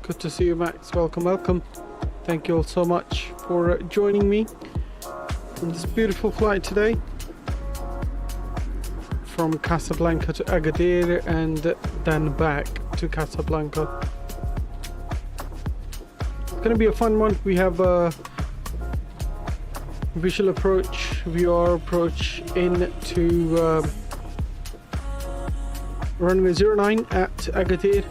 Good to see you, Max. Welcome. Thank you all so much for joining me on this beautiful flight today from Casablanca to Agadir and then back to Casablanca. It's going to be a fun one. We have a visual approach, VR approach into runway 09 at Agadir.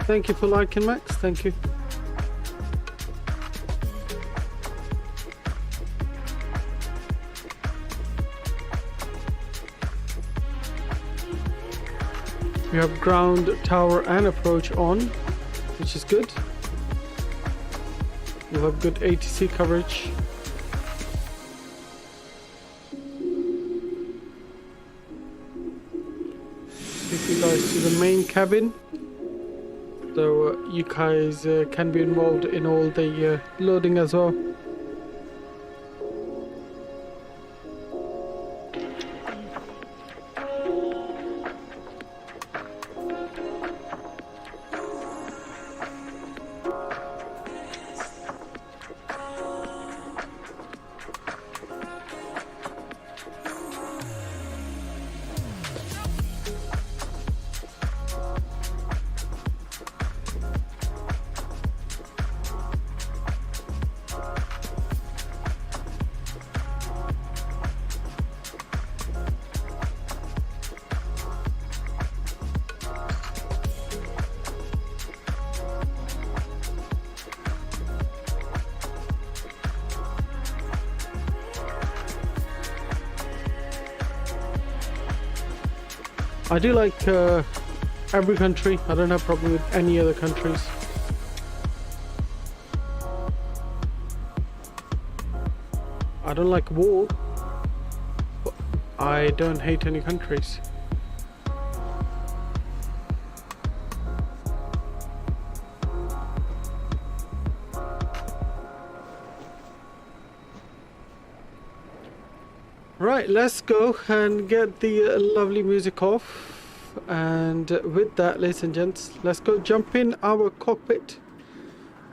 Thank you for liking, Max. Thank you. We have ground, tower and approach on, which is good. We'll have good ATC coverage. Take you guys to the main cabin. So you guys can be involved in all the loading as well. I do like every country. I don't have a problem with any other countries. I don't like war, but I don't hate any countries. Right, let's go and get the lovely music off, and with that, ladies and gents, let's go jump in our cockpit.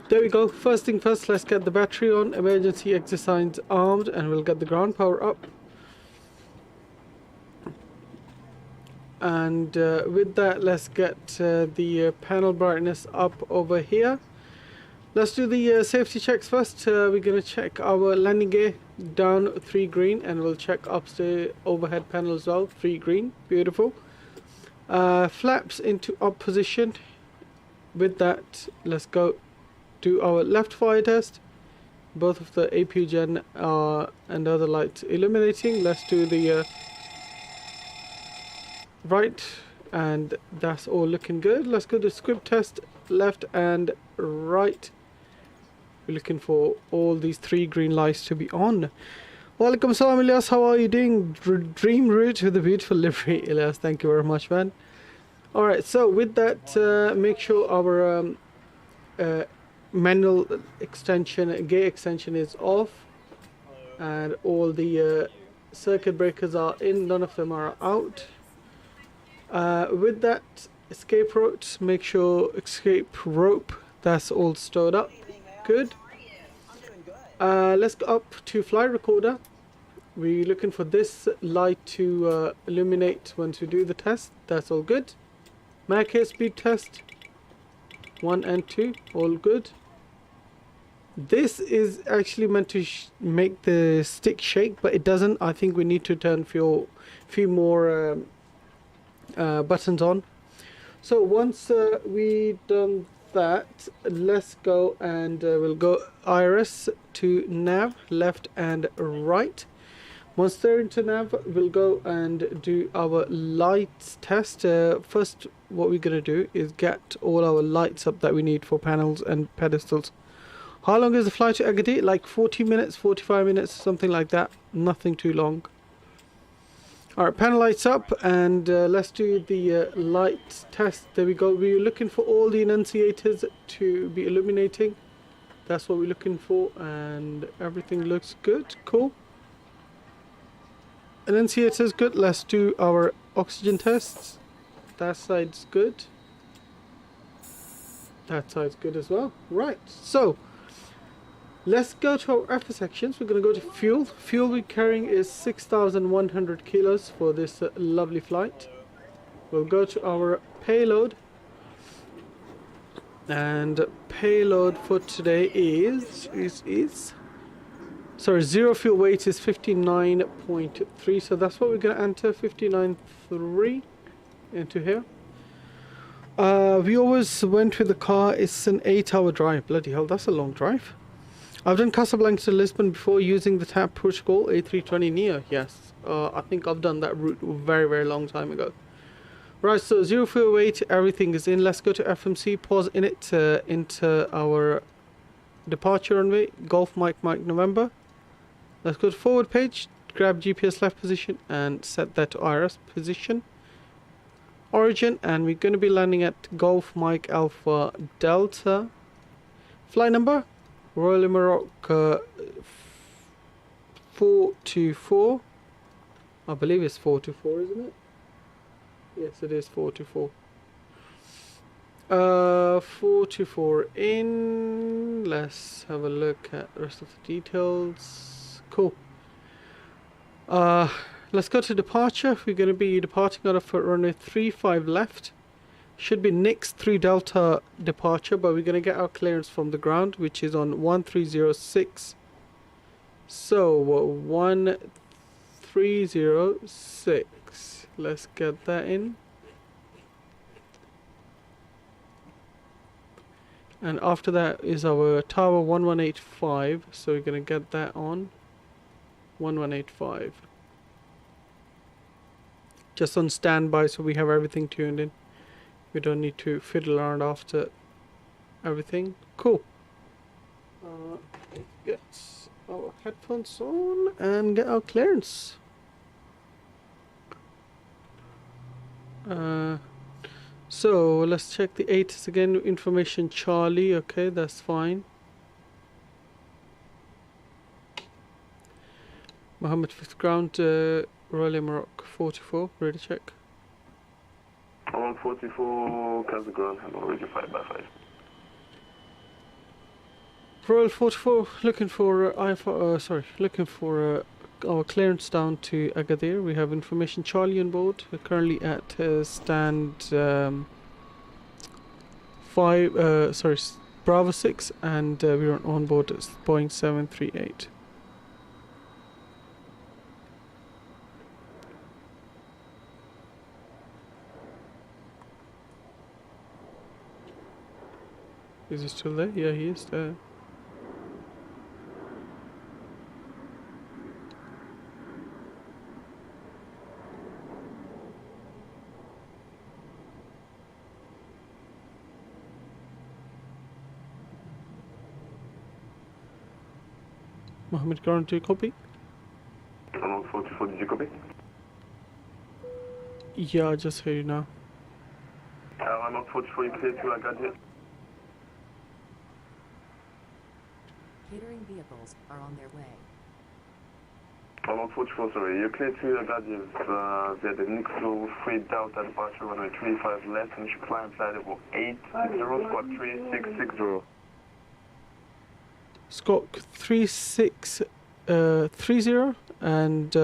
There we go. First thing first, let's get the battery on, emergency exit signs armed, and we'll get the ground power up. And with that, let's get the panel brightness up over here. Let's do the safety checks first. We're going to check our landing gear down 3 green, and we'll check upstairs overhead panel as well, 3 green, beautiful. Flaps into up position. With that, let's go do our left fire test. Both of the APU gen and other lights illuminating. Let's do the right, and that's all looking good. Let's go to squib test, left and right. We're looking for all these 3 green lights to be on. Walaikum salam, Ilyas. How are you doing? Dream route with a beautiful livery, Ilyas. Thank you very much, man. Alright, so with that, make sure our manual extension, gear extension is off, and all the circuit breakers are in, none of them are out. With that, escape rope, make sure escape rope, that's all stored up. Good. Let's go up to flight recorder. We're looking for this light to illuminate once we do the test. That's all good. Mach speed test 1 and 2, all good. This is actually meant to make the stick shake, but it doesn't. I think we need to turn few more buttons on. So once we done that, let's go and we'll go iris to nav, left and right. Once they're into nav, we'll go and do our lights test. First, what we're going to do is get all our lights up that we need for panels and pedestals. How long is the flight to Agadir? Like 40 minutes, 45 minutes, something like that. Nothing too long. Alright, panel lights up, and let's do the light test. There we go. We're looking for all the enunciators to be illuminating. That's what we're looking for, and everything looks good. Cool. Enunciator's good. Let's do our oxygen tests. That side's good. That side's good as well. Right, so let's go to our FS sections. We're going to go to fuel. Fuel we're carrying is 6,100 kilos for this lovely flight. We'll go to our payload. And payload for today is sorry, zero fuel weight is 59.3. So that's what we're going to enter, 59.3 into here. We always went with the car. It's an 8-hour drive. Bloody hell, that's a long drive. I've done Casablanca to Lisbon before using the TAP Portugal A320neo. Yes, I think I've done that route a very, very long time ago. Right, so zero fuel weight, everything is in. Let's go to FMC, pause in it into our departure runway, Golf Mike November. Let's go to forward page, grab GPS left position and set that to IRS position. Origin, and we're going to be landing at Golf Mike Alpha Delta. Flight number, Royal Air Maroc 424. I believe it's 424, isn't it? Yes, it is 424. 424 in. Let's have a look at the rest of the details. Cool. Let's go to departure. We're going to be departing out of runway 35 left. Should be next 3 Delta departure, but we're going to get our clearance from the ground, which is on 1306. So 1306. Let's get that in. And after that is our tower 1185. So we're going to get that on 1185. Just on standby, so we have everything tuned in. We don't need to fiddle around after everything. Cool. Get our headphones on and get our clearance. So let's check the ATIS again. Information Charlie. Okay, that's fine. Mohammed 5th ground. Royal Air Maroc 44. Ready to check. I'm on 44, Casablanca, I'm already 5x5. Royal 44, looking for looking for our clearance down to Agadir. We have information Charlie on board. We're currently at stand Bravo 6, and we're on board Boeing 738. Is he still there? Yeah, he is there. Mohammed Garan, do you copy? I'm on 44, did you copy? Yeah, I just hear you now. I'm on 44, you clear to Agadir. Catering vehicles are on their way. I'm on 44, sorry. You're clear to Agadir via the next 3 Delta departure runway 35 left, and you should climb flight level 80, squawk 3660. Squawk 3630 and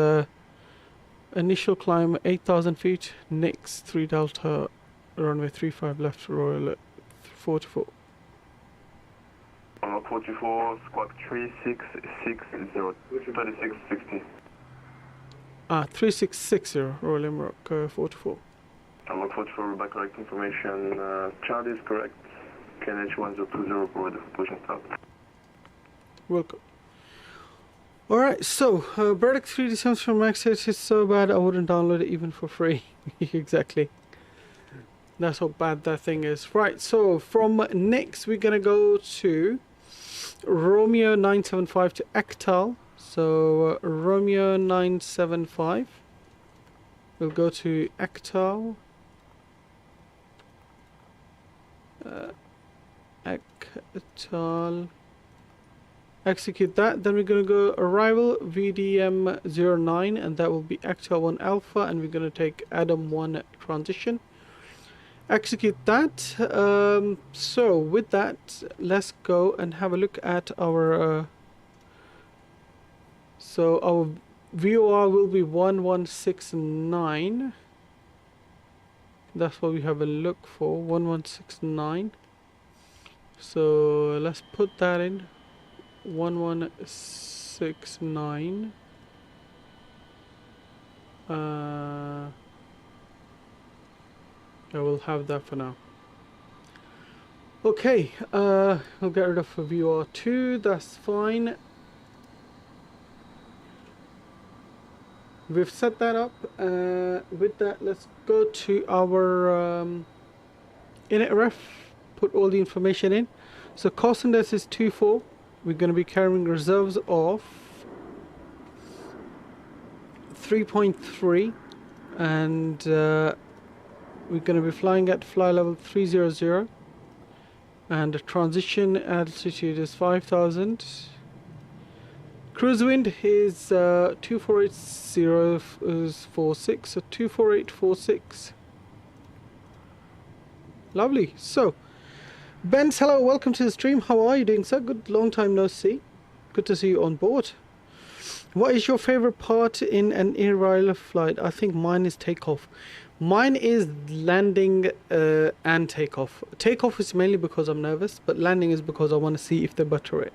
initial climb 8,000 feet. Next 3 Delta runway 35 left, Royal 44. I'm on 44, squawk 3660, 3660. 3660, Royal Air Maroc 44. I'm on 44, by correct information. Charlie is correct. KNH 1020, provide the position start. Welcome. Alright, so Burdick 3D Sims from Max says it's so bad I wouldn't download it even for free. Exactly. That's how bad that thing is. Right, so from next we're gonna go to Romeo 975 to Ectal. So Romeo 975. We'll go to Ectal. Ectal. Execute that. Then we're going to go arrival VDM09, and that will be Ectal 1 Alpha, and we're going to take Adam 1 transition. Execute that. So with that, let's go and have a look at our so our VOR will be 1169. That's what we have a look for, 1169. So let's put that in, 1169. I will have that for now. Okay, we'll get rid of VOR2, that's fine. We've set that up. With that, let's go to our init put all the information in. So cost index is 24. We're going to be carrying reserves of 3.3, and we're going to be flying at fly level 300, and the transition altitude is 5,000. Cruise wind is 248.046, so 24846. Lovely. So Benz, hello, welcome to the stream. How are you doing, sir? Good, long time no see. Good to see you on board. What is your favorite part in an aerial flight? I think mine is takeoff. Mine is landing and takeoff. Takeoff is mainly because I'm nervous, but landing is because I want to see if they butter it.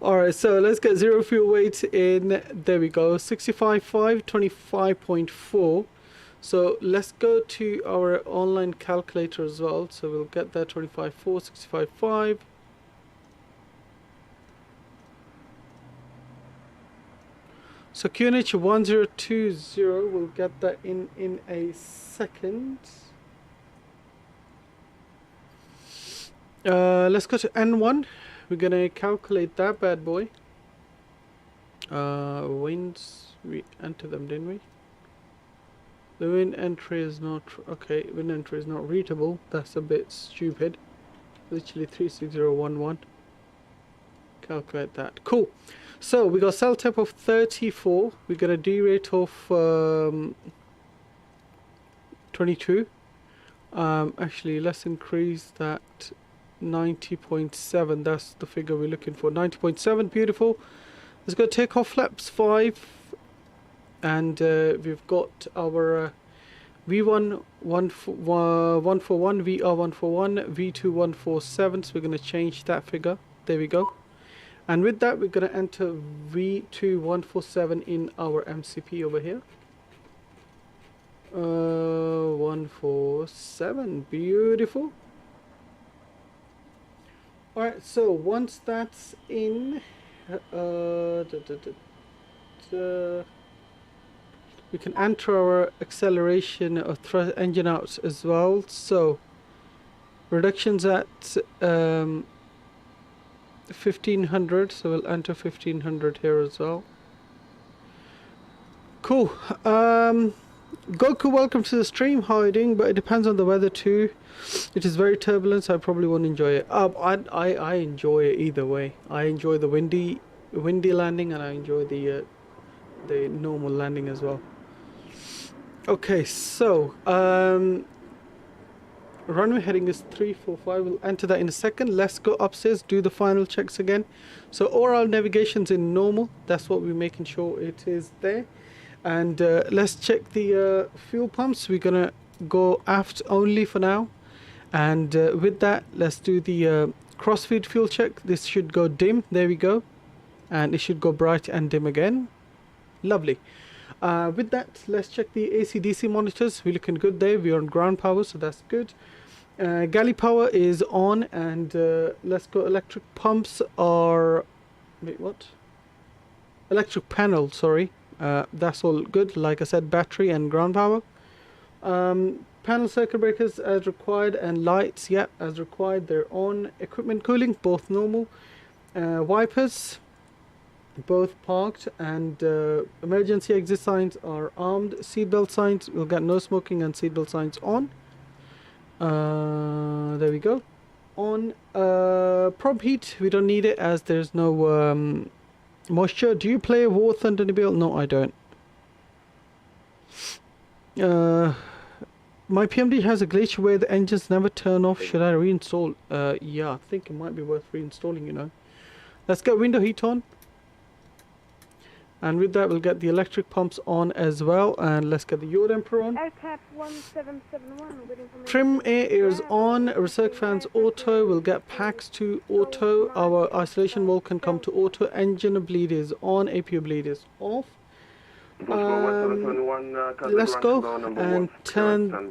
Alright, so let's get zero fuel weight in. There we go, 65.5, 25.4. So let's go to our online calculator as well. So we'll get that 25.4, 65.5. So QNH 1020, we'll get that in a second. Let's go to N1. We're gonna calculate that bad boy. Winds, we enter them, didn't we? The wind entry is not, okay, wind entry is not readable. That's a bit stupid. Literally 36011. Calculate that. Cool. So we got cell type of 34. We got a D rate of 22. Actually, let's increase that 90.7. That's the figure we're looking for. 90.7. Beautiful. Let's go takeoff flaps 5. And we've got our V1 141, VR 141, V2 147. So we're going to change that figure. There we go. And with that, we're going to enter V2 147 in our MCP over here. 147. Beautiful. Alright, so once that's in, we can enter our acceleration or thrust engine out as well. So reductions at 1500, so we'll enter 1500 here as well. Cool. Goku, welcome to the stream. How are you doing? But it depends on the weather too. It is very turbulent, so I probably won't enjoy it. I enjoy it either way. I enjoy the windy landing, and I enjoy the normal landing as well. Okay, so runway heading is 345. We'll enter that in a second. Let's go upstairs, do the final checks again. So overall navigation's in normal. That's what we're making sure it is there. And let's check the fuel pumps. We're gonna go aft only for now. And with that, let's do the crossfeed fuel check. This should go dim. There we go. And it should go bright and dim again. Lovely. With that, let's check the AC/DC monitors. We're looking good there. We're on ground power, so that's good. Galley power is on, and let's go. Electric pumps are, wait, what? Electric panel, sorry. That's all good. Like I said, battery and ground power. panel circuit breakers as required, and lights, yep, as required, they're on. Equipment cooling, both normal. Wipers, both parked, and emergency exit signs are armed. Seatbelt signs, we'll get no smoking and seatbelt signs on. There we go. On prop heat, we don't need it as there's no moisture. Do you play War Thunder Nabil? No, I don't. My PMD has a glitch where the engines never turn off. Should I reinstall? Yeah, I think it might be worth reinstalling, you know. Let's get window heat on. And with that, we'll get the electric pumps on as well. And let's get the yacht emperor on. Aircraft 1771 with information. Trim air is on. Recirc fans auto. We'll get packs to auto. Our isolation wall can come to auto. Engine bleed is on. APU bleed is off. Let's go and turn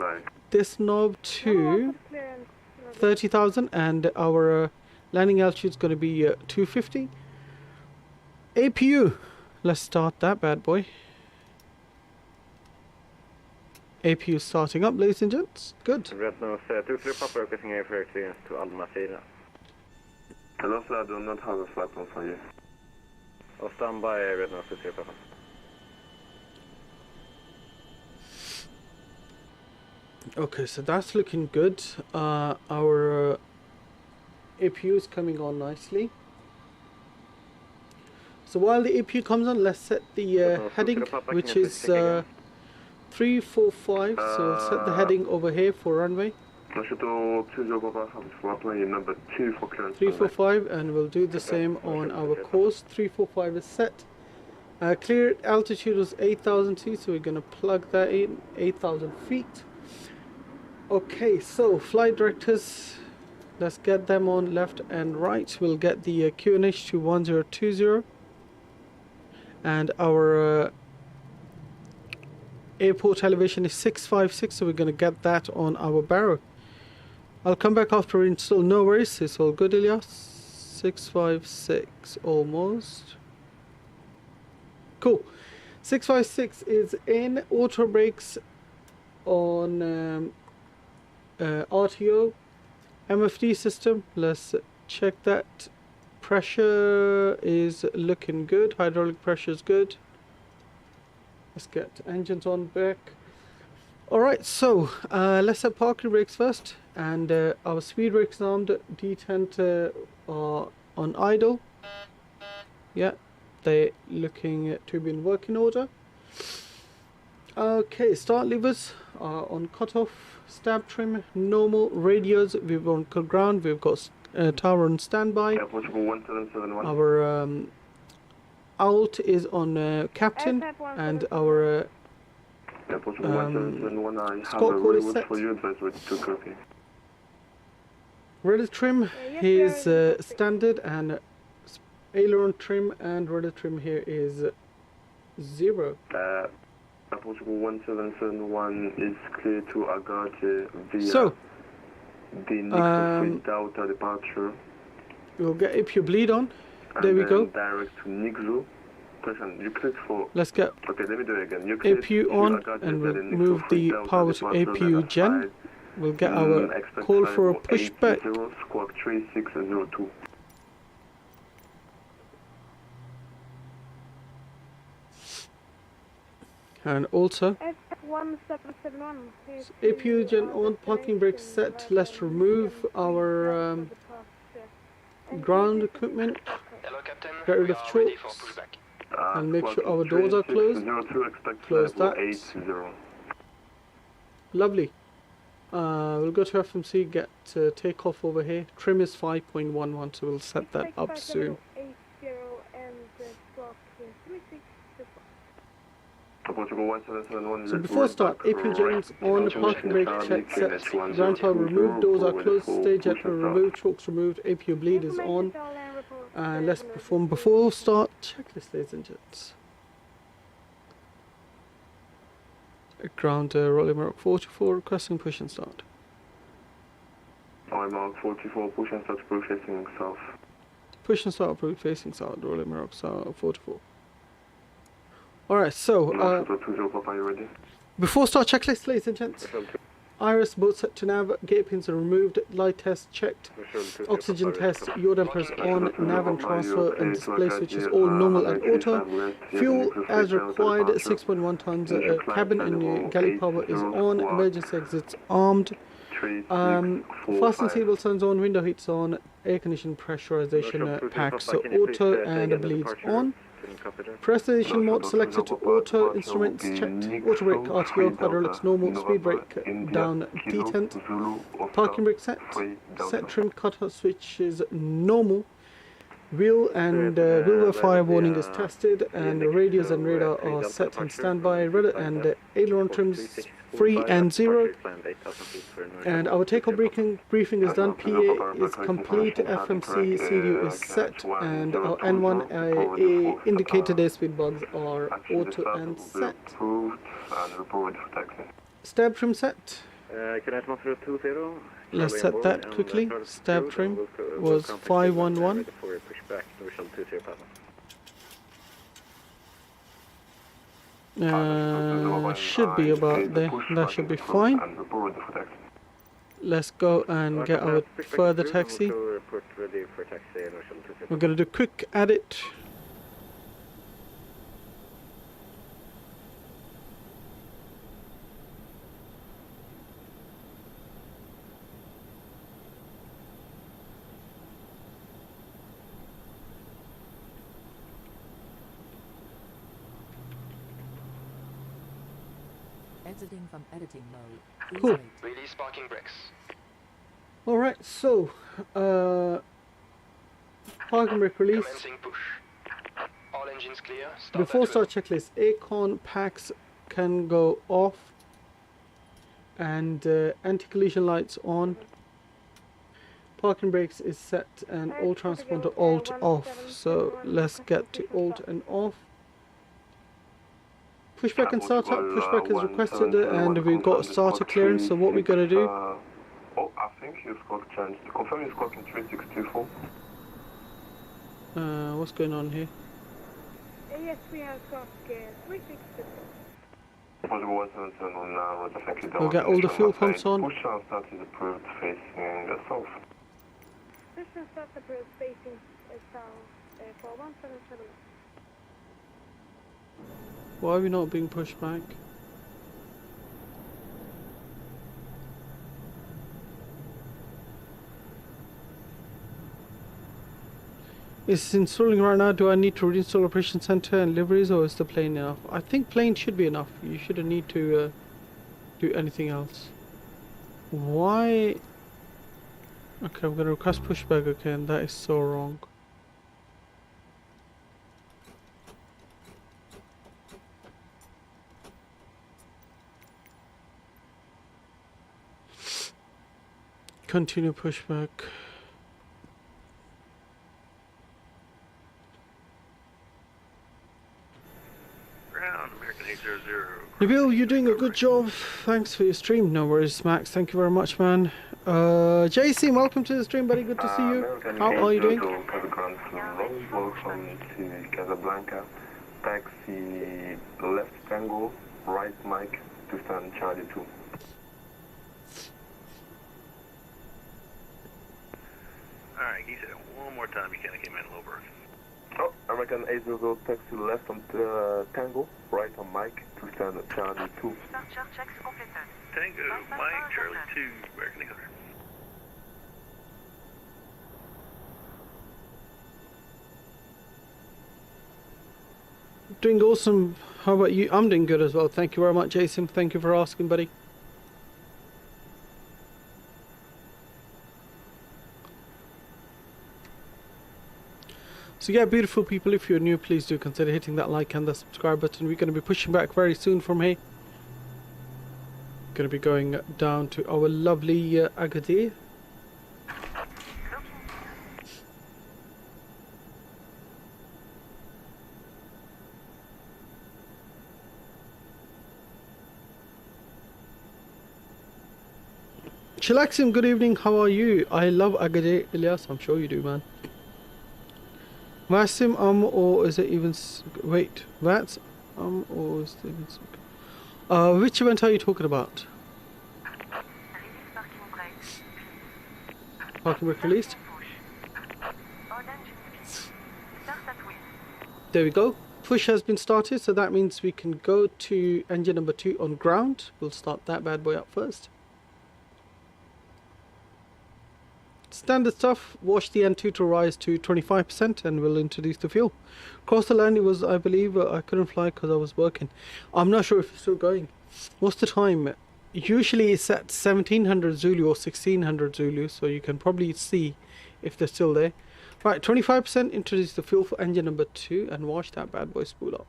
this knob to 30,000, and our landing altitude is going to be 250. APU, let's start that bad boy. APU starting up, ladies and gents. Good. Hello sir, I do not have a flight plan for you. I'll stand by Rednor 23 Papa. Okay, so that's looking good. Our APU is coming on nicely. So while the APU comes on, let's set the heading, which is 345. So we'll set the heading over here for runway 345, and we'll do the same on our course. 345 is set. Clear altitude was 8,000 feet, so we're going to plug that in, 8,000 feet. Okay, so flight directors, let's get them on left and right. We'll get the QNH to 1020, and our airport elevation is 656, so we're going to get that on our barrow. I'll come back after install, no worries, it's all good, Ilyas. 656 almost. Cool. 656 is in. Auto brakes on RTO. MFD system, let's check that. Pressure is looking good. Hydraulic pressure is good. Let's get engines on back. Alright, so let's set parking brakes first. And our speed brakes armed. Detent are on idle. Yeah, they're looking to be in working order. Okay, start levers are on cutoff. Stab trim, normal. Radios, we've on ground. We've got tower on standby. Our alt is on captain, and our squawk code is set. Rudder trim is standard, and aileron trim and rudder trim here is 0. Portugal 1771 is clear to Agadir via so, the Nixo Delta departure. We'll get APU bleed on. There we go. Direct to Nixo. Question, you click for. Let's get okay, let me do it again. You click APU on, and we'll move the power to APU gen. We'll get our call for a pushback. Squawk 3602. And also APU gen on, parking brakes set. Let's remove our ground equipment, get rid of chokes, and make sure our doors are closed. Close that. Lovely. We'll go to FMC, get takeoff over here. Trim is 5.11, so we'll set that up soon. So before start, APU gens on, parking brake check set, ground power removed, doors are closed, stage jet removed, chokes removed, APU bleed is on. And let's perform before start checklist, ladies and gents. Ground Royal Air Maroc 44, requesting push and start. Royal Maroc 44, push and start, approach facing south. Push and start, approach facing south, Royal Air Maroc 44. Alright, so before start checklist, ladies and gents. Iris both set to nav, gate pins are removed, light test checked, oxygen test, yaw dampers on, nav and transfer and display switches all normal and auto, fuel as required, 6.1 tons, cabin and galley power is on, emergency exits armed, fasten seatbelt signs on, window heats on, air condition pressurization pack, so auto and bleeds on. Pressurization mode selected to auto, instruments checked, auto brake RTO, hydraulics normal, speed brake down detent, parking brake set trim cutter switch is normal, wheel and wheel fire warning is tested, and radios and radar are set and standby, and aileron trims free and 0, and our takeoff briefing is done, PA is complete, FMC CDU is set, and our N1 indicated airspeed bugs are auto and set. Stab trim set. Let's set that quickly. Stab trim was 511. Should be about there. That should be fine. Let's go and get our further taxi. We're gonna do a quick edit. Exiting from editing mode. Please Cool. wait. Release parking brakes. Alright, so parking brake release. Commencing push. All engines clear. Start Before at start checklist, aircon packs can go off and anti-collision lights on. Parking brakes is set and all transponder alt off. So let's get to alt and off. Pushback and startup. Pushback is requested and we've got starter clearance. So what we gotta do? Oh, I think your squawk changed. Confirm your squawk in 3624. What's going on here? Yes, we have got 362. We'll get all the fuel pumps on. Push and start is approved facing south. Push and start approved facing south for 177. Why are we not being pushed back? It's installing right now. Do I need to reinstall operation center and liveries, or is the plane enough? I think plane should be enough. You shouldn't need to do anything else. Why? Okay, I'm gonna request pushback again. That is so wrong. Continue pushback. Ground, American 800. Nabil, you're doing a good job. Thanks for your stream. No worries, Max. Thank you very much, man. JC, welcome to the stream, buddy. Good to see you. How are you doing? Welcome to Casablanca. Taxi left tango, right Mike to stand Charlie 2. Alright, he said it one more time. You kind of came in a little burst. Oh, American 800 taxi left on Tango, right on Mike to stand Charlie 2. Tango, Mike, Charlie 2, American 800. Doing awesome. How about you? I'm doing good as well. Thank you very much, Jason. Thank you for asking, buddy. So yeah, beautiful people, if you're new, please do consider hitting that like and the subscribe button. We're going to be pushing back very soon from here. Going to be going down to our lovely Agadir. Chilaxim, good evening, how are you? I love Agadir, Ilyas, I'm sure you do, man. Vasim or is it even wait, Vats or is it even which event are you talking about? parking brake released. There we go. Push has been started, so that means we can go to engine number 2 on ground. We'll start that bad boy up first. Standard stuff, wash the N2 to rise to 25% and we'll introduce the fuel. Across the land it was, I believe, I couldn't fly because I was working. I'm not sure if it's still going. What's the time? Usually it's at 1700 Zulu or 1600 Zulu, so you can probably see if they're still there. Right, 25%, introduce the fuel for engine number 2 and watch that bad boy spool up.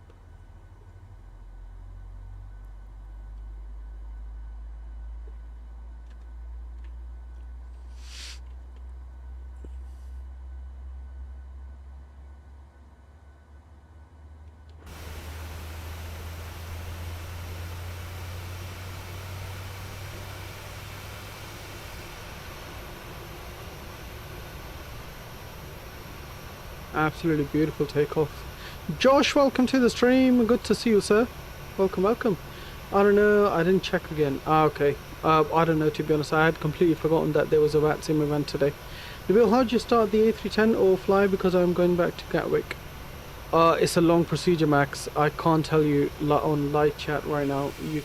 Absolutely beautiful takeoff. Josh, welcome to the stream. Good to see you, sir. Welcome, welcome. I don't know, I didn't check again. Okay. I don't know, to be honest. I had completely forgotten that there was a VATSIM event today. Nabil, how'd you start the A310 or fly? Because I'm going back to Gatwick. It's a long procedure, Max. I can't tell you on live chat right now. You're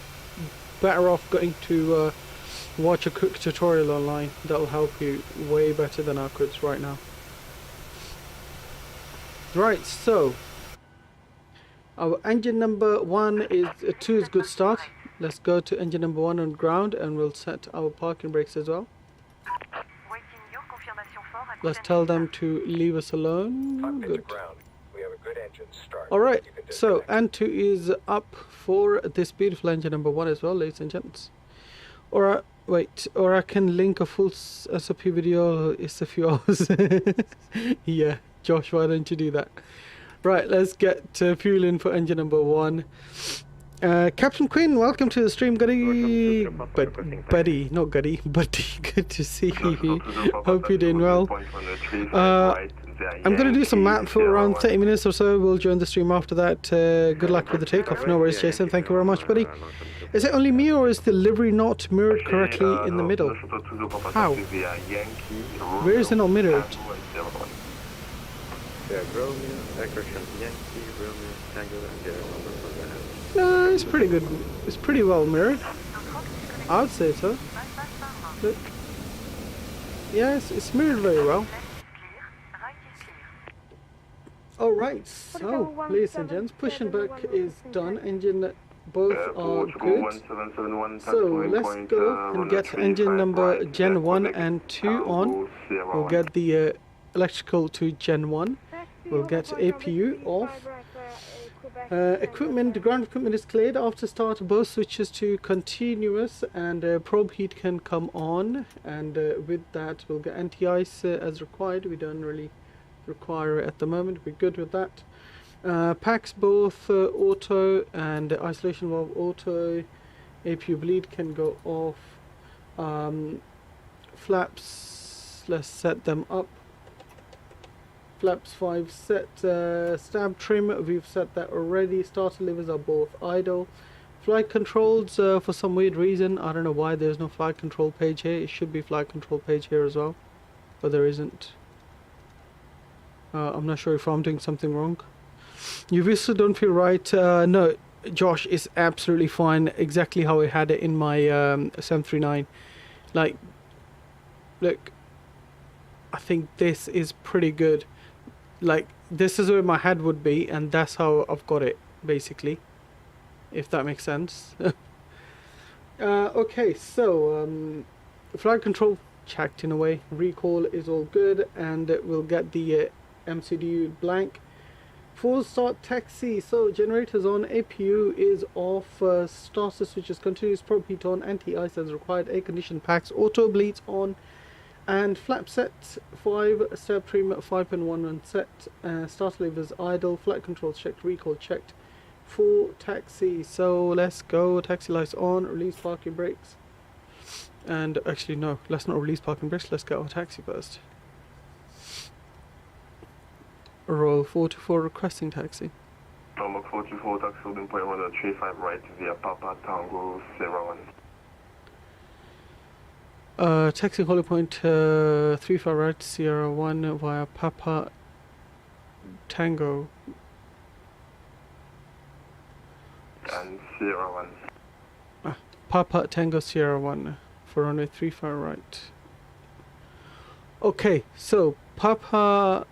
better off going to watch a quick tutorial online. That'll help you way better than I could right now. Right, so our engine number 1 is 2 is good start. Let's go to engine number 1 on ground and we'll set our parking brakes as well. Let's tell them to leave us alone. Good. Alright, so N2 is up for this beautiful engine number 1 as well, ladies and gents. Or wait, or I can link a full SOP video. It's a few hours. Yeah. Josh, why don't you do that? Right, let's get fuel in for engine number 1. Captain Quinn, welcome to the stream, Buddy. Buddy, not Buddy, Buddy. Good to see you. Hope you're doing well. I'm going to do some map for around 30 minutes or so. We'll join the stream after that. Good luck with the takeoff. No worries, Jason. Thank you very much, buddy. Is it only me or is the livery not mirrored correctly in the middle? How? Where is it not mirrored? No, it's pretty good. It's pretty well mirrored. I would say so. Look. Yes, it's mirrored very well. Alright, so, ladies and gents, push and back is done. Engine, both are good. So, let's go and get engine number Gen 1 and 2 on. We'll get the electrical to Gen 1. We'll get APU off. Equipment, ground equipment is cleared. After start, both switches to continuous and probe heat can come on. And with that, we'll get anti-ice as required. We don't really require it at the moment. We're good with that. Packs both auto and isolation valve auto. APU bleed can go off. Flaps, let's set them up. Flaps 5 set. Stab trim, we've set that already. Starter levers are both idle. Flight controls, for some weird reason, I don't know why there's no flight control page here. It should be flight control page here as well, but there isn't. I'm not sure if I'm doing something wrong. You whistle, don't feel right. No, Josh, it's absolutely fine. Exactly how I had it in my 739. Like, look, I think this is pretty good. Like, this is where my head would be, and that's how I've got it, basically, if that makes sense. Okay, so flight control checked in a way. Recall is all good, and we'll get the MCDU blank. Full start taxi. So generators on, APU is off, starter switches continuous, probe heat on, anti-ice as required, air condition packs, auto bleeds on. And flap set 5, stab trim 5.1 on set, starter levers idle, flight controls checked, recall checked for taxi. So let's go, taxi lights on, release parking brakes. And actually no, let's not release parking brakes, let's get our taxi first. Royal 44 requesting taxi. Number 44, taxi holding point 135 right via Papa Tango Sierra 1. Taxi holding point 35 right Sierra 1 via Papa Tango. And Sierra 1. Papa Tango Sierra 1 for runway 35 right. Okay, so Papa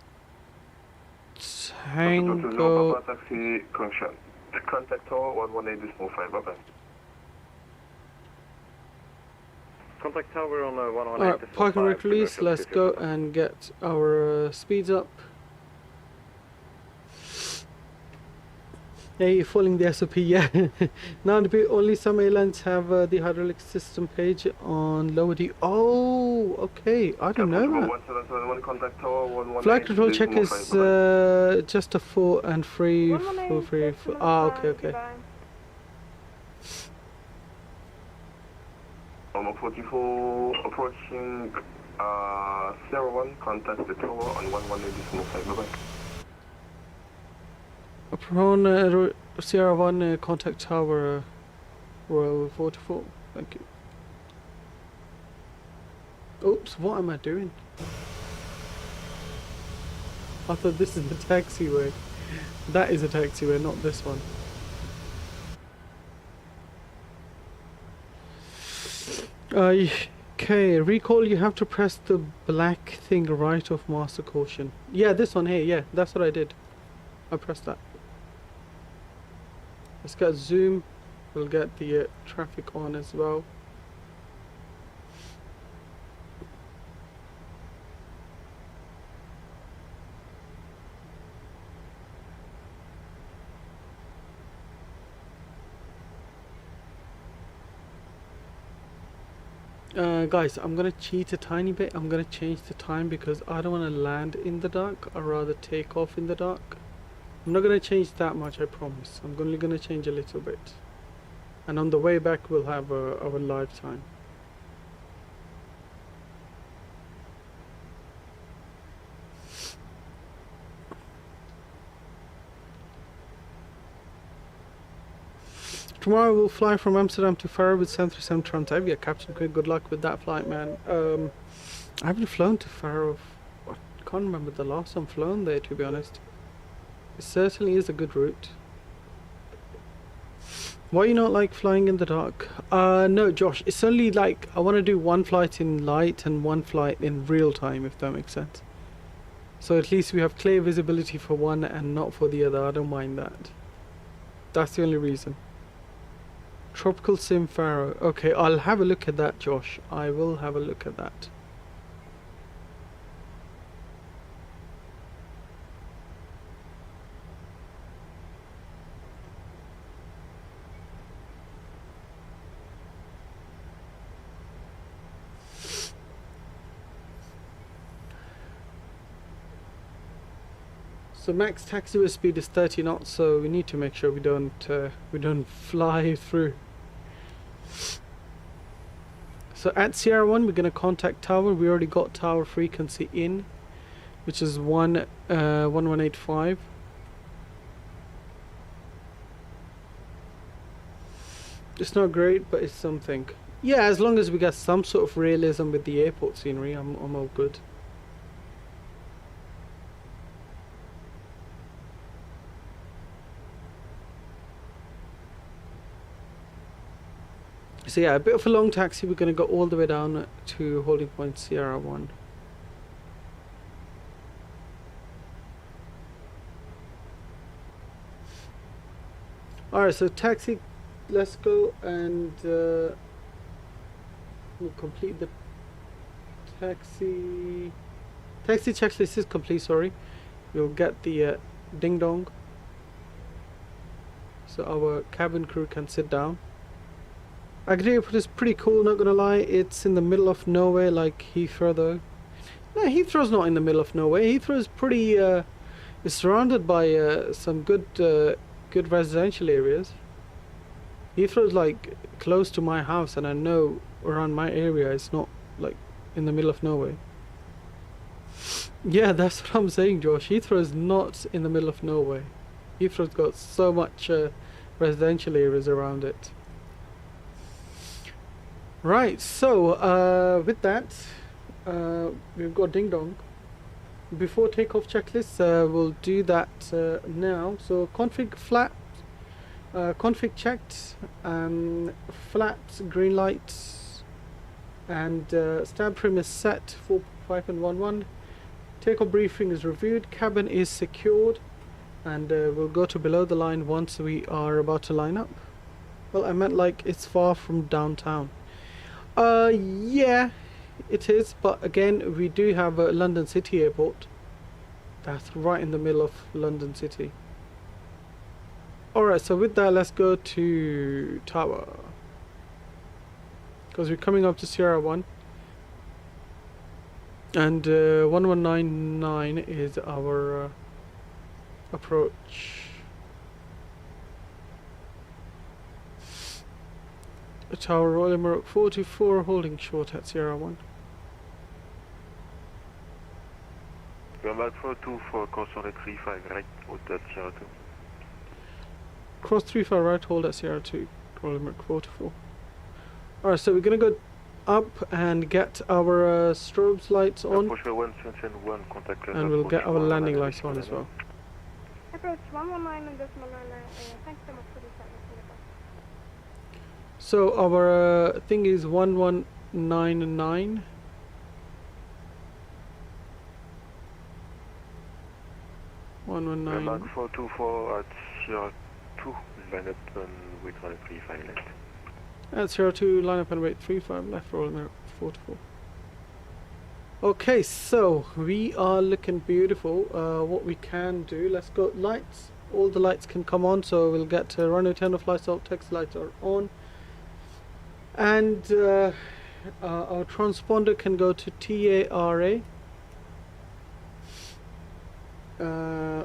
Tango. Papa Taxi connection. Contact tower 118.5. Bye bye. Contact tower on 118.5. Alright, park and brake release. Let's go and get our speeds up. Hey, you're following the SOP, yeah. Now, only some airlines have the hydraulic system page on lower D. Oh, okay. I don't know that. Flight control check is just a 4 and 3. 4, 3, 4. Ah, okay, okay. Normal 44 approaching Sierra 1. Contact the tower on 118.5. Bye bye. Upon Sierra 1, contact tower Royal 44. Thank you. Oops, what am I doing? I thought this is the taxiway. That is a taxiway, not this one. Okay, recall you have to press the black thing right of master caution. Yeah, this one here, yeah, that's what I did. I pressed that. Let's get zoom. We'll get the traffic on as well. Guys, I'm gonna cheat a tiny bit. I'm gonna change the time because I don't want to land in the dark. I'd rather take off in the dark. I'm not going to change that much, I promise. I'm only going to change a little bit. And on the way back, we'll have our live time. Tomorrow we'll fly from Amsterdam to Faro with 737 Transair. Yeah, Captain Quick, good luck with that flight, man. I haven't flown to Faro. I can't remember the last time I've flown there, to be honest. It certainly is a good route. Why you not like flying in the dark? No, Josh. It's only like I want to do one flight in light and one flight in real time, if that makes sense. So at least we have clear visibility for one and not for the other. I don't mind that. That's the only reason. Tropical Sim Faro. Okay, I'll have a look at that, Josh. I will have a look at that. So max taxiway speed is 30 knots, so we need to make sure we don't fly through. So at Sierra 1, we're gonna contact tower. We already got tower frequency in, which is 1185. It's not great, but it's something. Yeah, as long as we get some sort of realism with the airport scenery, I'm all good. So yeah, a bit of a long taxi. We're going to go all the way down to holding point Sierra 1. Alright, so taxi, let's go and we'll complete the taxi checklist is complete, sorry. We'll get the ding dong so our cabin crew can sit down. Agadir Airport is pretty cool, not gonna lie. It's in the middle of nowhere like Heathrow though. No, Heathrow's not in the middle of nowhere. Heathrow's pretty it's surrounded by some good residential areas. Heathrow's like close to my house, and I know around my area it's not like in the middle of nowhere. Yeah, that's what I'm saying, Josh. Heathrow's not in the middle of nowhere. Heathrow's got so much residential areas around it. Right, so with that, we've got ding dong. Before takeoff checklist, we'll do that now. So config flaps, config checked, flaps, green lights, and stab trim is set 4.5.11. Takeoff briefing is reviewed, cabin is secured, and we'll go to below the line once we are about to line up. Well, I meant like it's far from downtown. Yeah, it is, but again, we do have a London City Airport. That's right in the middle of London City. Alright, so with that, let's go to Tower. Because we're coming up to Sierra 1. And 1199 is our approach. Tower Royal Air Maroc 44 holding short at Sierra 1. Maroc 424, course on the 35, right, hold at Sierra 2. Cross 35 right, hold at Sierra 2, Royal Air Maroc 44. Alright, so we're gonna go up and get our strobes lights on. And we'll get our landing lights on as well. Approach 119 and decimal 9. Thanks so much for the service. So our thing is 1199. Maroc 424 at Sierra 2, line up and wait on the 35 left. At Sierra 2, line up and wait 35 left, Royal Maroc 44. Okay, so we are looking beautiful. What we can do, let's go lights. All the lights can come on, so we'll get runway 10 of flights out, text lights are on. And our transponder can go to TARA.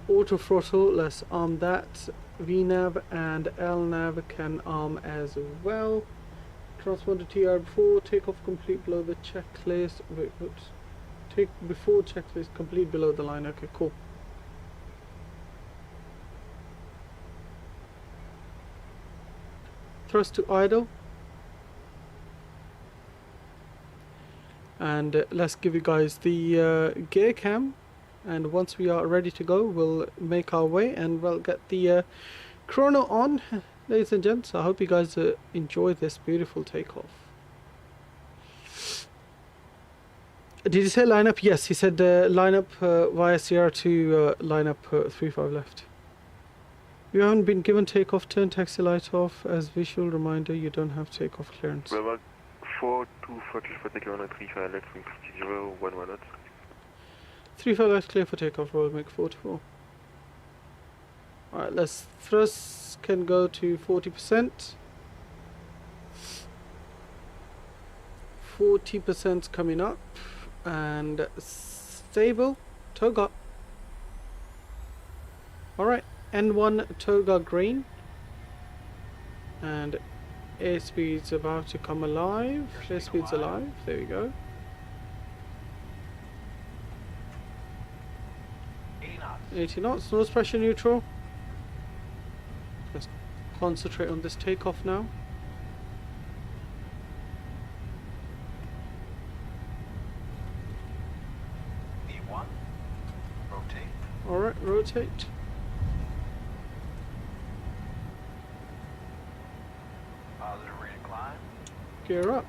Auto throttle, let's arm that. VNAV and LNAV can arm as well. Transponder TR4, takeoff complete below the checklist. Wait, oops. Take before checklist complete below the line. Okay, cool. Thrust to idle. And let's give you guys the gear cam, and once we are ready to go, we'll make our way and we'll get the chrono on. Ladies and gents, I hope you guys enjoy this beautiful takeoff. Did you say lineup? Yes, he said lineup via CR2, lineup 35 left. You haven't been given takeoff, turn taxi light off. As visual reminder, you don't have takeoff clearance. 424 clear for takeoff on 35 left, wing 50, 11 knots. 35 left clear for takeoff, Royal Mac 44. Alright, let's thrust can go to 40%. 40% coming up. And stable, toga. Alright, N1 toga green. And airspeed's about to come alive. Airspeed's alive, there we go. 80 knots, nose pressure neutral. Let's concentrate on this takeoff now. E1, rotate. Alright, rotate. Positive rate of climb. Gear up.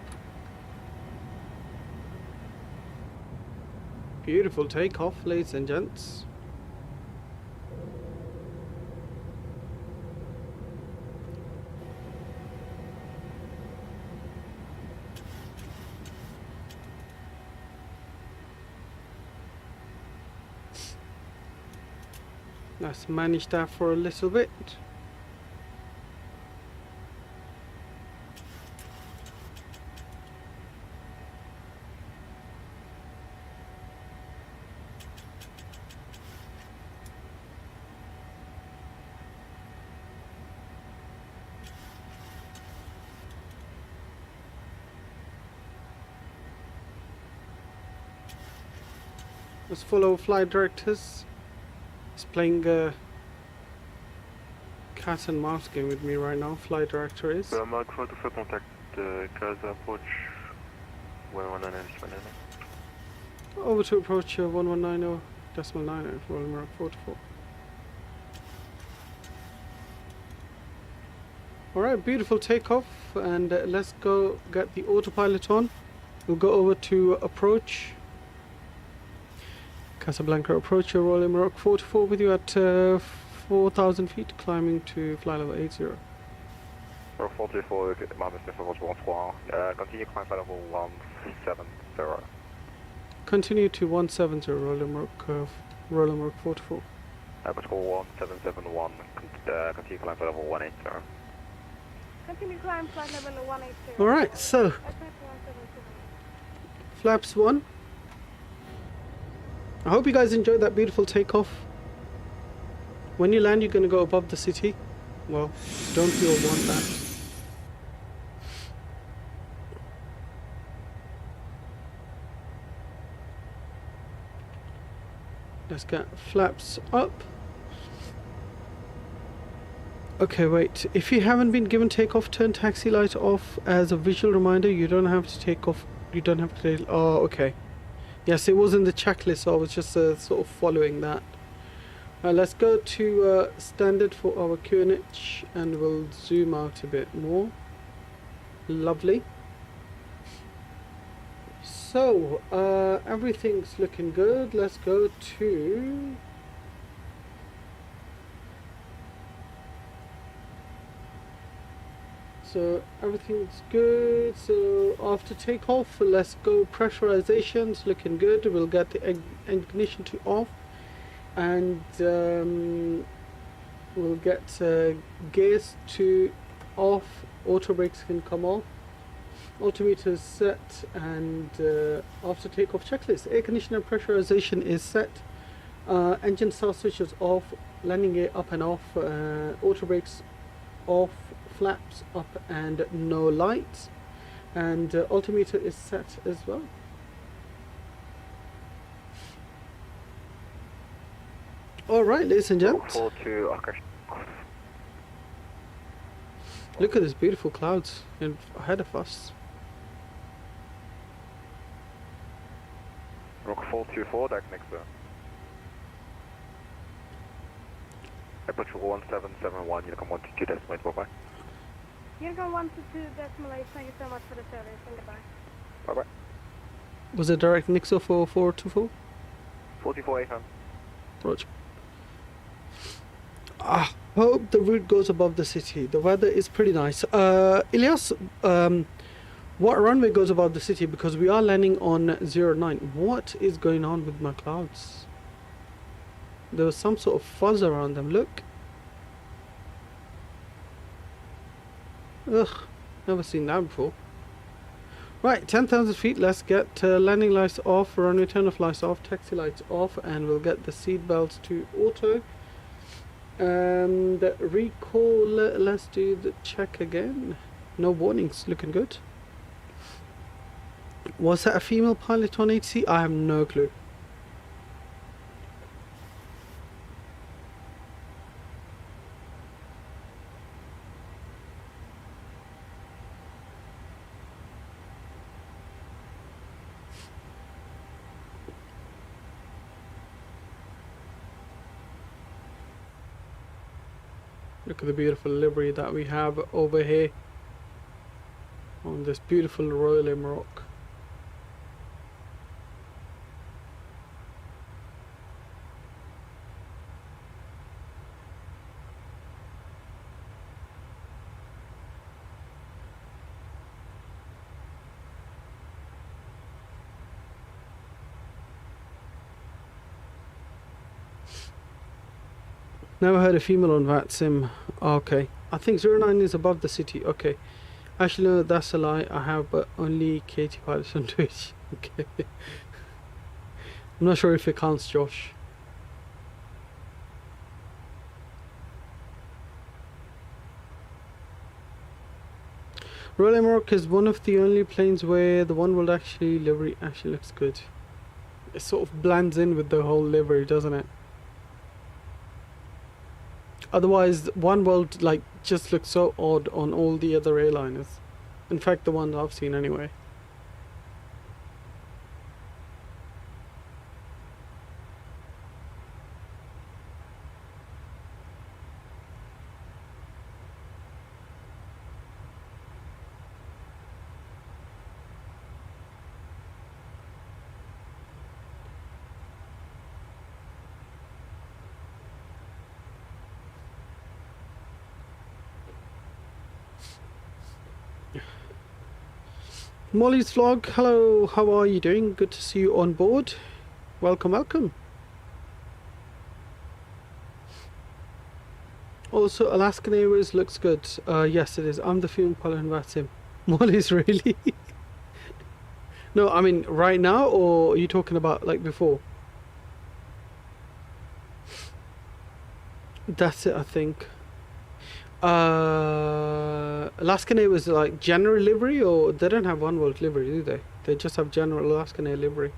Beautiful takeoff, ladies and gents. Let's manage that for a little bit. Let's follow flight directors. He's playing a cat and mouse game with me right now. Flight director is. Maroc 424 contact Casa approach 119. Over to approach 1190.90 Royal Air Maroc 44. Alright, beautiful takeoff, and let's go get the autopilot on. We'll go over to approach Casablanca approach Royal Air Maroc 44 with you at 4,000 feet, climbing to flight level 80. 44, continue climb flight level 170. Continue to 170 Royal Air Maroc 44. Patrol 1771, continue climb flight level 180. Continue climb flight level 180. Alright, so Attack 177. flaps 1. I hope you guys enjoyed that beautiful takeoff. When you land, you're going to go above the city. Well, don't you all want that? Let's get flaps up. Okay, wait. If you haven't been given takeoff, turn taxi light off as a visual reminder. You don't have to take off. You don't have to. Oh, okay. Yes, it was in the checklist, so I was just sort of following that. Let's go to standard for our QNH, and we'll zoom out a bit more. Lovely. So, everything's looking good. Let's go to... So, everything's good. So, after takeoff, let's go pressurization's looking good. We'll get the ignition to off. And we'll get gears to off. Auto brakes can come off. Altimeter is set, and after takeoff checklist, air conditioner pressurization is set, engine start switch is off, landing gear up and off, auto brakes off, flaps up and no lights, and altimeter is set as well. Alright, ladies and gents, look at these beautiful clouds ahead of us. Rock 424, deck next to Approach 1771, Unicom 122 decimal 8, bye-bye. Unicom 122 decimal 8, thank you so much for the service, and goodbye. Bye-bye. Was it direct Nixo for 424? 44 FM. Roger. I hope the route goes above the city. The weather is pretty nice. Ilyas, what runway goes above the city? Because we are landing on 09. What is going on with my clouds? There was some sort of fuzz around them. Look. Ugh, never seen that before. Right, 10,000 feet. Let's get landing lights off, runway turn off lights off, taxi lights off, and we'll get the seat belts to auto. And recall, let's do the check again. No warnings, looking good. Was that a female pilot on HC? I have no clue. Look at the beautiful livery that we have over here on this beautiful Royal Air Maroc. Never heard a female on VAT sim. Okay, I think 09 is above the city. Okay, actually no, that's a lie. I have but only Katie pilots on Twitch. Okay, I'm not sure if it counts, Josh. Royal Air Maroc is one of the only planes where the One World livery actually looks good. It sort of blends in with the whole livery, doesn't it? Otherwise, One World just looks so odd on all the other airliners. In fact, the ones I've seen anyway. Molly's vlog, hello, how are you doing? Good to see you on board. Welcome, welcome. Also, Alaskan Airways looks good. Yes, it is. I'm the fume pilot and that's him. Molly's really? No, I mean right now, or are you talking about like before? That's it, I think. Alaskan Air was like general livery, or they don't have one world livery, do they? They just have general Alaskan Air livery.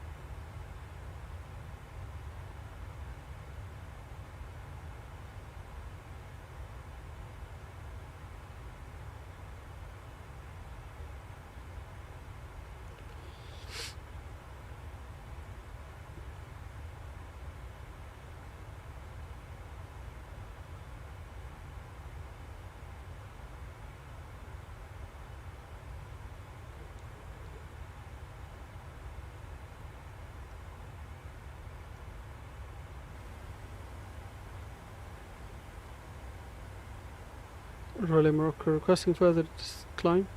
Royal Air Maroc requesting further climb.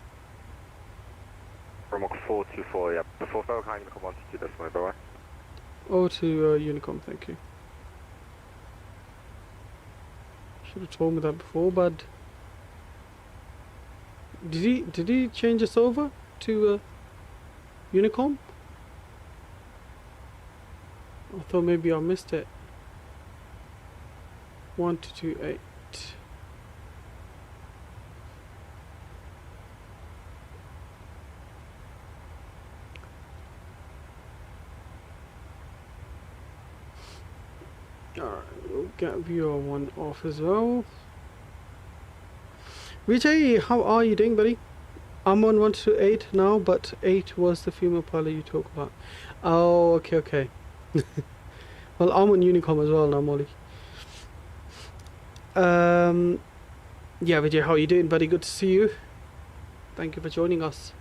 Maroc 424, yeah. Before further climb, come on to this way, bye. Over to Unicom, thank you. Should have told me that before, bud. Did he change us over to Unicom? I thought maybe I missed it. 1228. Alright, we'll get viewer 1 off as well. Vijay, how are you doing, buddy? I'm on 128 now, but 8 was the female pilot you talk about. Oh, okay. Well, I'm on Unicom as well now, Molly. Yeah, Vijay, how are you doing, buddy? Good to see you. Thank you for joining us.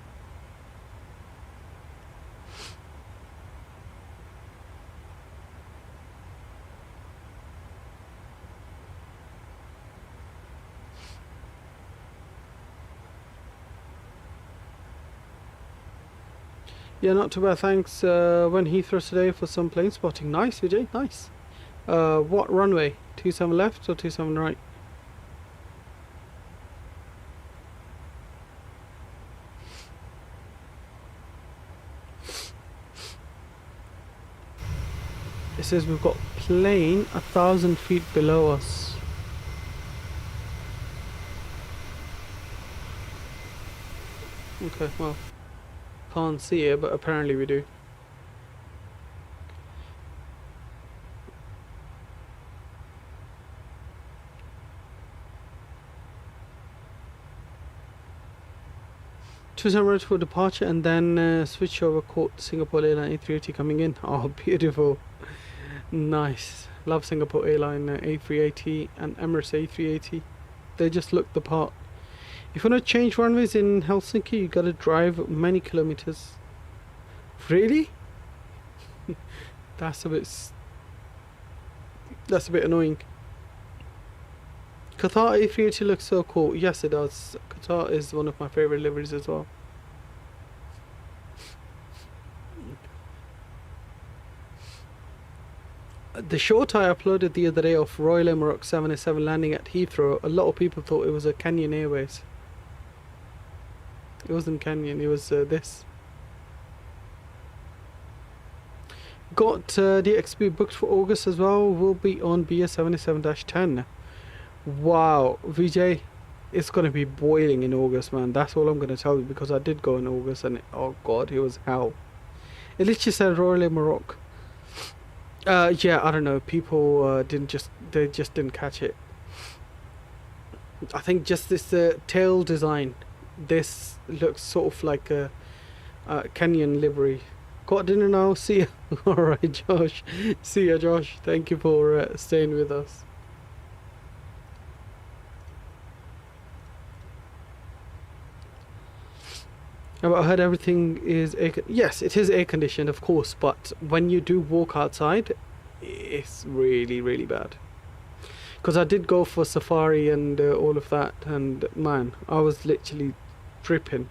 Yeah, not too bad, thanks. Went Heathrow today for some plane spotting. Nice, Vijay, nice. What runway? 27 left or 27 right? It says we've got plane 1,000 feet below us. Okay, well, can't see it, but apparently we do. Choose route for departure and then switch over, caught Singapore Airline A380 coming in. Oh, beautiful. Nice. Love Singapore Airline A380 and Emirates A380. They just look the part. If you want to change runways in Helsinki, you gotta drive many kilometers. Really? That's a bit annoying. Qatar A380 looks so cool. Yes, it does. Qatar is one of my favorite liveries as well. The short I uploaded the other day of Royal Air Maroc 787 landing at Heathrow, a lot of people thought it was a Kenyan Airways. It wasn't Kenyan, it was this. Got DXB booked for August as well. Will be on BS 77-10. Wow, VJ, it's gonna be boiling in August, man. That's all I'm gonna tell you, because I did go in August and oh god, it was hell. It literally said Royal Air Maroc. Yeah, I don't know. People they just didn't catch it. I think just this tail design this looks sort of like a Kenyan livery. Got dinner now? See ya. Alright, Josh. See ya, Josh. Thank you for staying with us. I heard everything is yes, it is air conditioned, of course, but when you do walk outside, it's really, really bad. Because I did go for safari and all of that, and man, I was literally dripping.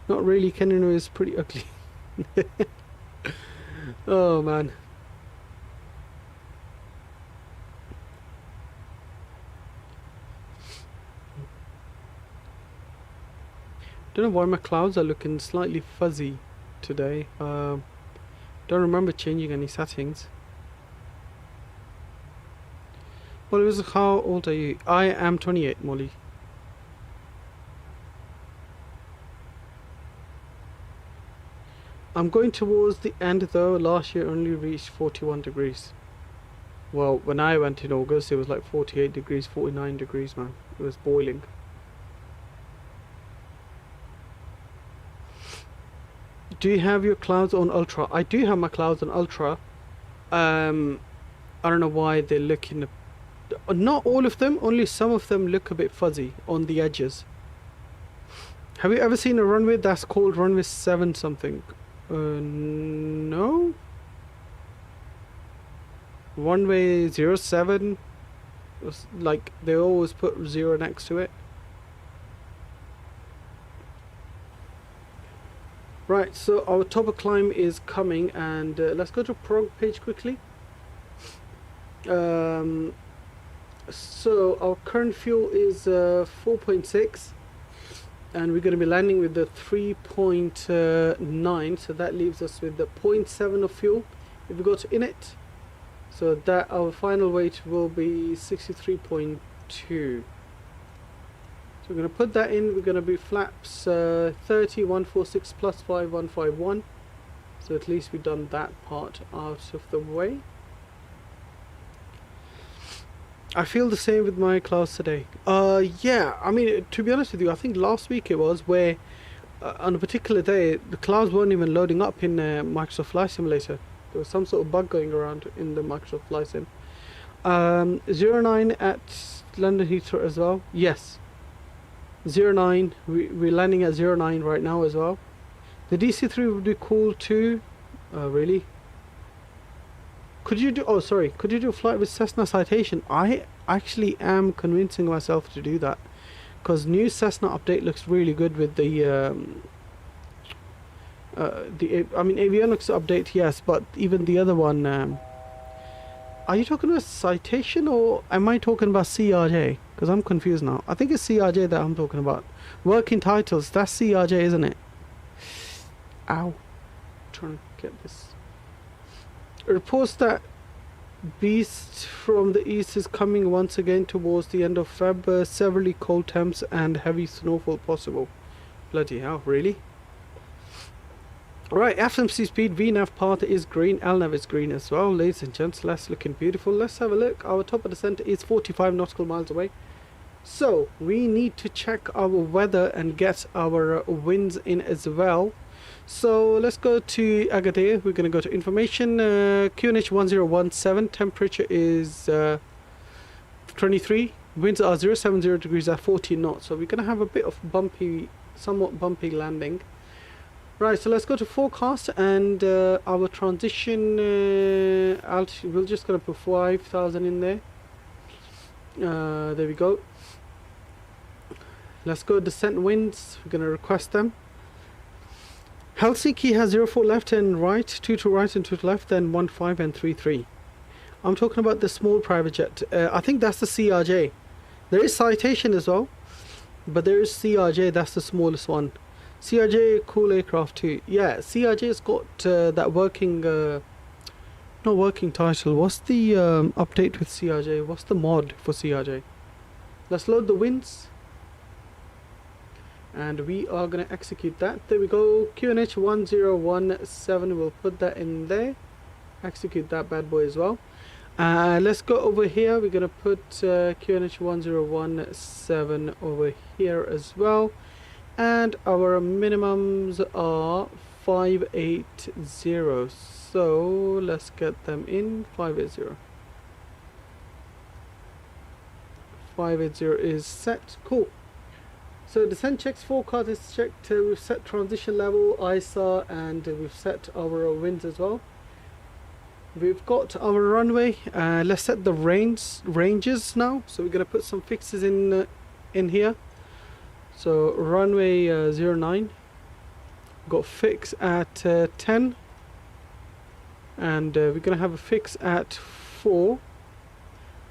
Not really, Kenyan is pretty ugly. Oh man. Don't know why my clouds are looking slightly fuzzy today. Don't remember changing any settings. Well, how old are you? I am 28, Molly. I'm going towards the end though. Last year only reached 41 degrees. Well, when I went in August, it was like 48 degrees, 49 degrees, man. It was boiling. Do you have your clouds on ultra? I do have my clouds on ultra. I don't know why they're looking. Not all of them, only some of them look a bit fuzzy on the edges. Have you ever seen a runway that's called runway 7 something? No. Runway 07. Like they always put 0 next to it. Right, so our top of climb is coming, and let's go to prog page quickly. So our current fuel is 4.6, and we're going to be landing with the 3.9, so that leaves us with the 0.7 of fuel if we go to init. So that our final weight will be 63.2. So we're going to put that in. We're going to be flaps 30, 146 plus 5, 151. So at least we've done that part out of the way. I feel the same with my clouds today. Yeah, I mean, to be honest with you, I think last week it was where on a particular day the clouds weren't even loading up in Microsoft Flight Simulator. There was some sort of bug going around in the Microsoft Flight Sim. 09 at London Heathrow as well. Yes. 09, we're landing at 09 right now as well. The DC-3 would be cool too. Really? Could you do, oh sorry, could you do a flight with Cessna Citation? I actually am convincing myself to do that, because new Cessna update looks really good with the I mean avionics update, yes, but even the other one, are you talking about Citation or am I talking about CRJ? Because I'm confused now. I think it's CRJ that I'm talking about. Working titles, that's CRJ, isn't it? Ow. I'm trying to get this. It reports that Beast from the east is coming once again towards the end of Feb. Severely cold temps and heavy snowfall possible. Bloody hell, really? Right, FMC speed, VNAV path is green, LNAV is green as well. Ladies and gents, that's looking beautiful. Let's have a look. Our top of the center is 45 nautical miles away. So, we need to check our weather and get our winds in as well. So, let's go to Agadir. We're going to go to information. QNH 1017, temperature is 23. Winds are 070 degrees at 14 knots. So, we're going to have a bit of bumpy, somewhat bumpy landing. Right, so let's go to forecast and our transition altitude, we're just going to put 5,000 in there. There we go. Let's go descent winds, we're going to request them. Helsinki has 04 left and right, 2 to right and 2 to left, then 15 and 33. I'm talking about the small private jet. I think that's the CRJ. There is Citation as well, but there is CRJ, that's the smallest one. CRJ cool aircraft too. Yeah, CRJ's got that working, not working title. What's the update with CRJ? What's the mod for CRJ? Let's load the winds. And we are going to execute that. There we go. QNH 1017. We'll put that in there. Execute that bad boy as well. Let's go over here. We're going to put QNH 1017 over here as well. and our minimums are 580. So let's get them in. 580. 580 is set. Cool. So descent checks, forecast is checked. We've set transition level, ISA, and we've set our winds as well. We've got our runway. Let's set the ranges now. So we're gonna put some fixes in here. So runway 09. Got fix at 10, and we're gonna have a fix at 4.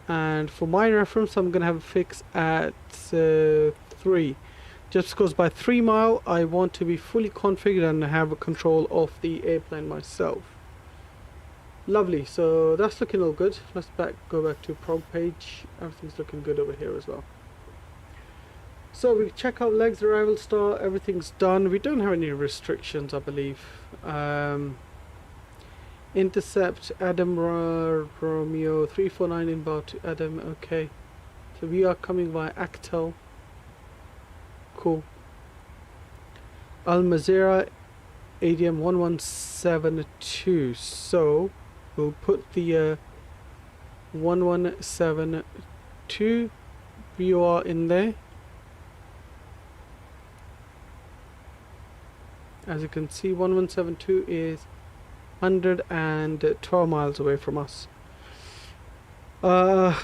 And for my reference, I'm gonna have a fix at 3. Just because by 3 mile I want to be fully configured and have a control of the airplane myself. Lovely, so that's looking all good. Let's go back to prog page. Everything's looking good over here as well. So we check out legs, arrival star, everything's done. We don't have any restrictions, I believe. Intercept Adam Romeo 349 inbound to Adam. Okay, so we are coming via Actel. Cool. Al Mazera ADM 1172. So we'll put the 1172 VOR in there. As you can see, 1172 is 112 miles away from us. A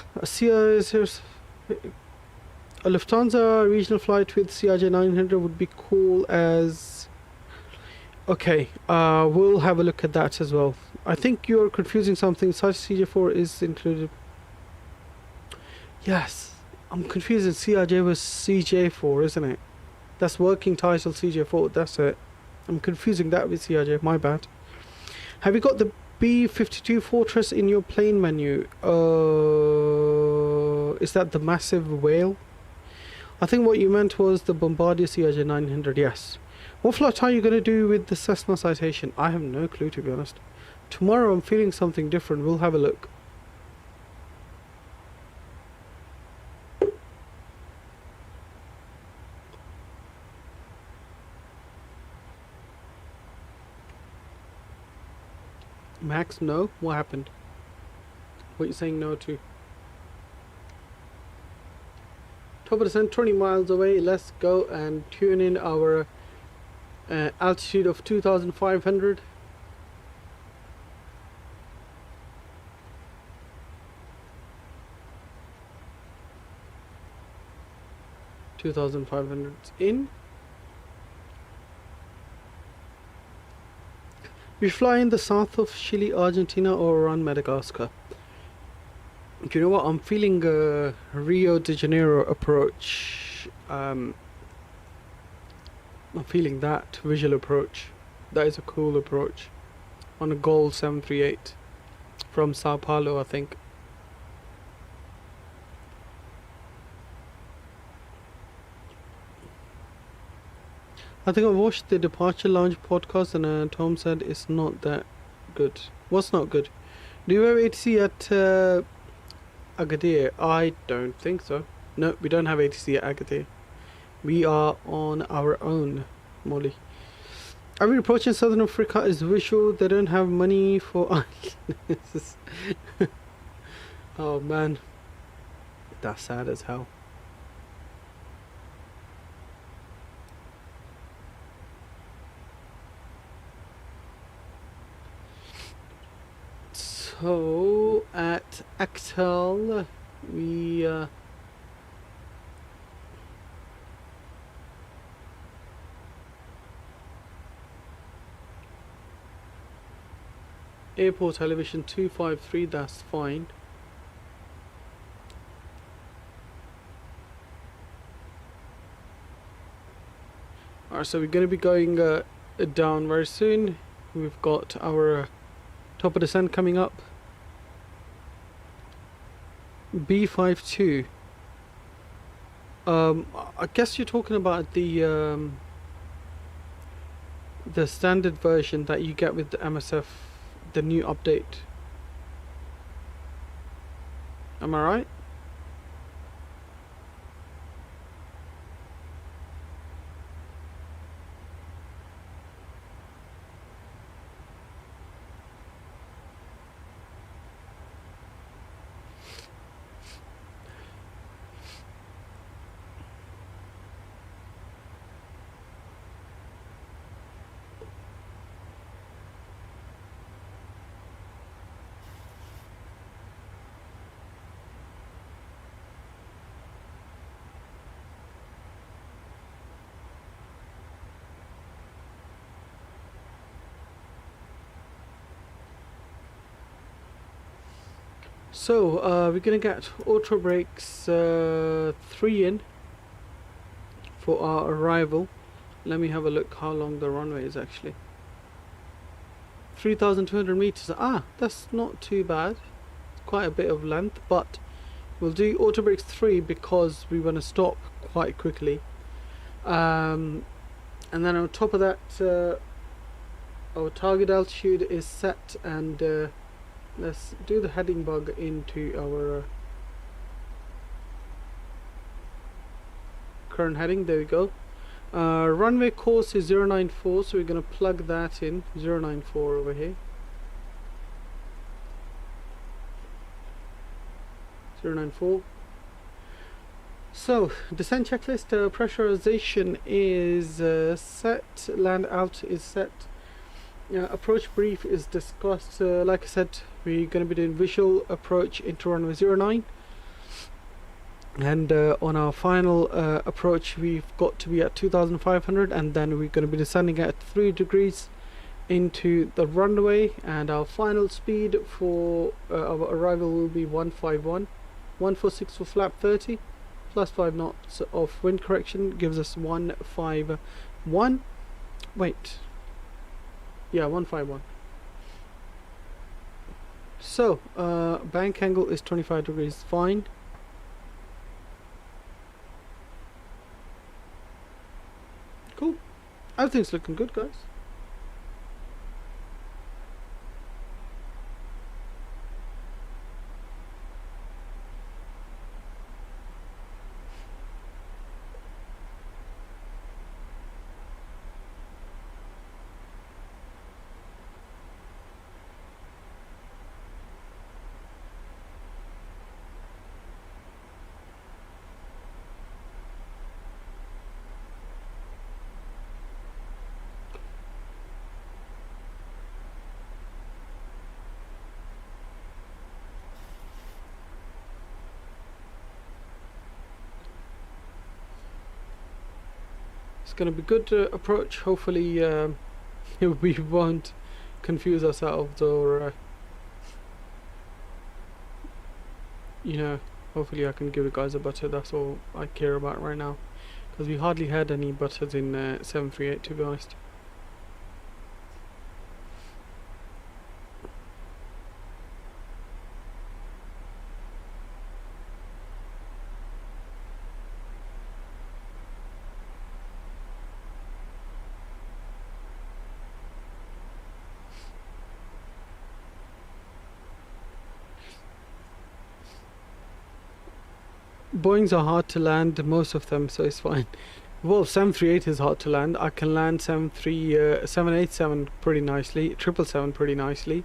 Lufthansa regional flight with CRJ 900 would be cool as... Okay, we'll have a look at that as well. I think you're confusing something. Such CJ4 is included. Yes, I'm confusing CRJ with CJ4, isn't it? That's working title CJ4, that's it. I'm confusing that with CRJ, my bad. Have you got the B-52 Fortress in your plane menu? Is that the massive whale? I think what you meant was the Bombardier CRJ 900, yes. What flight are you going to do with the Cessna Citation? I have no clue, to be honest. Tomorrow I'm feeling something different, we'll have a look. Max, no? What happened? What are you saying no to? Top of descent, 20 miles away. Let's go and tune in our altitude of 2,500. in. We fly in the south of Chile, Argentina, or around Madagascar. Do you know what? I'm feeling a Rio de Janeiro approach. I'm feeling that visual approach. That is a cool approach. On a Gol 738 from Sao Paulo, I think. I think I watched the Departure Lounge podcast and Tom said it's not that good. What's not good? Do you have ATC at Agadir? I don't think so. No, we don't have ATC at Agadir. We are on our own, Molly. Every approach in Southern Africa is visual. They don't have money for... Oh man. That's sad as hell. So at Actel we airport elevation 253, that's fine. Alright, so we're going to be going down very soon. We've got our top of descent coming up. B52. I guess you're talking about the standard version that you get with the MSF, the new update. Am I right? So we're gonna get auto brakes 3 in for our arrival. Let me have a look how long the runway is actually. 3,200 meters. Ah, that's not too bad. It's quite a bit of length, but we'll do auto brakes 3 because we want to stop quite quickly. And then on top of that, our target altitude is set, and let's do the heading bug into our current heading. There we go. Runway course is 094, so we're going to plug that in. 094 over here. 094. So descent checklist, pressurization is set, land alt is set, approach brief is discussed. Like I said, we're going to be doing visual approach into runway 09, and on our final approach we've got to be at 2,500, and then we're going to be descending at 3 degrees into the runway, and our final speed for our arrival will be 151, 146 for flap 30, plus 5 knots of wind correction gives us 151. Wait, yeah, 151. So bank angle is 25 degrees, fine. Cool, everything's looking good, guys. It's going to be good approach. Hopefully we won't confuse ourselves, or you know, hopefully I can give you guys a butter. That's all I care about right now, because we hardly had any butters in 738, to be honest. Boeings are hard to land, most of them, so it's fine. Well, 738 is hard to land. I can land 787 pretty nicely, 777 pretty nicely.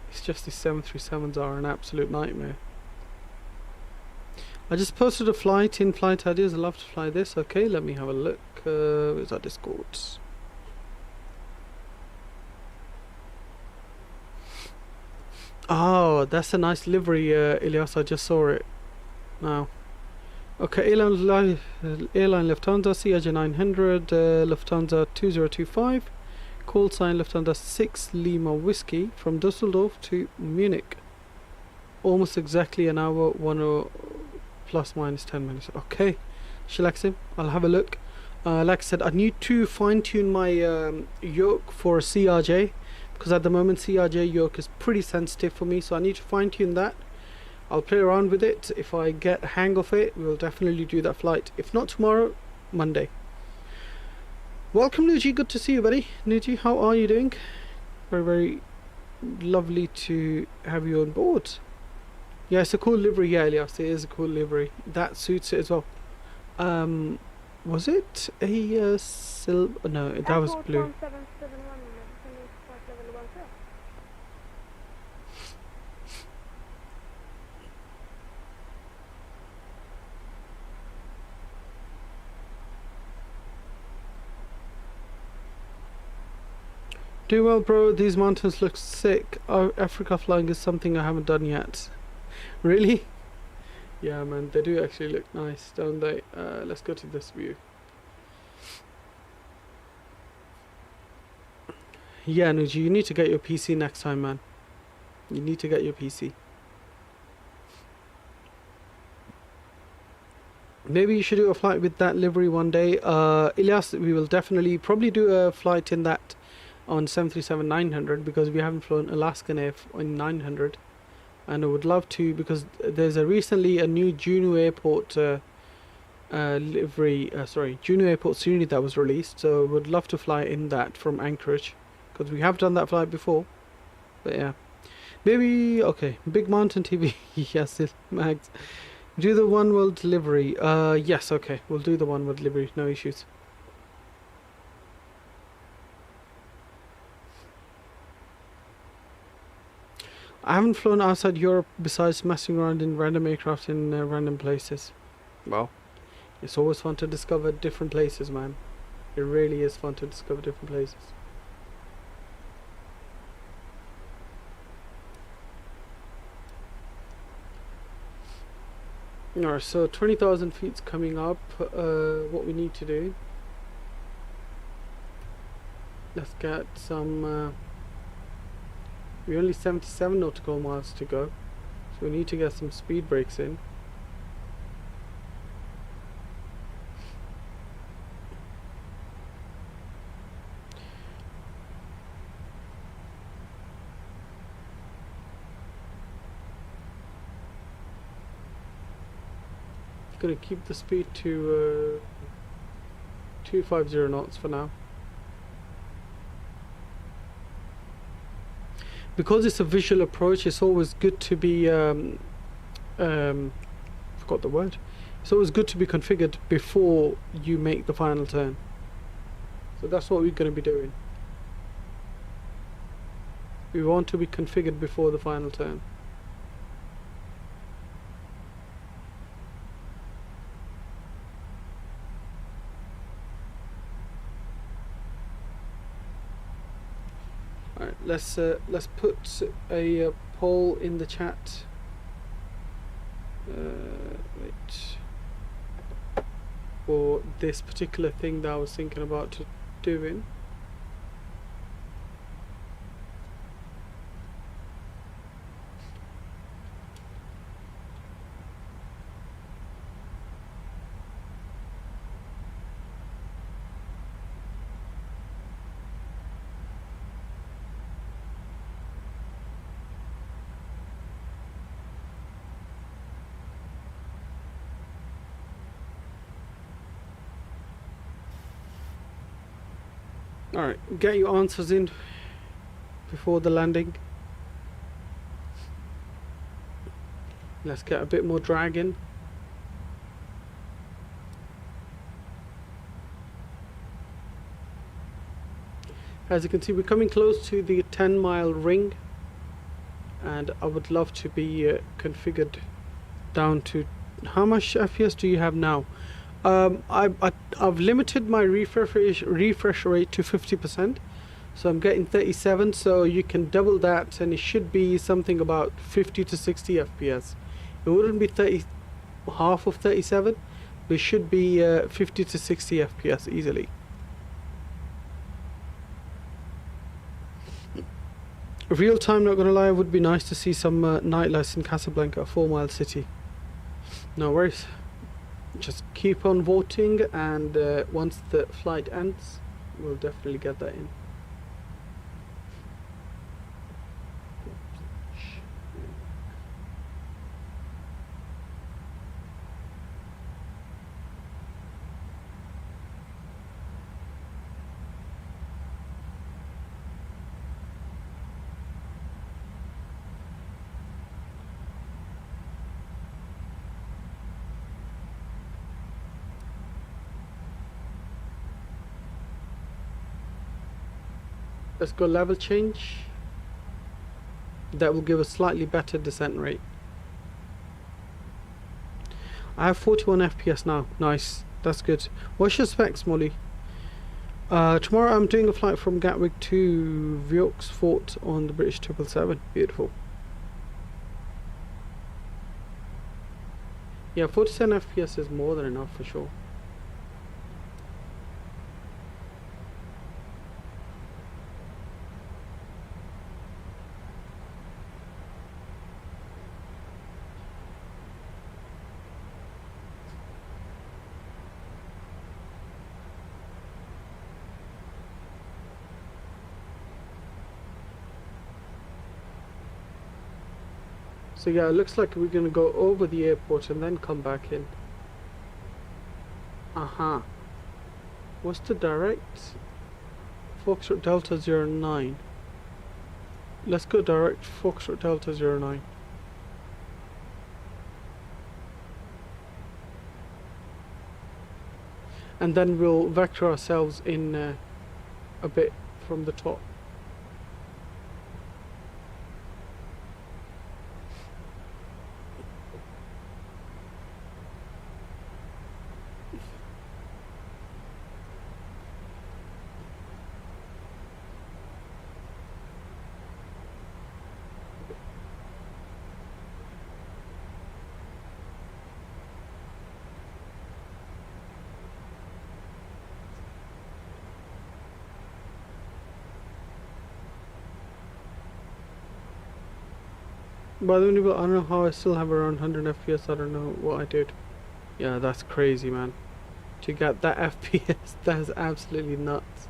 It's just these 737s are an absolute nightmare. I just posted a flight in Flight Ideas. I'd love to fly this. Okay, let me have a look. Where's our Discord? Oh, that's a nice livery, Ilyas. I just saw it now. Okay, airline Lufthansa, CRJ 900, Lufthansa 2025, call sign Lufthansa 6 Lima Whiskey from Dusseldorf to Munich. Almost exactly an hour, 1 hour plus minus 10 minutes. Okay, Shalaxim, I'll have a look. Like I said, I need to fine tune my yoke for a CRJ, because at the moment CRJ yoke is pretty sensitive for me, so I need to fine tune that. I'll play around with it. If I get a hang of it, we'll definitely do that flight. If not tomorrow, Monday. Welcome, Nuji. Good to see you, buddy. Nuji, how are you doing? Very, very lovely to have you on board. Yeah, it's a cool livery. Yeah, Elias, it is a cool livery. That suits it as well. Was it a silver? No, that was blue. Do well, bro. These mountains look sick. Africa flying is something I haven't done yet. Really? Yeah, man, they do actually look nice, don't they? Let's go to this view. Yeah, Nuji, you need to get your PC next time, man. You need to get your PC. Maybe you should do a flight with that livery one day. Ilyas, we will definitely probably do a flight in that on 737-900 because we haven't flown Alaskan Air in 900, and I would love to because there's recently a new Juneau Airport Juneau Airport Series that was released, so would love to fly in that from Anchorage because we have done that flight before. But yeah, maybe okay. Big Mountain TV, yes, Max. Do the one world delivery. Yes, okay. We'll do the one world delivery. No issues. I haven't flown outside Europe besides messing around in random aircraft in random places. Well, it's always fun to discover different places, man. It really is fun to discover different places. Alright, so 20,000 feet's coming up. What we need to do, let's get some we're only 77 nautical miles to go, so we need to get some speed brakes in. Gonna keep the speed to 250 knots for now. Because it's a visual approach, it's always good to be forgot the word. It's always good to be configured before you make the final turn. So that's what we're going to be doing. We want to be configured before the final turn. Alright, let's put a poll in the chat. Wait. For this particular thing that I was thinking about doing. Alright, get your answers in before the landing. Let's get a bit more drag in. As you can see, we're coming close to the 10-mile ring, and I would love to be configured down to how much FPS do you have now? I've limited my refresh rate to 50%, so I'm getting 37, so you can double that and it should be something about 50 to 60 FPS. It wouldn't be half of 37, but it should be 50 to 60 FPS easily. Real time, not gonna lie, would be nice to see some nightlights in Casablanca, a 4-mile city. No worries. Just keep on voting, and once the flight ends, we'll definitely get that in. Let's go level change. That will give a slightly better descent rate. I have 41 FPS now. Nice, that's good. What's your specs, Molly? Tomorrow I'm doing a flight from Gatwick to Vaux Fort on the British 777. Beautiful. Yeah, 47 FPS is more than enough for sure. So yeah, it looks like we're gonna go over the airport and then come back in. What's the direct? Foxtrot Delta 09. Let's go direct Foxtrot Delta 09. And then we'll vector ourselves in a bit from the top. By the way, I don't know how I still have around 100 FPS. I don't know what I did. Yeah, that's crazy, man. To get that FPS, that's absolutely nuts.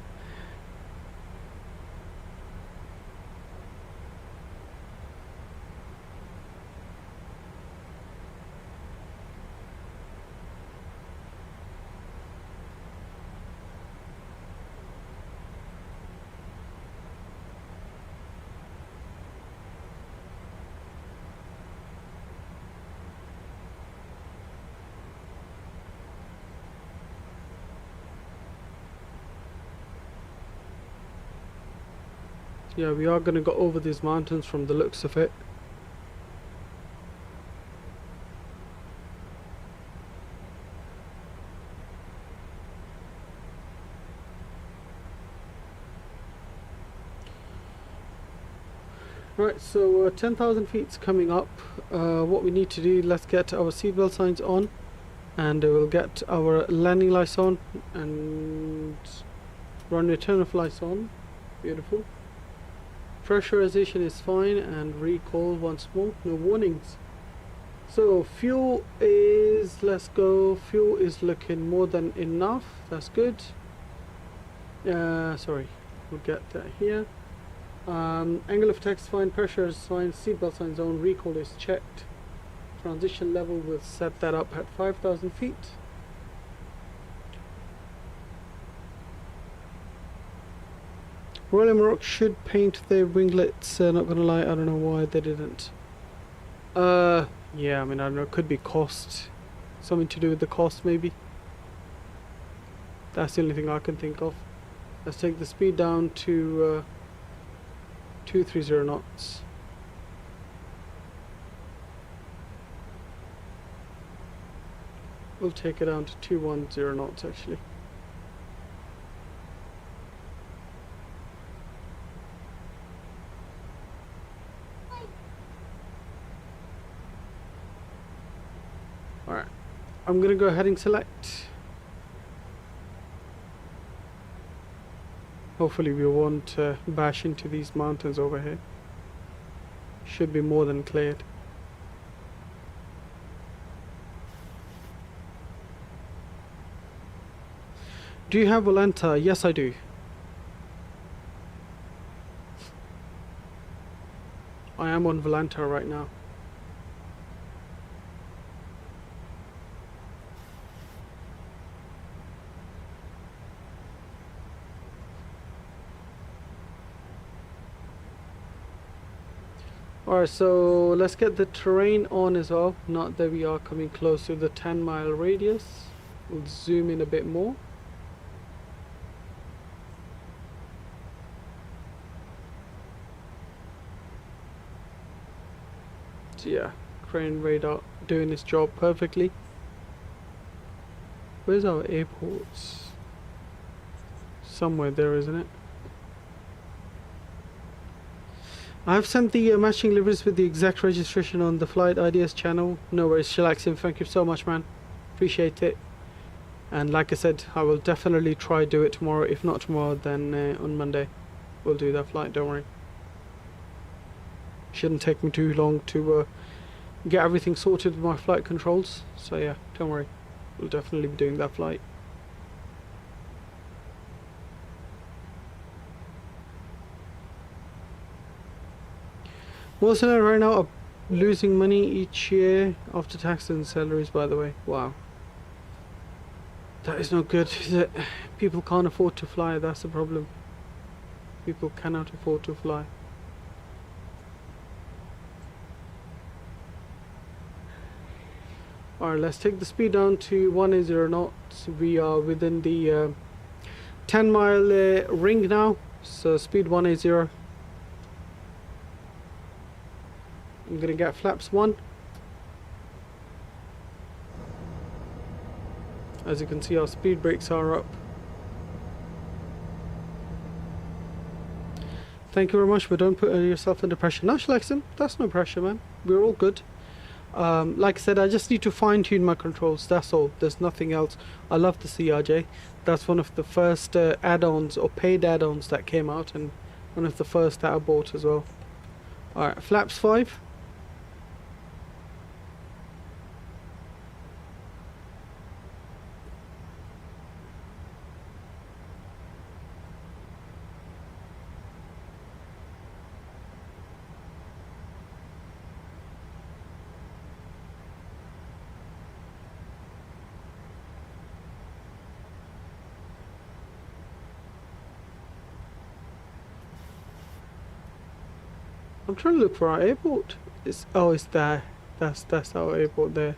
Yeah, we are gonna go over these mountains from the looks of it. Right, so 10,000 feet's coming up. What we need to do, let's get our seatbelt signs on, and we'll get our landing lights on and runway turn off lights on. Beautiful. Pressurization is fine, and recall once more, no warnings. So fuel is, let's go, fuel is looking more than enough, that's good. Sorry, we'll get that here. Angle of attack is fine, pressure is fine, seatbelt signs on, recall is checked. Transition level, we'll set that up at 5,000 feet. Royal Air Maroc should paint their winglets, not gonna lie, I don't know why they didn't. Yeah, I mean, I don't know, could be cost. Something to do with the cost, maybe. That's the only thing I can think of. Let's take the speed down to 230 knots. We'll take it down to 210 knots, actually. Alright, I'm gonna go ahead and select. Hopefully we won't bash into these mountains over here. Should be more than cleared. Do you have Volanta? Yes, I do. I am on Volanta right now. Alright, so let's get the terrain on as well. Not that we are coming close to the 10-mile radius. We'll zoom in a bit more. So yeah, crane radar doing its job perfectly. Where's our airports? Somewhere there, isn't it? I've sent the matching liveries with the exact registration on the Flight Ideas channel. No worries, Chillaxim, thank you so much, man. Appreciate it. And like I said, I will definitely try do it tomorrow. If not tomorrow, then on Monday we'll do that flight, don't worry. Shouldn't take me too long to get everything sorted with my flight controls. So yeah, don't worry. We'll definitely be doing that flight. Well, so right now Losing money each year after tax and salaries, by the way. Wow. That is not good, is it? People can't afford to fly, that's the problem. People cannot afford to fly. Alright, let's take the speed down to 180 knots. We are within the 10-mile ring now, so speed 180. I'm gonna get flaps 1. As you can see, our speed brakes are up. Thank you very much, but don't put yourself under pressure. No, Shlexon, that's no pressure, man. We're all good. Like I said, I just need to fine-tune my controls, that's all. There's nothing else. I love the CRJ. That's one of the first add-ons or paid add-ons that came out, and one of the first that I bought as well. Alright, flaps 5. I'm trying to look for our airport. It's there. That's our airport there.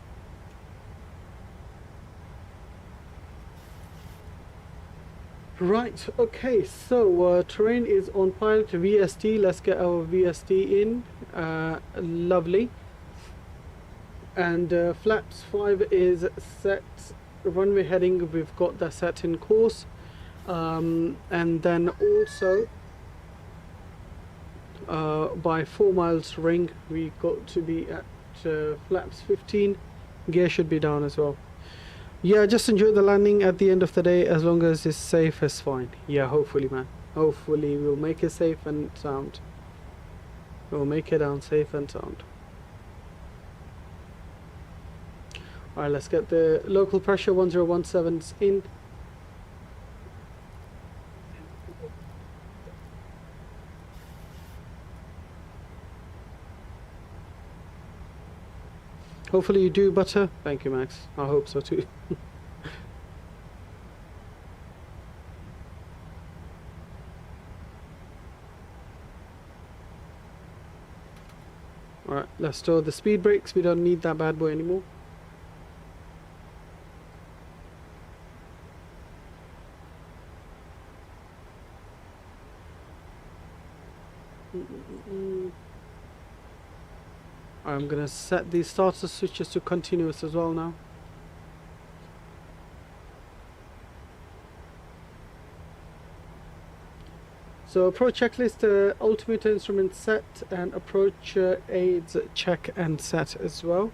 Right. Okay. So terrain is on pilot VST. Let's get our VST in. Lovely. And flaps 5 is set. Runway heading. We've got that set in course. And then also. By 4 miles ring, we got to be at flaps 15. Gear should be down as well. Yeah, just enjoy the landing. At the end of the day, as long as it's safe, it's fine. Yeah, hopefully, man. Hopefully we'll make it safe and sound. We'll make it down safe and sound. Alright, let's get the local pressure 1017's in. Hopefully you do butter. Thank you, Max. I hope so too. Alright, let's store the speed brakes. We don't need that bad boy anymore. I'm gonna set these starter switches to continuous as well now. So approach checklist, altimeter instrument set, and approach aids check and set as well.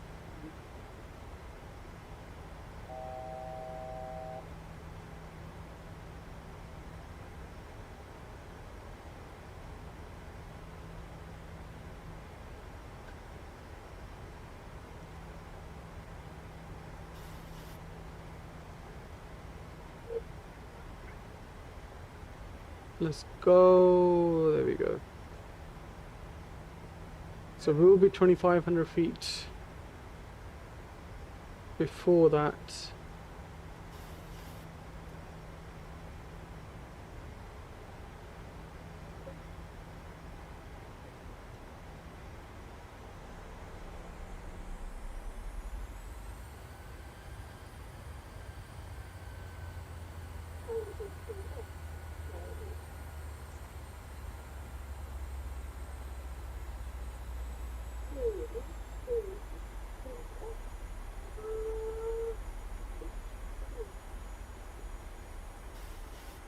Let's go. There we go. So we will be 2,500 feet before that.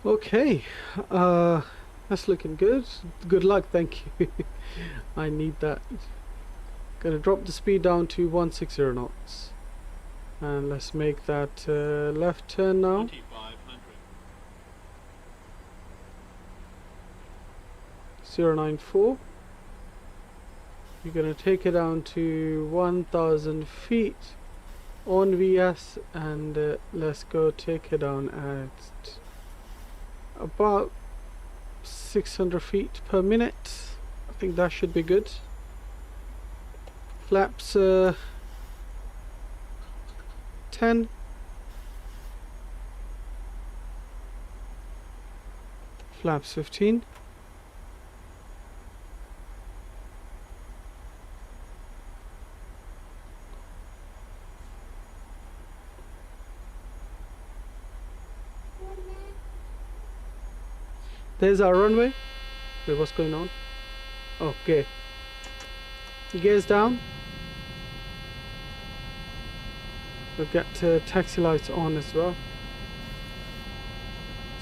Okay, that's looking good. Good luck, thank you. I need that. Gonna drop the speed down to 160 knots. And let's make that left turn now. 094. You're gonna take it down to 1,000 feet on VS, and let's go take it down at about 600 feet per minute. I think that should be good. Flaps 10. Flaps 15. There's our runway. Wait, what's going on? Okay. Gears down. We'll get taxi lights on as well.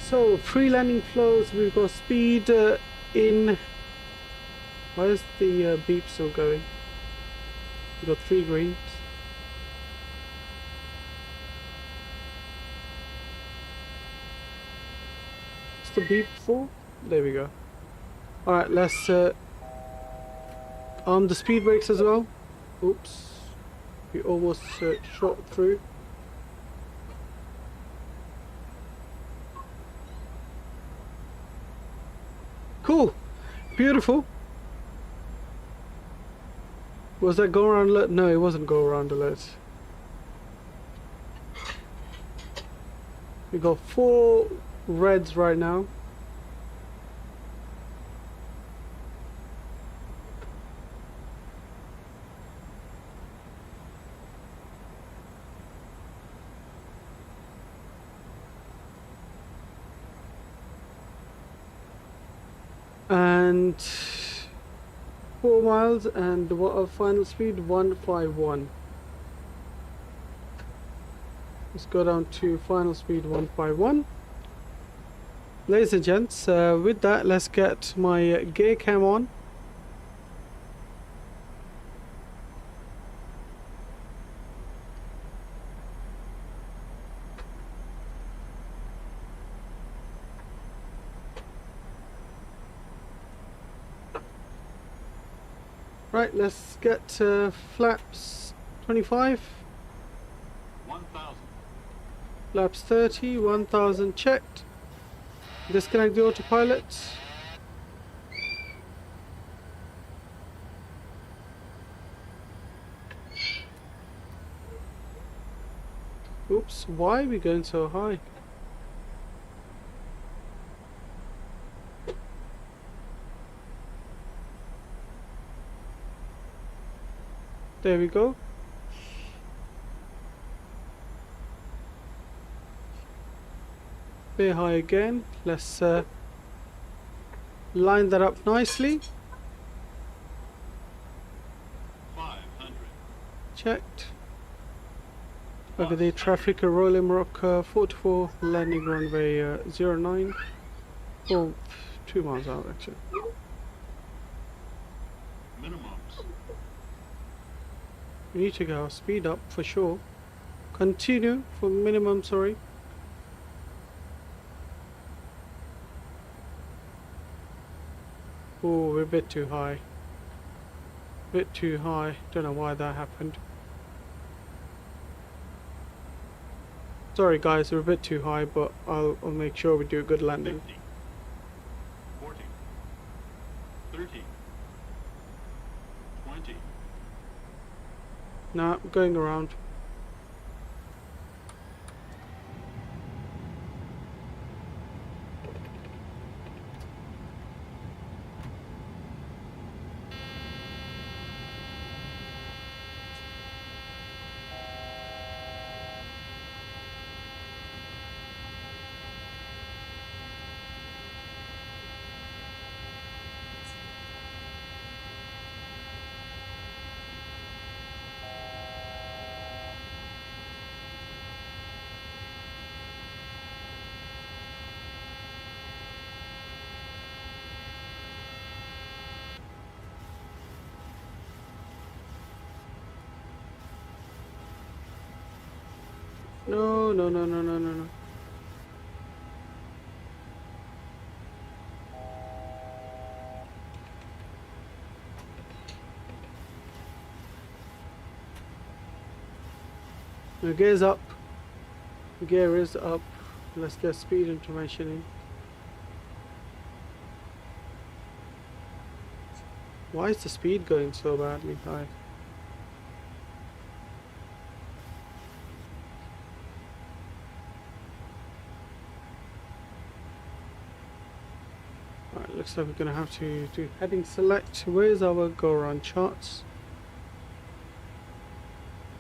So, free landing flows. We've got speed in. Why is the beep still going? We've got 3 greens. What's the beep for? There we go. Alright, let's arm the speed brakes as well. Oops. We almost shot through. Cool. Beautiful. Was that go around alert? No, it wasn't go around alert. We got 4 reds right now. And 4 miles, and what our final speed? 151. Let's go down to final speed 151. Ladies and gents, with that, let's get my gear cam on. Right, let's get flaps 25. 1,000. Flaps 30, 1000 checked. Disconnect the autopilot. Oops, why are we going so high? There we go. Very high again. Let's line that up nicely. 500. Checked. Agadir traffic, Royal Air Maroc 44, landing runway 09. Oh, 2 miles out actually. Minimums. We need to go speed up for sure. Continue for minimum, sorry. Oh, we're a bit too high. Bit too high. Don't know why that happened. Sorry guys, we're a bit too high, but I'll make sure we do a good landing. 50. 40. 30. 20. Nah, going around. No, no, no, no, no, no, no. The gear's up. The gear is up. Let's get speed information in. Why is the speed going so badly high? looks like we're gonna have to do heading select. Where's our go around charts?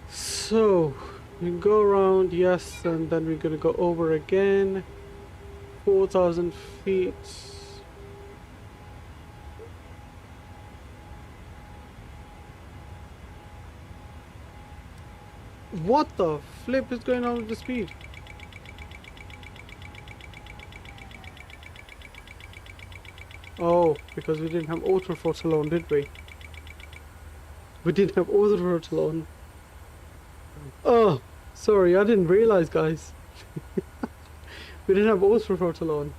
So we go around, yes, and then we're gonna go over again. 4,000 feet. What the flip is going on with the speed? Oh, because we didn't have auto throttle on, did we? We didn't have auto throttle on. Oh, sorry, I didn't realize, guys. We didn't have auto throttle on.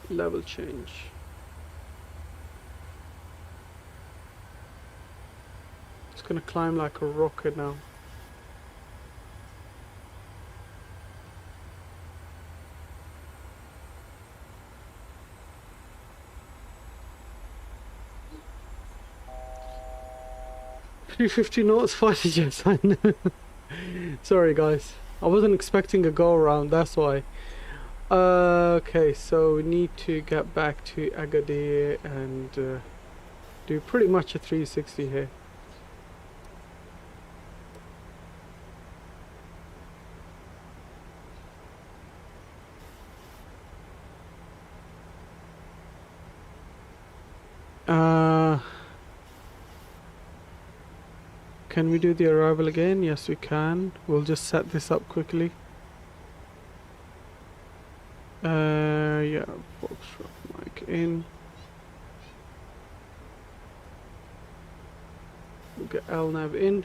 Level change. It's gonna climb like a rocket now. $350 knots fighter jets, I know. Sorry guys, I wasn't expecting a go around, that's why. Okay, so we need to get back to Agadir and do pretty much a 360 here. Can we do the arrival again? Yes, we can. We'll just set this up quickly. Yeah, Foxtrot mic in. We'll get LNAV in.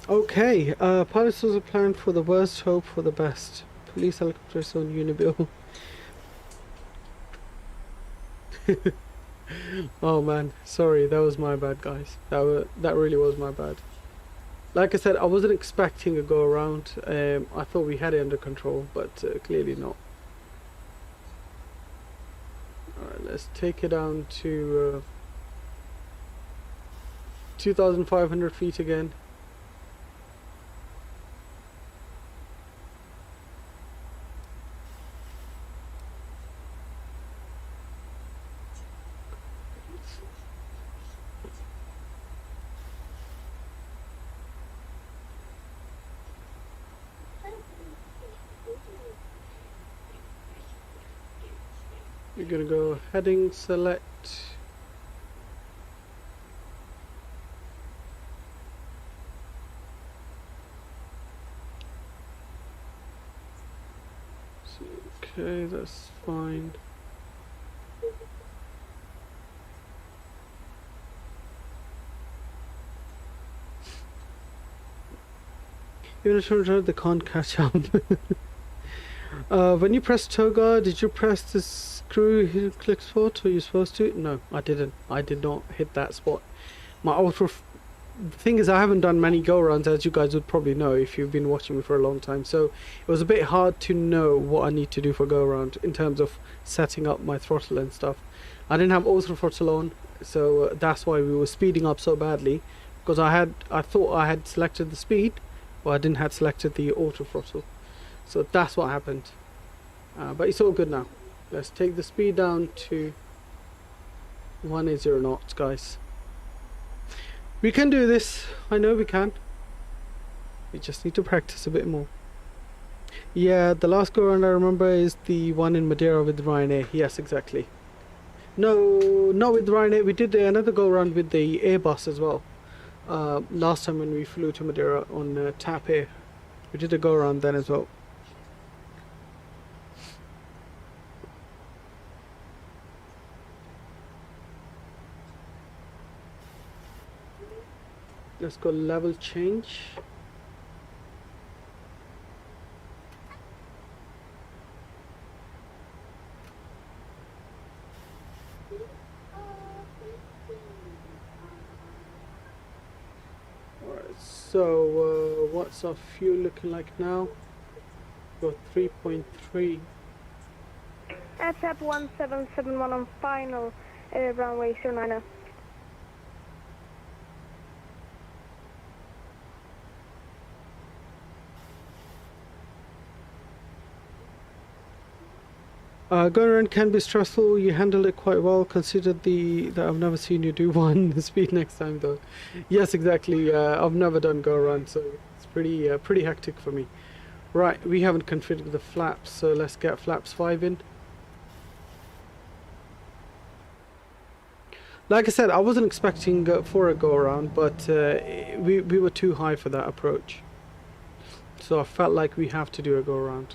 Okay, pilots also planned for the worst, hope for the best. Police helicopters on Unibill. Oh man, sorry, that was my bad, guys. That really was my bad. Like I said, I wasn't expecting a go around. I thought we had it under control, but clearly not. Alright, let's take it down to 2,500 feet again. We're gonna go heading select. Okay, that's fine. Even if you the can't catch up. When you press toga, did you press the screw click spot? Were you supposed to? No, I didn't. I did not hit that spot. My the thing is, I haven't done many go rounds, as you guys would probably know if you've been watching me for a long time. So it was a bit hard to know what I need to do for go round in terms of setting up my throttle and stuff. I didn't have auto throttle on, so that's why we were speeding up so badly. Because I thought I had selected the speed, but I didn't have selected the auto throttle. So that's what happened. But it's all good now. Let's take the speed down to 180 knots, guys. We can do this. I know we can. We just need to practice a bit more. Yeah, the last go around I remember is the one in Madeira with Ryanair. Yes, exactly. No, not with Ryanair. We did another go around with the Airbus as well. Last time when we flew to Madeira on TAP Air, we did a go around then as well. let's go level change. Alright, so what's our fuel looking like now? Got 3.3. AirTap 1771 on final runway 09. Going around can be stressful. You handled it quite well. Consider that I've never seen you do one. Speed next time, though. Yes, exactly. I've never done go around, so it's pretty hectic for me. Right, we haven't configured the flaps, so let's get flaps 5 in. Like I said, I wasn't expecting for a go around, but we were too high for that approach, so I felt like we have to do a go around.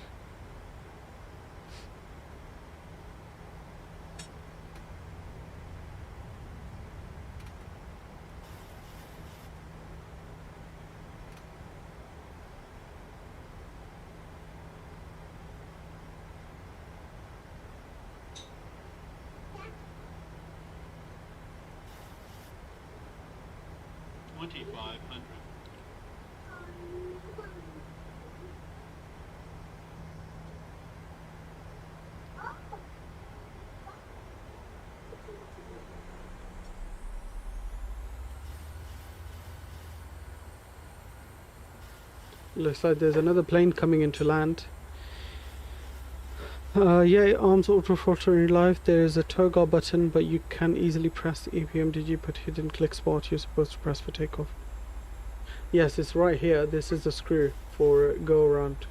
Looks like there's another plane coming into land. Yeah, arms auto throttle in live. There is a toggle button, but you can easily press the PMDG, put hidden click spot you're supposed to press for takeoff. Yes, it's right here. This is the screw for go around.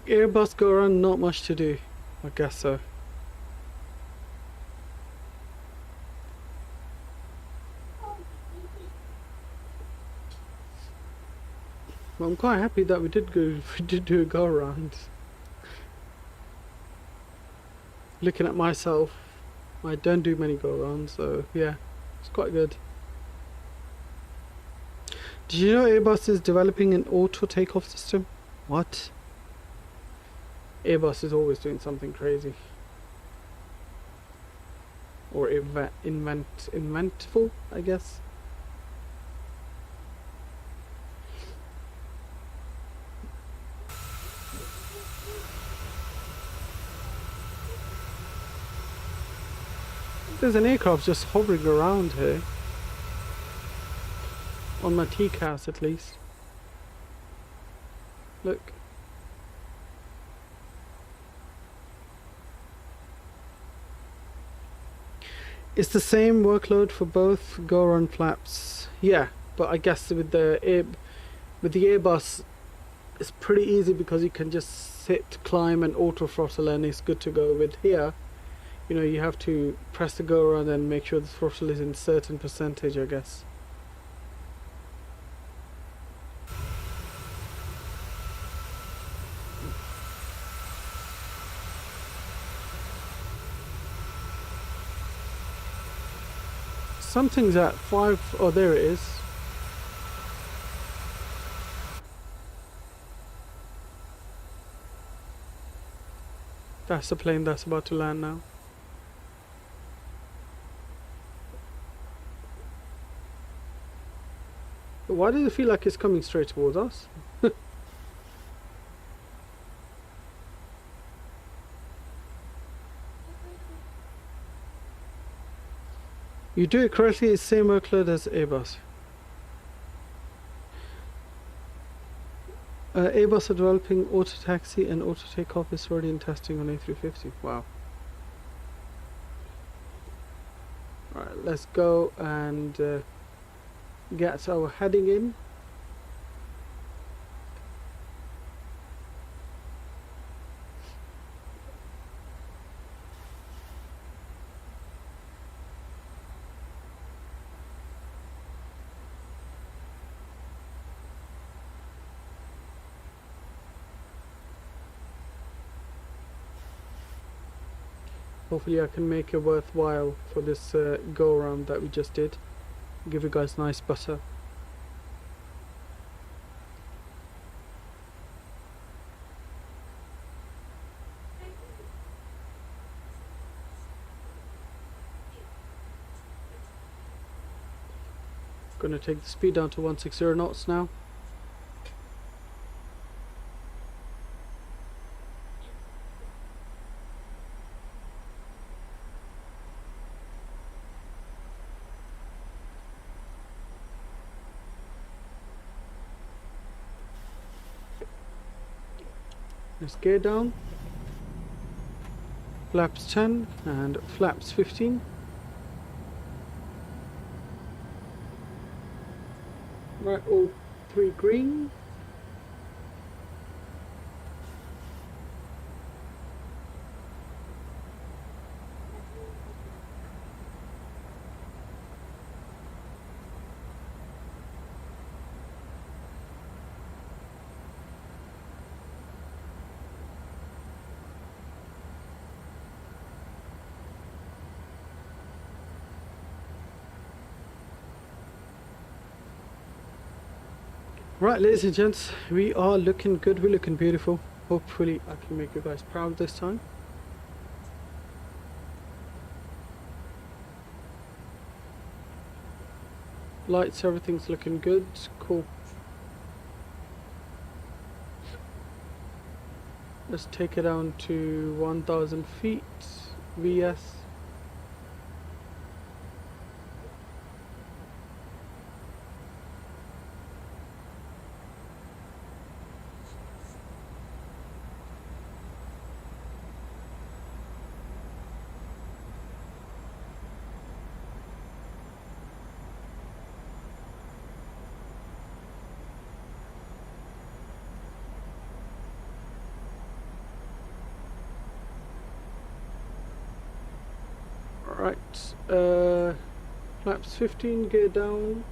Airbus go around, not much to do, I guess so. Well, I'm quite happy that we did do a go around. Looking at myself, I don't do many go arounds, so yeah, it's quite good. Did you know Airbus is developing an auto takeoff system? What? Airbus is always doing something crazy. Or inventful, I guess. There's an aircraft just hovering around here. On my TCAS at least. Look. It's the same workload for both go-around flaps. Yeah, but I guess with the Airbus, it's pretty easy because you can just sit, climb, and auto throttle, and it's good to go. With here, you know, you have to press the go-around and make sure the throttle is in certain percentage, I guess. Something's at 5. Oh, there it is. That's the plane that's about to land now. But why does it feel like it's coming straight towards us? You do it correctly, it's same workload as Airbus. Airbus are developing auto taxi and auto takeoff is already in testing on A350. Wow. Alright, let's go and get our heading in. Hopefully I can make it worthwhile for this go around that we just did. Give you guys nice butter. Gonna take the speed down to 160 knots now. Let's gear down. Flaps 10 and flaps 15. Right, all three green. Right, ladies and gents, we are looking good, we're looking beautiful. Hopefully I can make you guys proud this time. Lights, everything's looking good, cool. Let's take it down to 1,000 feet, VS. Right, flaps 15, gear down.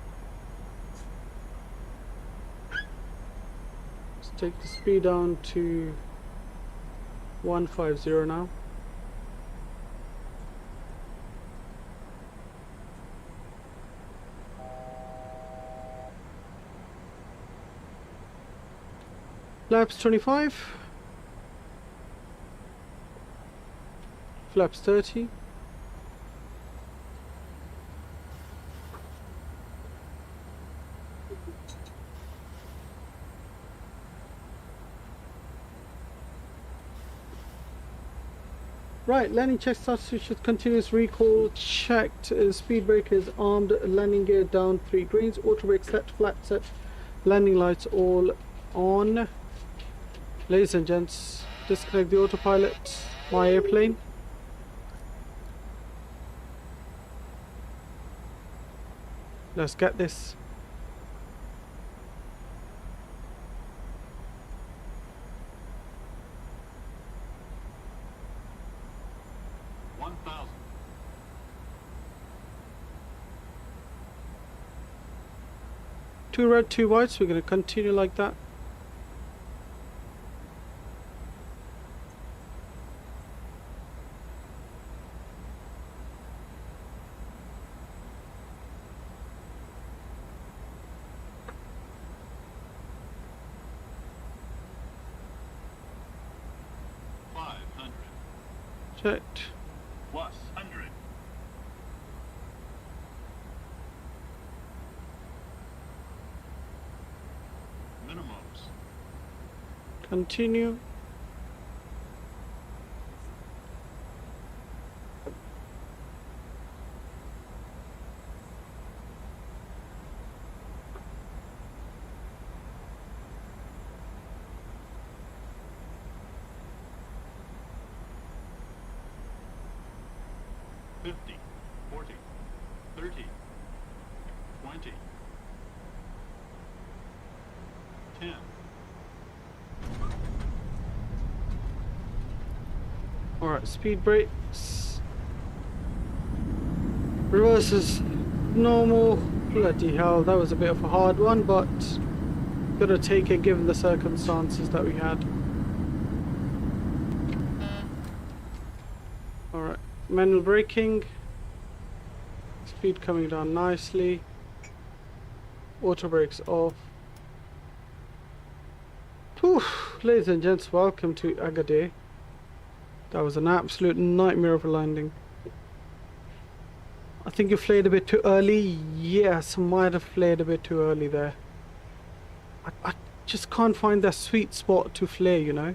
Let's take the speed down to 150 now. Flaps 25. Flaps 30. Right, landing check status should continuous recall checked. Speed brake is armed, landing gear down, 3 greens, auto brake set, flat set, landing lights all on. Ladies and gents, disconnect the autopilot, my airplane. Let's get this. Two red, two whites. We're going to continue like that. Checked. Plus 100. Minimums. Continue. $50, $40, $30, $20, $10. Alright, speed brakes. Reverse is normal. Bloody hell, that was a bit of a hard one, but gotta take it given the circumstances that we had. Alright. manual braking. Speed coming down nicely. Auto brakes off. Whew, ladies and gents, welcome to Agadir. That was an absolute nightmare of a landing. I think you flared a bit too early. Yes, might have flared a bit too early there. I just can't find that sweet spot to flare, you know.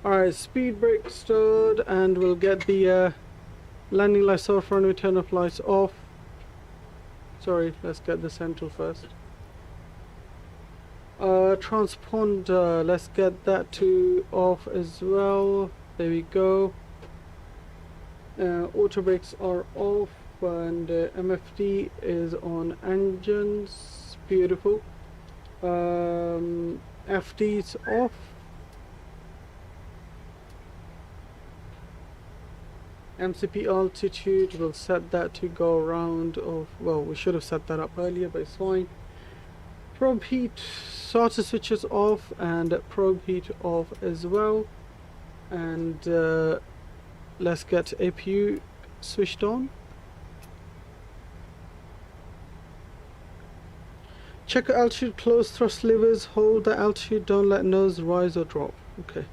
Alright, speed brake stored, and we'll get the landing lights off, runway turn off lights off. Sorry, let's get the central first. Transponder, let's get that to off as well. There we go. Auto brakes are off, and MFD is on engines. Beautiful. FD is off. MCP altitude, we'll set that to go around of, well, we should have set that up earlier, but it's fine. Probe heat, starter switches off, and probe heat off as well. And let's get APU switched on. Check altitude, close thrust levers, hold the altitude, don't let nose rise or drop. Okay.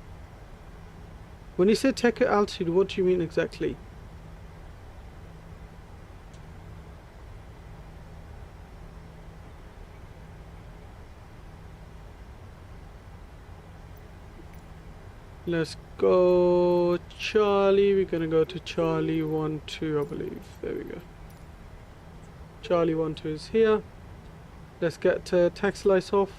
When you say check altitude, what do you mean exactly? Let's go Charlie. We're gonna go to Charlie 1-2, I believe. There we go. Charlie 1-2 is here. Let's get taxi lights off.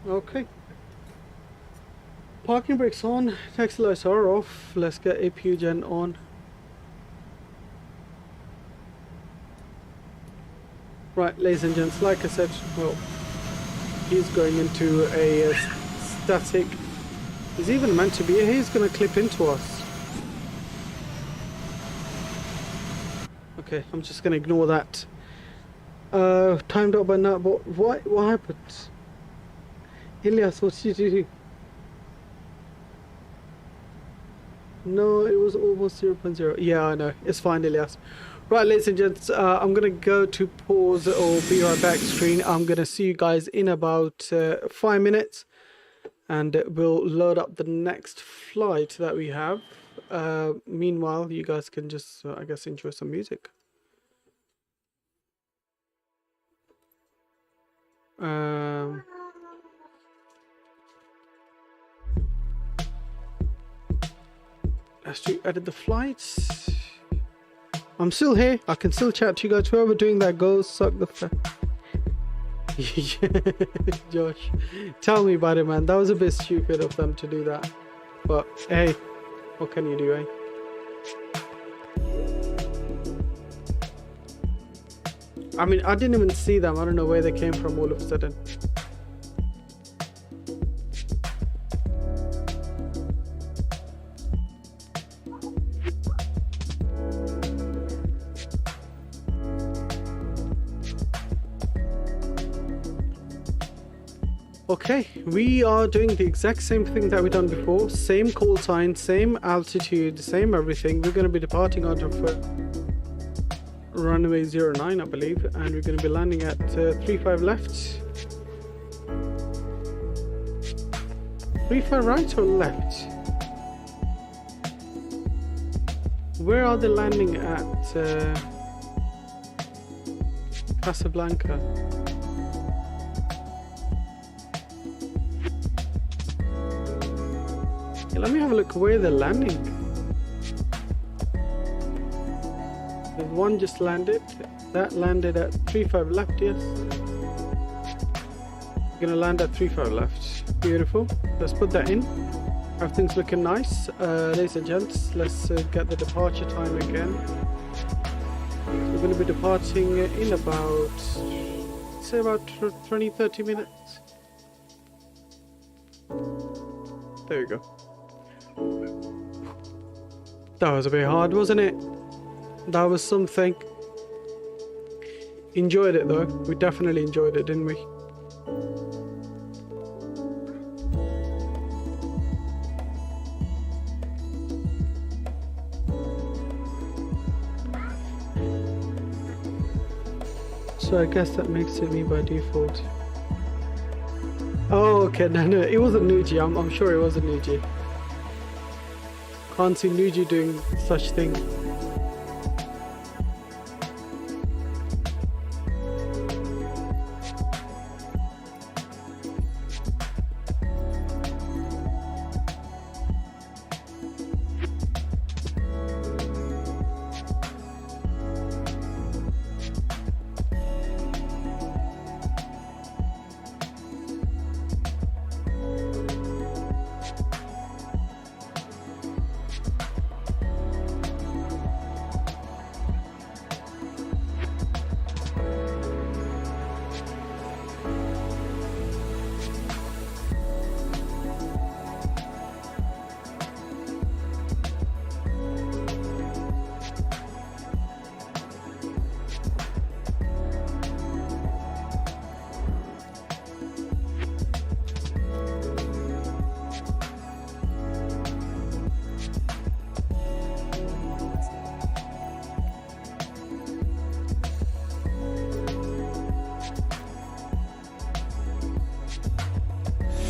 Okay. Parking brakes on, taxi lights are off. Let's get APU gen on. Right, ladies and gents, like I said, well, he's going into a static. He's even meant to be. He's going to clip into us. Okay, I'm just going to ignore that. Timed up by now, but what happened? Ilyas, what did you do? No, it was almost 0.0. Yeah, I know. It's fine, Ilyas. Right, ladies and gents, I'm going to go to pause or be right back screen. I'm going to see you guys in about 5 minutes. And we'll load up the next flight that we have. Meanwhile, you guys can just, I guess, enjoy some music. Let's edit the flights. I'm still here. I can still chat to you guys. Whoever doing that goes suck the Josh, tell me about it, man. That was a bit stupid of them to do that. But hey, what can you do, eh? I mean, I didn't even see them. I don't know where they came from all of a sudden. Okay, we are doing the exact same thing that we've done before. Same call sign, same altitude, same everything. We're going to be departing out of runway 09, I believe, and we're going to be landing at 35 left. 35 right or left? Where are they landing at? Casablanca. Let me have a look where they're landing. There's one just landed. That landed at 35 left, yes. Gonna land at 35 left. Beautiful. Let's put that in. Everything's looking nice. Ladies and gents, let's get the departure time again. We're going to be departing in about, say about 20-30 minutes. There we go. That was a bit hard, wasn't it? That was something. Enjoyed it though. We definitely enjoyed it, didn't we? So I guess that makes it me by default. Oh, okay, no, it wasn't Nuji. I'm sure it wasn't Nuji. Can't see Nuji doing such thing.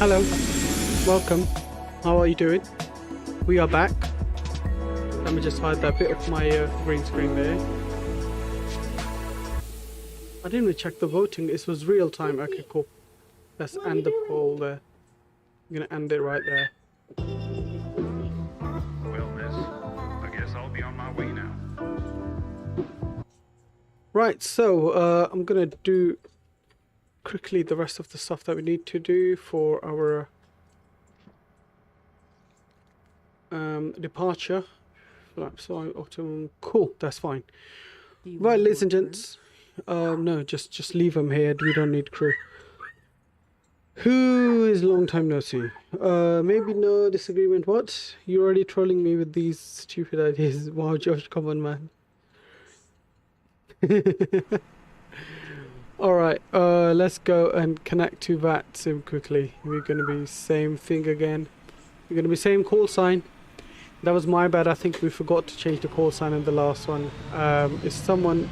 Hello, welcome. How are you doing? We are back. Let me just hide that bit of my green screen there. I didn't even check the voting. It was real time. Okay, cool. Let's end the poll there. I'm gonna end it right there. Well, miss, I guess I'll be on my way now. Right, so I'm gonna do quickly the rest of the stuff that we need to do for our departure. So optimum. Cool, that's fine. Right, ladies and gents. No, just leave them here. We don't need crew. Who is long time no see? Maybe no disagreement. What? You're already trolling me with these stupid ideas. Wow, Josh, come on, man. Alright, let's go and connect to that sim quickly. We're gonna be same thing again. We're gonna be same call sign. That was my bad. I think we forgot to change the call sign in the last one. Is someone...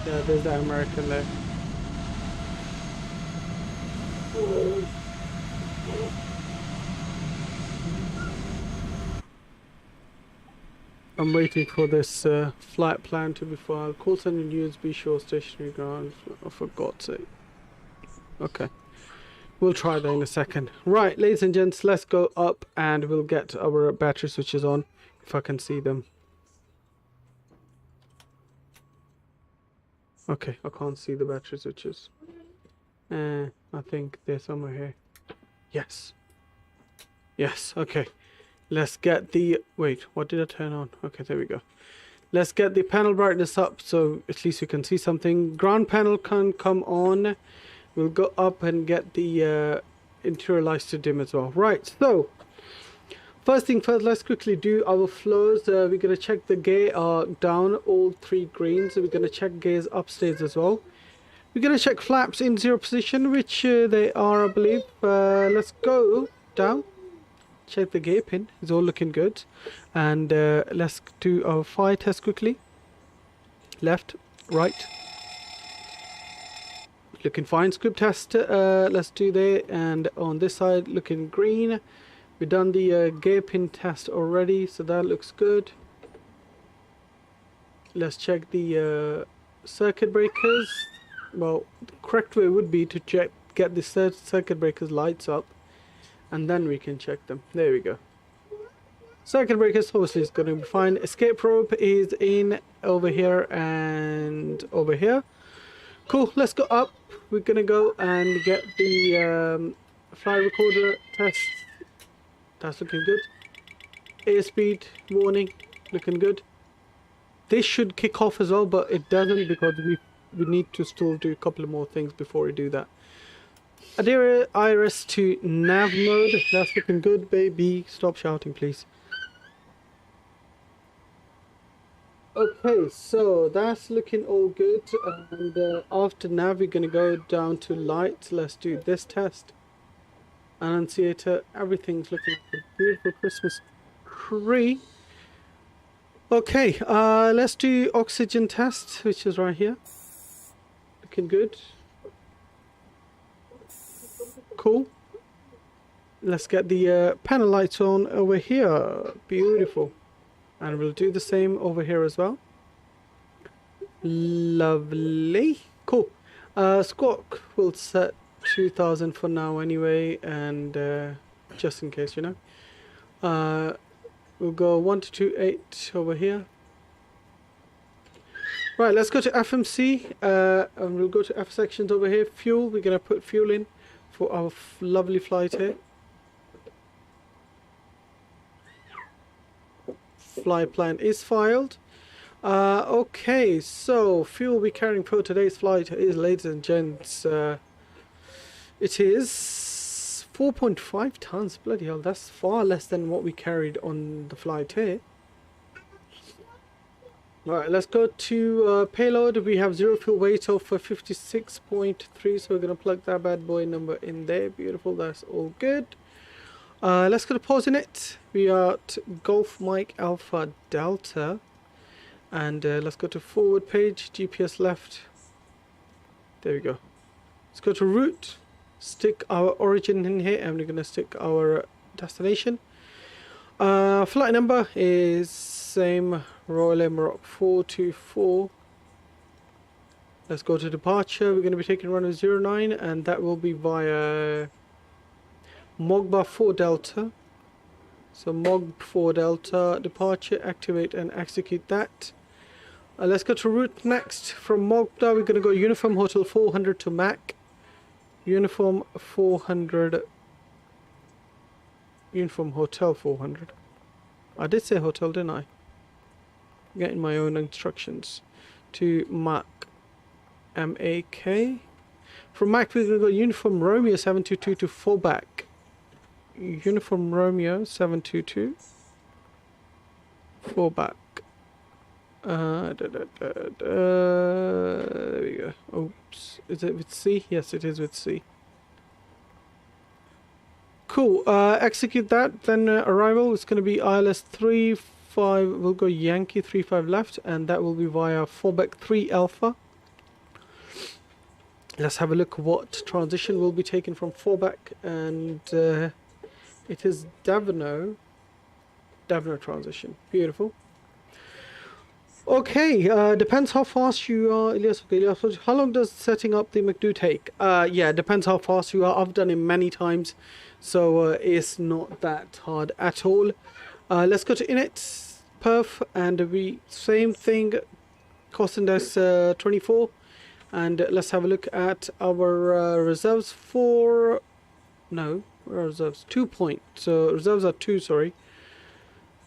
Yeah, there's that American there. I'm waiting for this flight plan to be filed. Call sign in USB show stationary ground. Oh, for God's sake. Okay. We'll try that in a second. Right, ladies and gents, let's go up and we'll get our battery switches on. If I can see them. Okay, I can't see the battery switches. I think they're somewhere here. Yes. Yes, okay. Let's get the... Wait, what did I turn on? Okay, there we go. Let's get the panel brightness up so at least you can see something. Ground panel can come on. We'll go up and get the interior lights to dim as well. Right, so... First thing first, let's quickly do our flows. We're going to check the gear are down, all three greens. We're going to check gears upstairs as well. We're going to check flaps in zero position, which they are, I believe. Let's go down. Check the gear pin. It's all looking good. And let's do our fire test quickly. Left, right. Looking fine. Squib test. Let's do there. And on this side, looking green. We've done the gear pin test already, so that looks good. Let's check the circuit breakers. Well, the correct way would be to get the circuit breakers lights up, and then we can check them. There we go. Circuit breakers obviously is going to be fine. Escape rope is in over here and over here. Cool, let's go up. We're going to go and get the flight recorder test. That's looking good. Airspeed warning, looking good. This should kick off as well, but it doesn't because we need to still do a couple of more things before we do that. Agadir iris to nav mode. That's looking good, baby. Stop shouting, please. Okay, so that's looking all good. And after nav, we're going to go down to lights. Let's do this test. Annunciator. Everything's looking like a beautiful Christmas tree. Okay, let's do oxygen test, which is right here. Looking good. Cool. Let's get the panel lights on over here. Beautiful. And we'll do the same over here as well. Lovely. Cool. Squawk will set 2000 for now anyway, and just in case, you know. We'll go 1228 over here. Right, let's go to FMC, and we'll go to F sections over here. Fuel, we're going to put fuel in for our lovely flight here. Flight plan is filed. Okay, so fuel we're carrying for today's flight is, ladies and gents, it is 4.5 tons. Bloody hell, that's far less than what we carried on the flight here. Alright, let's go to payload. We have 0 fuel weight of 56.3, so we're going to plug that bad boy number in there. Beautiful, that's all good. Let's go to pausing it. We are at Golf Mike Alpha Delta. And let's go to forward page, GPS left. There we go. Let's go to route. Stick our origin in here, and we're going to stick our destination. Flight number is same, Royal Air Maroc 424. Let's go to departure. We're going to be taking runway 09, and that will be via Mogba 4 Delta. So Mog 4 Delta departure, activate and execute that. Let's go to route next. From Mogba, we're going to go Uniform Hotel 400 to MAC. Uniform 400. Uniform Hotel 400. I did say hotel, didn't I? Getting my own instructions. To MAC. MAK. From MAC, we're going to go Uniform Romeo 722 to fallback. Uniform Romeo 722 fallback. There we go. Oops. Is it with C? Yes, it is with C. Cool. Execute that. Then arrival is going to be ILS 35. We'll go Yankee 35 left, and that will be via fallback 3 Alpha. Let's have a look what transition will be taken from fallback, and it is Davno transition. Beautiful. Okay, depends how fast you are, Ilyas. Okay, Ilyas, how long does setting up the M.2 take? Yeah, depends how fast you are. I've done it many times, so it's not that hard at all. Let's go to init, perf, and we same thing, cost index 24, and let's have a look at our reserves for, no, where are reserves? 2 point, so reserves are 2, sorry.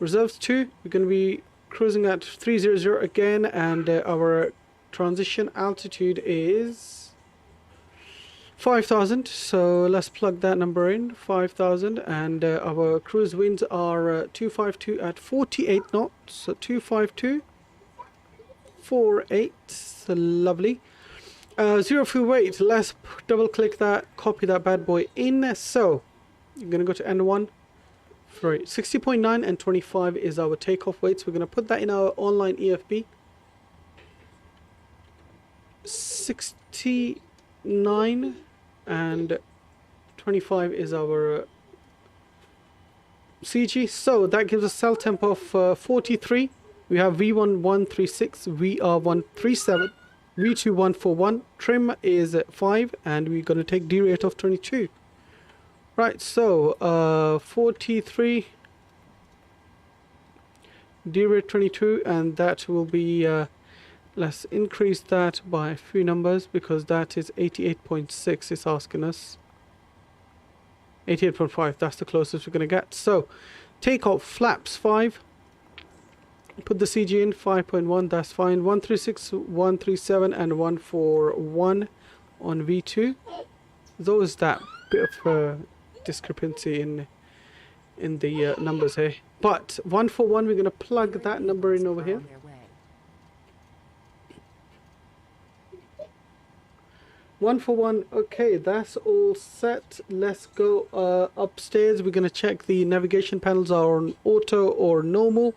Reserves 2, we're going to be cruising at 300 again, and our transition altitude is 5,000, so let's plug that number in, 5,000, and our cruise winds are 252 at 48 knots, so 252 48, so lovely. 0 fuel weight, let's double click that, copy that bad boy in. So you're going to go to N1. 60.9 and 25 is our takeoff weights. We're going to put that in our online EFB. 69 and 25 is our CG. So that gives us cell temp of 43. We have V1136, VR137, V2141. Trim is 5, and we're going to take D rate of 22. Right, so 43 D rate 22, and that will be let's increase that by a few numbers because that is 88.6. It's asking us 88.5. That's the closest we're going to get. So take off flaps 5. Put the CG in 5.1. That's fine. 136, 137, and 141 on V2. There's always that bit of discrepancy in the numbers here. But 141, we're going to plug that number in over here. 141. Okay, that's all set. Let's go upstairs. We're going to check the navigation panels are on auto or normal.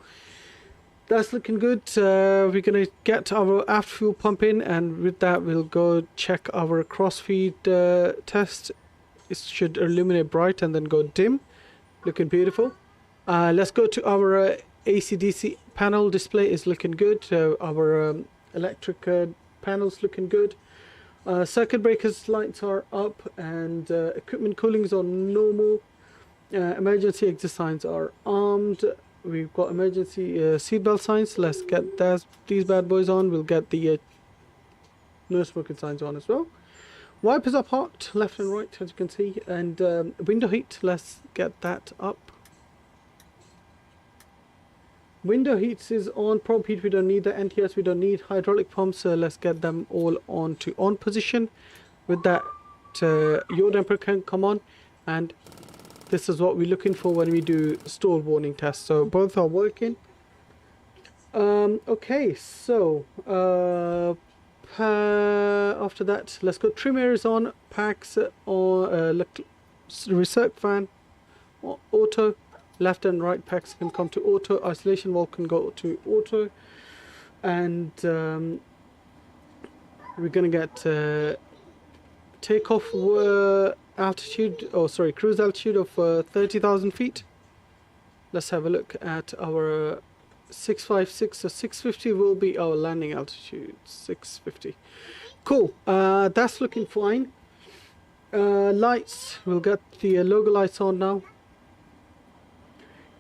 That's looking good. We're going to get our aft fuel pump in, and with that we'll go check our crossfeed test. It should illuminate bright and then go dim. Looking beautiful. Let's go to our AC/DC panel. Display is looking good. Our electric panels looking good. Circuit breakers lights are up, and equipment cooling is on normal. Emergency exit signs are armed. We've got emergency seatbelt signs. Let's get these bad boys on. We'll get the no smoking signs on as well. Wipers up hot, left and right, as you can see, and window heat. Let's get that up. Window heats is on. Prop heat we don't need. The NTS we don't need. Hydraulic pumps, let's get them all on to on position. With that, yaw damper can come on, and this is what we're looking for when we do stall warning tests. So both are working. Okay, so after that, let's go. Trim areas on, packs on, recirc fan, auto. Left and right packs can come to auto. Isolation valve can go to auto, and we're gonna get takeoff altitude, oh sorry, cruise altitude of 30,000 feet. Let's have a look at our 656. So 650 will be our landing altitude. 650. Cool. That's looking fine. Lights. We'll get the logo lights on now.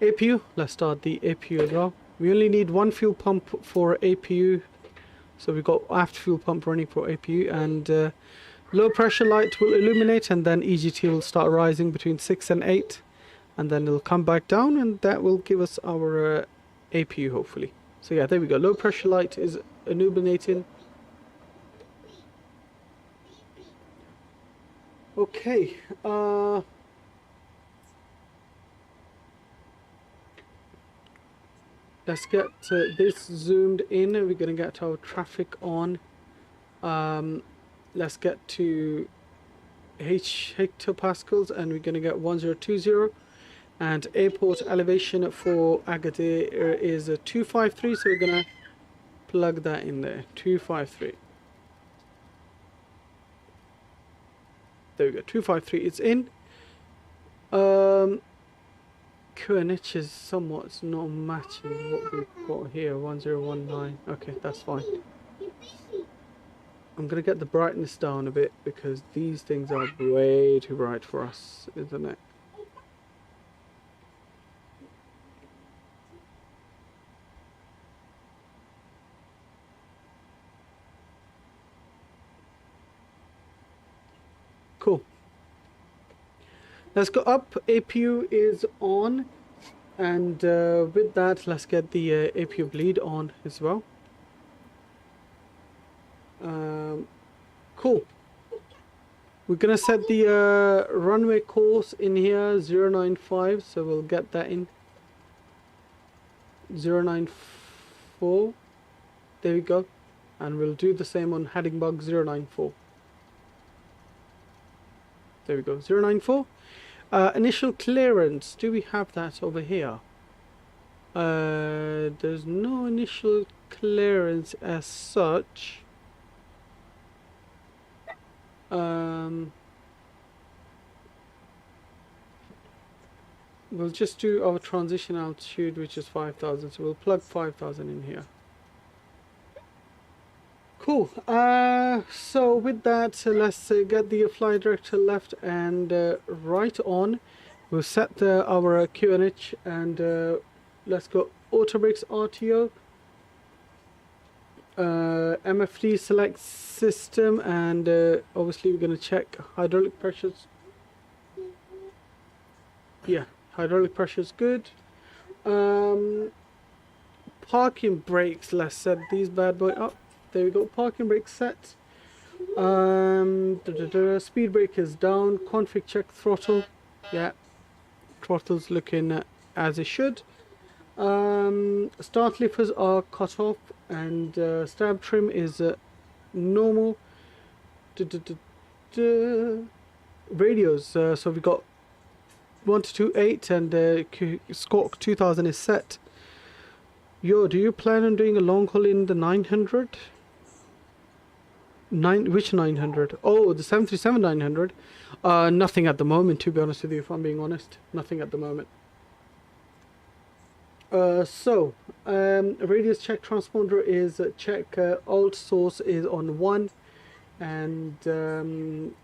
APU, let's start the APU as well. We only need one fuel pump for APU, so we've got aft fuel pump running for APU, and low pressure light will illuminate, and then EGT will start rising between 6 and 8, and then it'll come back down, and that will give us our APU hopefully. So yeah, there we go. Low pressure light is illuminating. Okay, let's get this zoomed in. We're going to get our traffic on. Let's get to hectopascals, and we're going to get 1020. And airport elevation for Agadir is 253, so we're going to plug that in there. 253. There we go. 253. It's in. QNH is somewhat not matching what we've got here. 1019. Okay, that's fine. I'm gonna get the brightness down a bit because these things are way too bright for us, isn't it? Cool. Let's go up. APU is on, and with that, let's get the APU bleed on as well. Cool. We're gonna set the runway course in here 095, so we'll get that in 094. There we go, and we'll do the same on heading bug 094. There we go, 094. Initial clearance, do we have that over here? There's no initial clearance as such. We'll just do our transition altitude, which is 5,000, so we'll plug 5,000 in here. Cool. So with that, let's get the flight director left and right on. We'll set our QNH, and let's go auto brakes RTO, MFD select system, and obviously we're going to check hydraulic pressures. Yeah, hydraulic pressure is good. Parking brakes, let's set these bad boy up. There we go, parking brakes set. Speed brake is down. Config check throttle. Yeah, throttle's looking as it should. Start lifters are cut off, and stab trim is normal. Radios, so we got 1228 and Squawk 2000 is set. Yo, do you plan on doing a long haul in the 900? Which 900? Oh, the 737-900. Nothing at the moment, to be honest with you, if I'm being honest. Nothing at the moment. Radius check transponder is check, alt source is on 1, and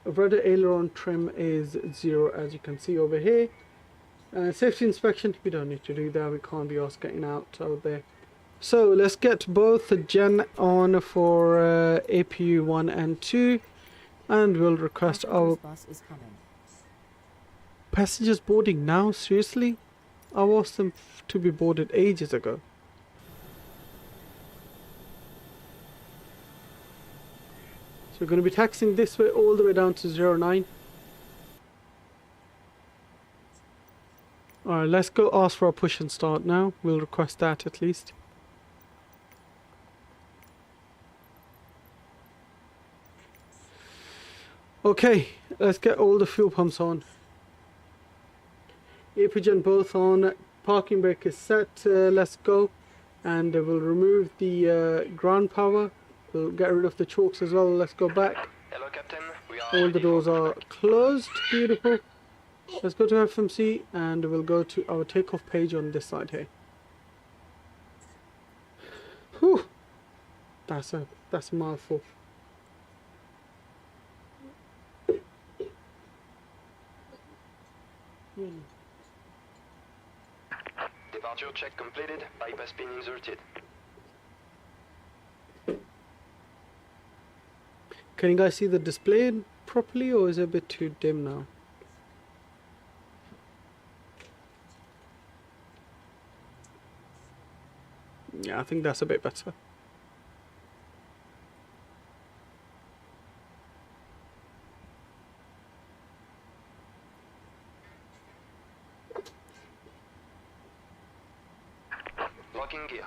rudder aileron trim is 0, as you can see over here. Safety inspection, we don't need to do that, we can't be asked getting out there. So let's get both the gen on for APU 1 and 2, and we'll request our bus is coming. passengers boarding now. Seriously, I asked them to be boarded ages ago. So we're going to be taxiing this way all the way down to 09. Alright, let's go ask for a push and start now. We'll request that at least. Okay, let's get all the fuel pumps on. APGen both on. Parking brake is set. Let's go. And we'll remove the ground power. We'll get rid of the chokes as well. Let's go back. Hello, Captain. We are All the doors are closed. Beautiful. Let's go to FMC and we'll go to our takeoff page on this side here. Whew. That's a mouthful. Departure check completed. Bypass pin inserted. Can you guys see the display properly, or is it a bit too dim now? Yeah, I think that's a bit better. Locking gear.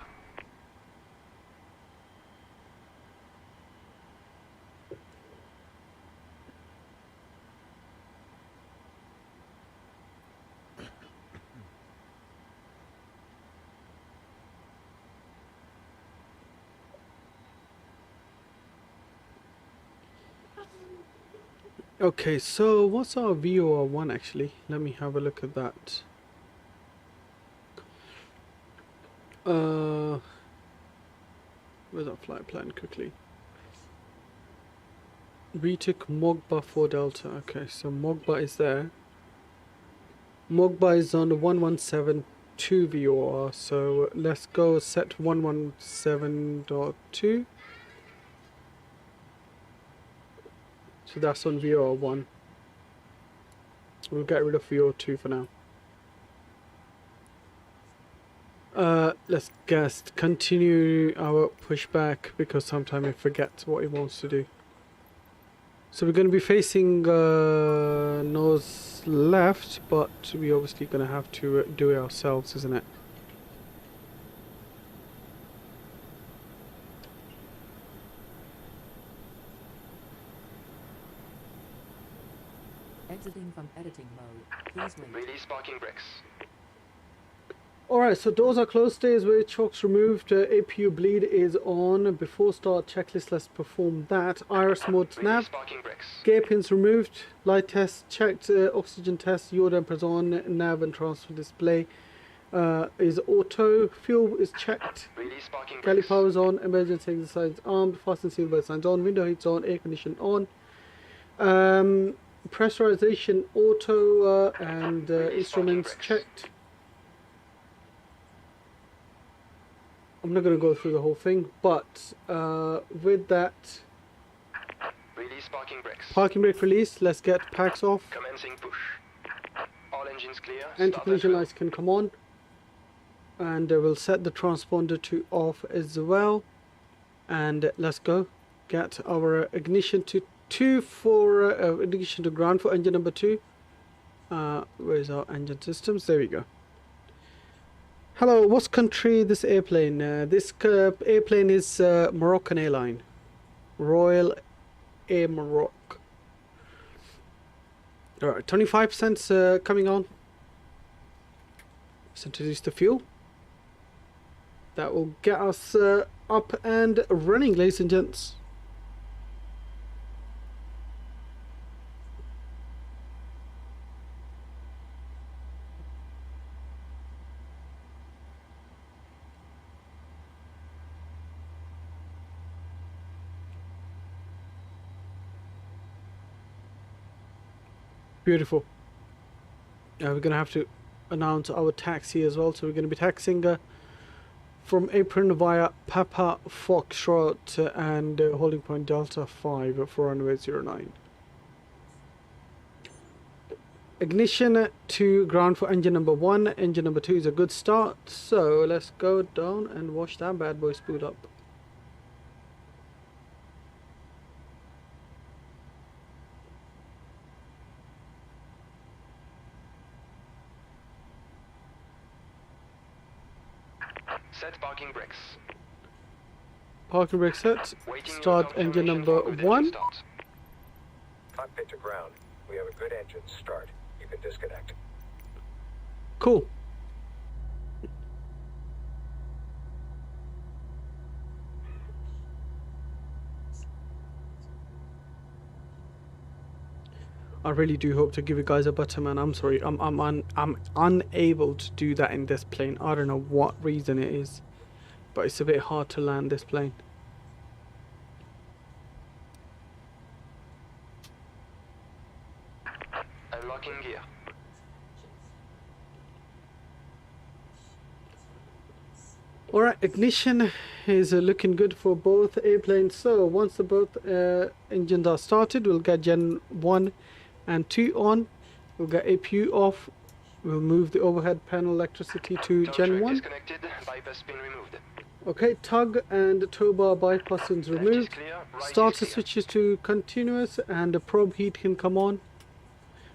Okay, so what's our VOR1 actually? Let me have a look at that. Where's our flight plan quickly? We took Mogba for Delta. Okay, so Mogba is there. Mogba is on the 1172 VOR, so let's go set 117.2. So that's on VOR1. We'll get rid of VOR2 for now. Let's just continue our pushback because sometimes I forget what he wants to do. So we're going to be facing nose left, but we're obviously going to have to do it ourselves, isn't it? Exiting from editing mode. Please wait. Release parking brakes. Alright, so doors are closed, stays with chokes removed, APU bleed is on. Before start checklist, let's perform that. Iris mode Release snap, parking brakes. gear pins removed, light test checked, oxygen test, yaw dampers on, nav and transfer display is auto, fuel is checked, Release parking galley brakes. power is on, emergency exit signs armed, fasten seatbelt signs on, window heats on, air condition on. Pressurization auto and Release instruments parking brakes. checked. I'm not going to go through the whole thing, but with that Release parking brakes. parking brake release, let's get packs off. Commencing push. All engines clear. Anti-collision lights can come on, and we'll set the transponder to off as well. And let's go get our ignition to 2 for ignition to ground for engine number 2. Where's our engine systems? There we go. Hello, what's country this airplane? This airplane is Moroccan airline, Royal Air Maroc. Alright, 25% coming on. Let's introduce the fuel. That will get us up and running, ladies and gents. Beautiful. We're going to have to announce our taxi as well. So we're going to be taxiing from apron via Papa Foxtrot and holding point Delta 5 for runway 09. Ignition to ground for engine number 1. Engine number 2 is a good start. So let's go down and watch that bad boy spool up. Set parking brakes. Parking brake set. Waiting Start engine number 1. Cockpit to ground. We have a good engine start. You can disconnect. Cool. I really do hope to give you guys a better, man. I'm sorry. I'm unable to do that in this plane. I don't know what reason it is, but it's a bit hard to land this plane. Unlocking gear. Alright, ignition is looking good for both airplanes. So once the both engines are started, we'll get Gen 1 and 2 on. We'll get APU off. We'll move the overhead panel electricity to Gen 1. Disconnected. Bypass pin removed. Okay, tug and tow bar bypass pins removed. Clear. Right Starter is clear. switches to continuous and the probe heat can come on.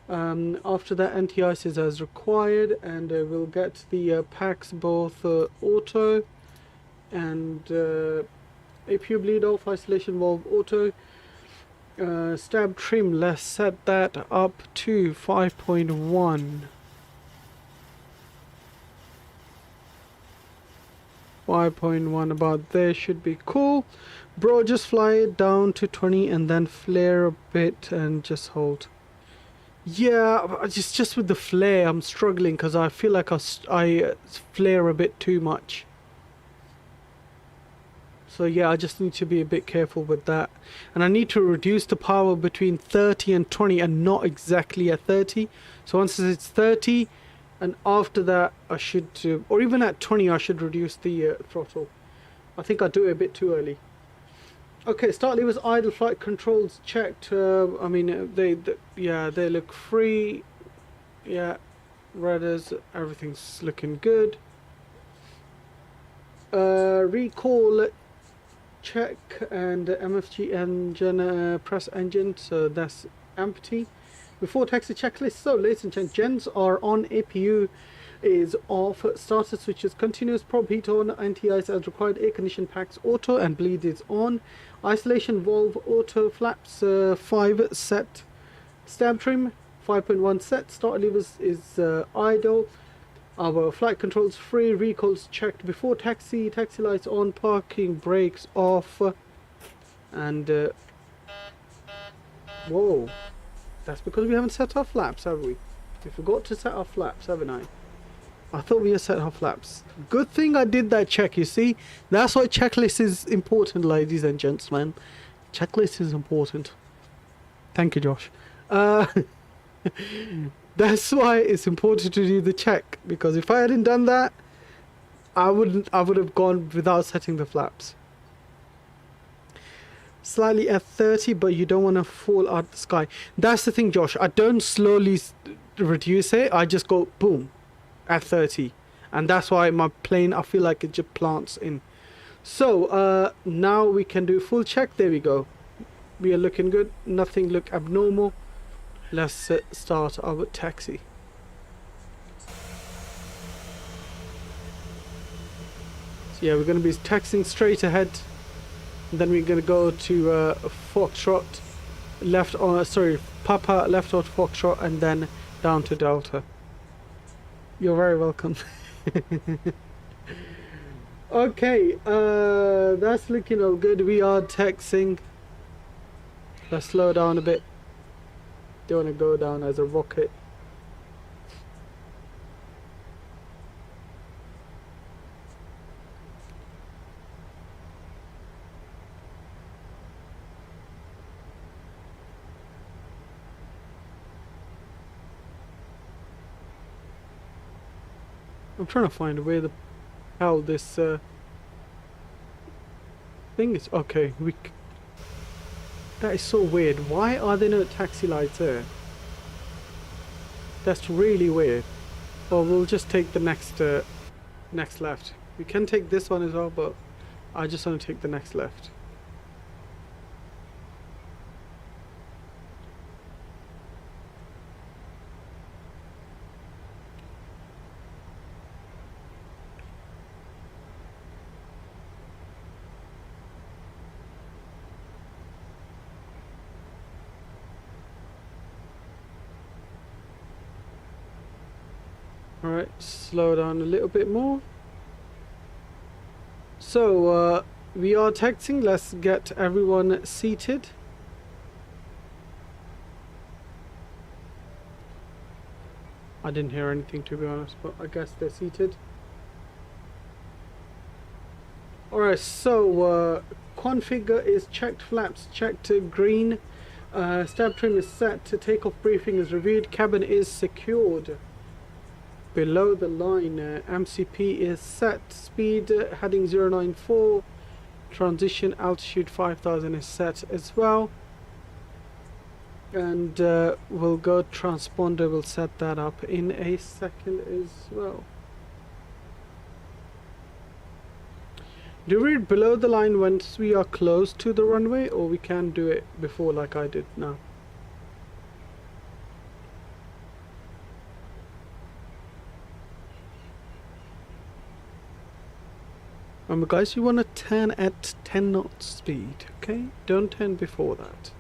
After that, anti-ice is as required, and we'll get the packs both auto and APU bleed off, isolation valve auto. Stab trim, let's set that up to 5.1. 5.1 about there should be cool. Bro, just fly it down to 20 and then flare a bit and just hold. Yeah, just with the flare I'm struggling because I feel like I flare a bit too much. So yeah, I just need to be a bit careful with that. And I need to reduce the power between 30 and 20 and not exactly at 30. So once it's 30 and after that I should, or even at 20 I should reduce the throttle. I think I do it a bit too early. Okay, start levers idle, flight controls checked. I mean, yeah, they look free. Yeah, rudders, everything's looking good. Recall check and MFG engine, press engine, so that's empty. Before taxi checklist, so ladies and gents, gens are on, APU is off, starter switches continuous, probe heat on, anti-ice as required, air condition packs auto and bleed is on, isolation valve auto, flaps 5 set, stab trim 5.1 set, starter levers is idle, our flight controls free, recalls checked before taxi, taxi lights on, parking brakes off, and whoa, that's because we haven't set our flaps, have we? We forgot to set our flaps, haven't I? I thought we had set our flaps. Good thing I did that check, you see? That's why checklist is important, ladies and gentlemen. Checklist is important. Thank you, Josh. That's why it's important to do the check. Because if I hadn't done that, I would have gone without setting the flaps. Slightly at 30, but you don't want to fall out the sky. That's the thing, Josh. I don't slowly reduce it. I just go boom at 30, and that's why my plane, I feel like it just plants in. So now we can do full check. There we go. We are looking good. Nothing look abnormal. Let's start our taxi. So yeah, we're going to be taxiing straight ahead. Then we're going to go to Foxtrot, left on, sorry, Papa, left on Foxtrot, and then down to Delta. You're very welcome. Okay, that's looking all good. We are taxiing. Let's slow down a bit. Don't want to go down as a rocket. I'm trying to find where the hell this thing is. Okay, that is so weird. Why are there no taxi lights there? That's really weird. Well, we'll just take the next left. We can take this one as well, but I just want to take the next left. Alright, slow down a little bit more. So, we are taxiing. Let's get everyone seated. I didn't hear anything, to be honest, but I guess they're seated. Alright, so configure is checked, flaps checked green, stab trim is set, takeoff briefing is reviewed, cabin is secured. Below the line, MCP is set, speed heading 094, transition altitude 5000 is set as well, and we'll go transponder, we'll set that up in a second as well. Do we read below the line once we are close to the runway, or we can do it before like I did now? Remember guys, you want to turn at 10 knots speed, okay? Don't turn before that.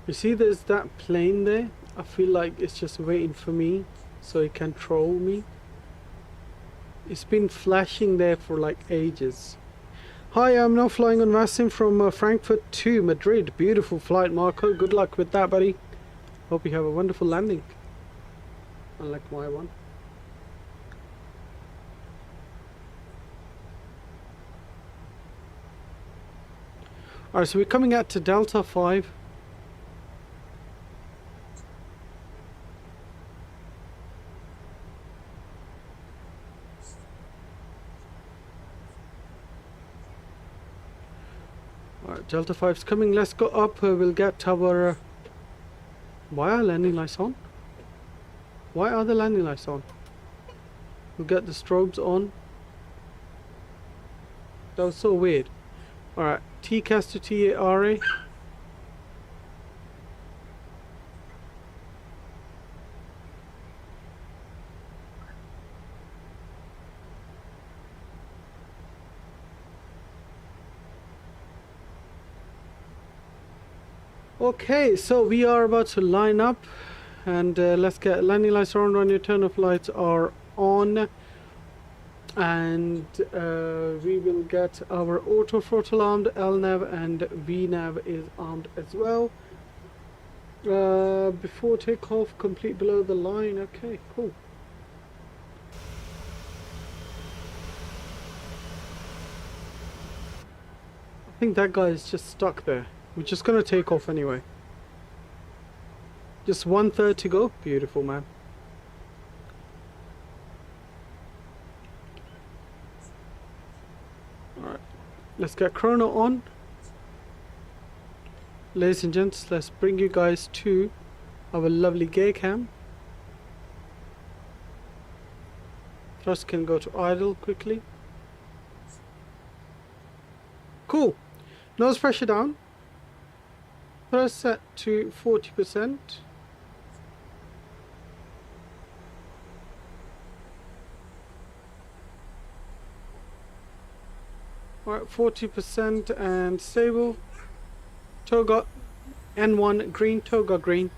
You see there's that plane there? I feel like it's just waiting for me so it can troll me. It's been flashing there for like ages. Hi, I'm now flying on Vassim from Frankfurt to Madrid. Beautiful flight, Marco. Good luck with that, buddy. Hope you have a wonderful landing. Unlike my one. Alright, so we're coming out to Delta 5. Alright, Delta 5's coming. Let's go up. We'll get our... Why are landing lights on? Why are the landing lights on? We'll get the strobes on. That was so weird. Alright, TCAS to TARA. Okay, so we are about to line up, and let's get landing lights on. Run your turn off lights are on, and we will get our auto throttle armed, LNAV and VNAV is armed as well. Before takeoff, complete below the line. Okay, cool. I think that guy is just stuck there. We're just gonna take off anyway. Just 1/3 to go. Beautiful, man. Alright. Let's get chrono on. Ladies and gents, let's bring you guys to our lovely gear cam. Thrust can go to idle quickly. Cool. Nose pressure down. Thrust set to 40%. Alright, 40% and stable. Toga N1 green, toga green.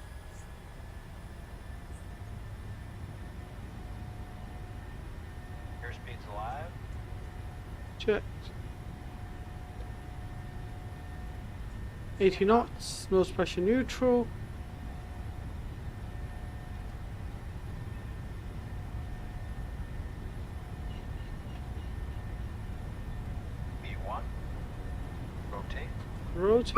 Airspeed's alive. Checked. 80 knots, nose pressure neutral. V1. Rotate. Rotate.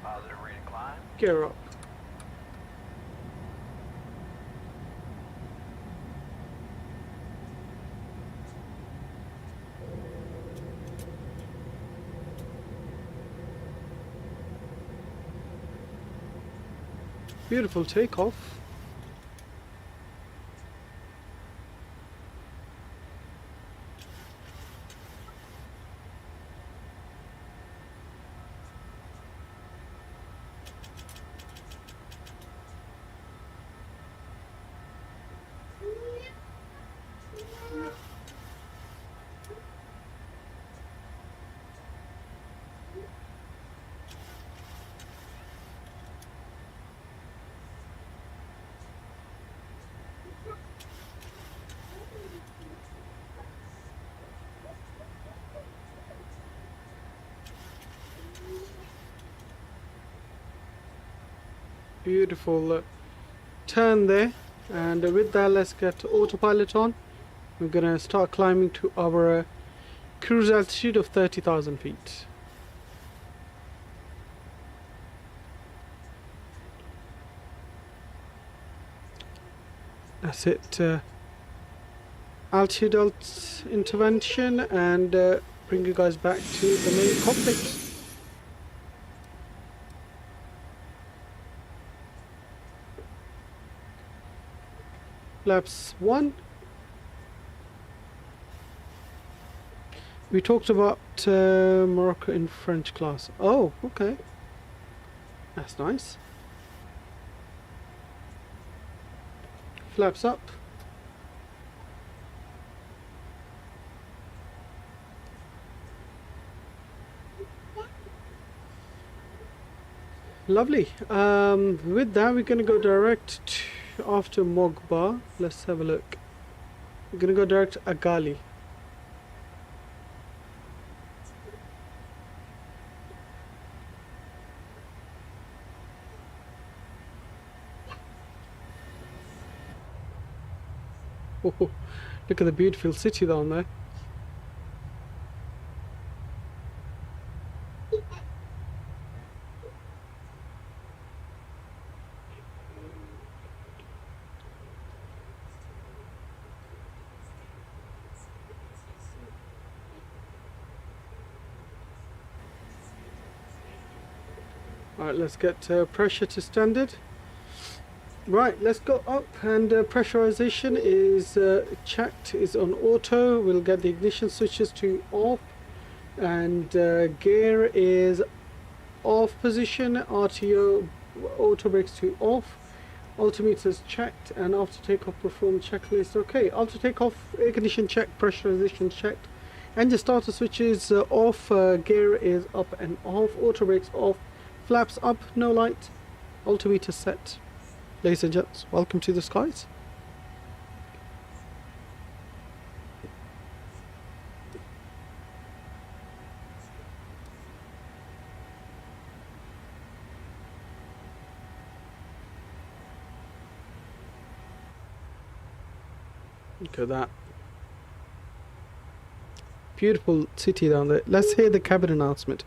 Positive rate of climb. Gear up. Beautiful takeoff. Beautiful turn there, and with that let's get autopilot on. We're gonna start climbing to our cruise altitude of 30,000 feet. That's it. Altitude intervention, and bring you guys back to the main cockpit. Flaps 1. We talked about Morocco in French class. Oh, okay. That's nice. Flaps up. Lovely. With that, we're going to go direct to after Mogba. Let's have a look. We're going to go direct to Agadir. Oh, look at the beautiful city down there. Alright, let's get pressure to standard. Right, let's go up, and pressurization is checked, is on auto. We'll get the ignition switches to off, and gear is off position, RTO auto brakes to off, altimeters checked, and after takeoff perform checklist. Okay, after takeoff air condition checked, pressurization checked, engine starter switches off, gear is up and off, auto brakes off, flaps up, no light, altimeter set. Ladies and gents, welcome to the skies. Look at that. Beautiful city down there. Let's hear the cabin announcement.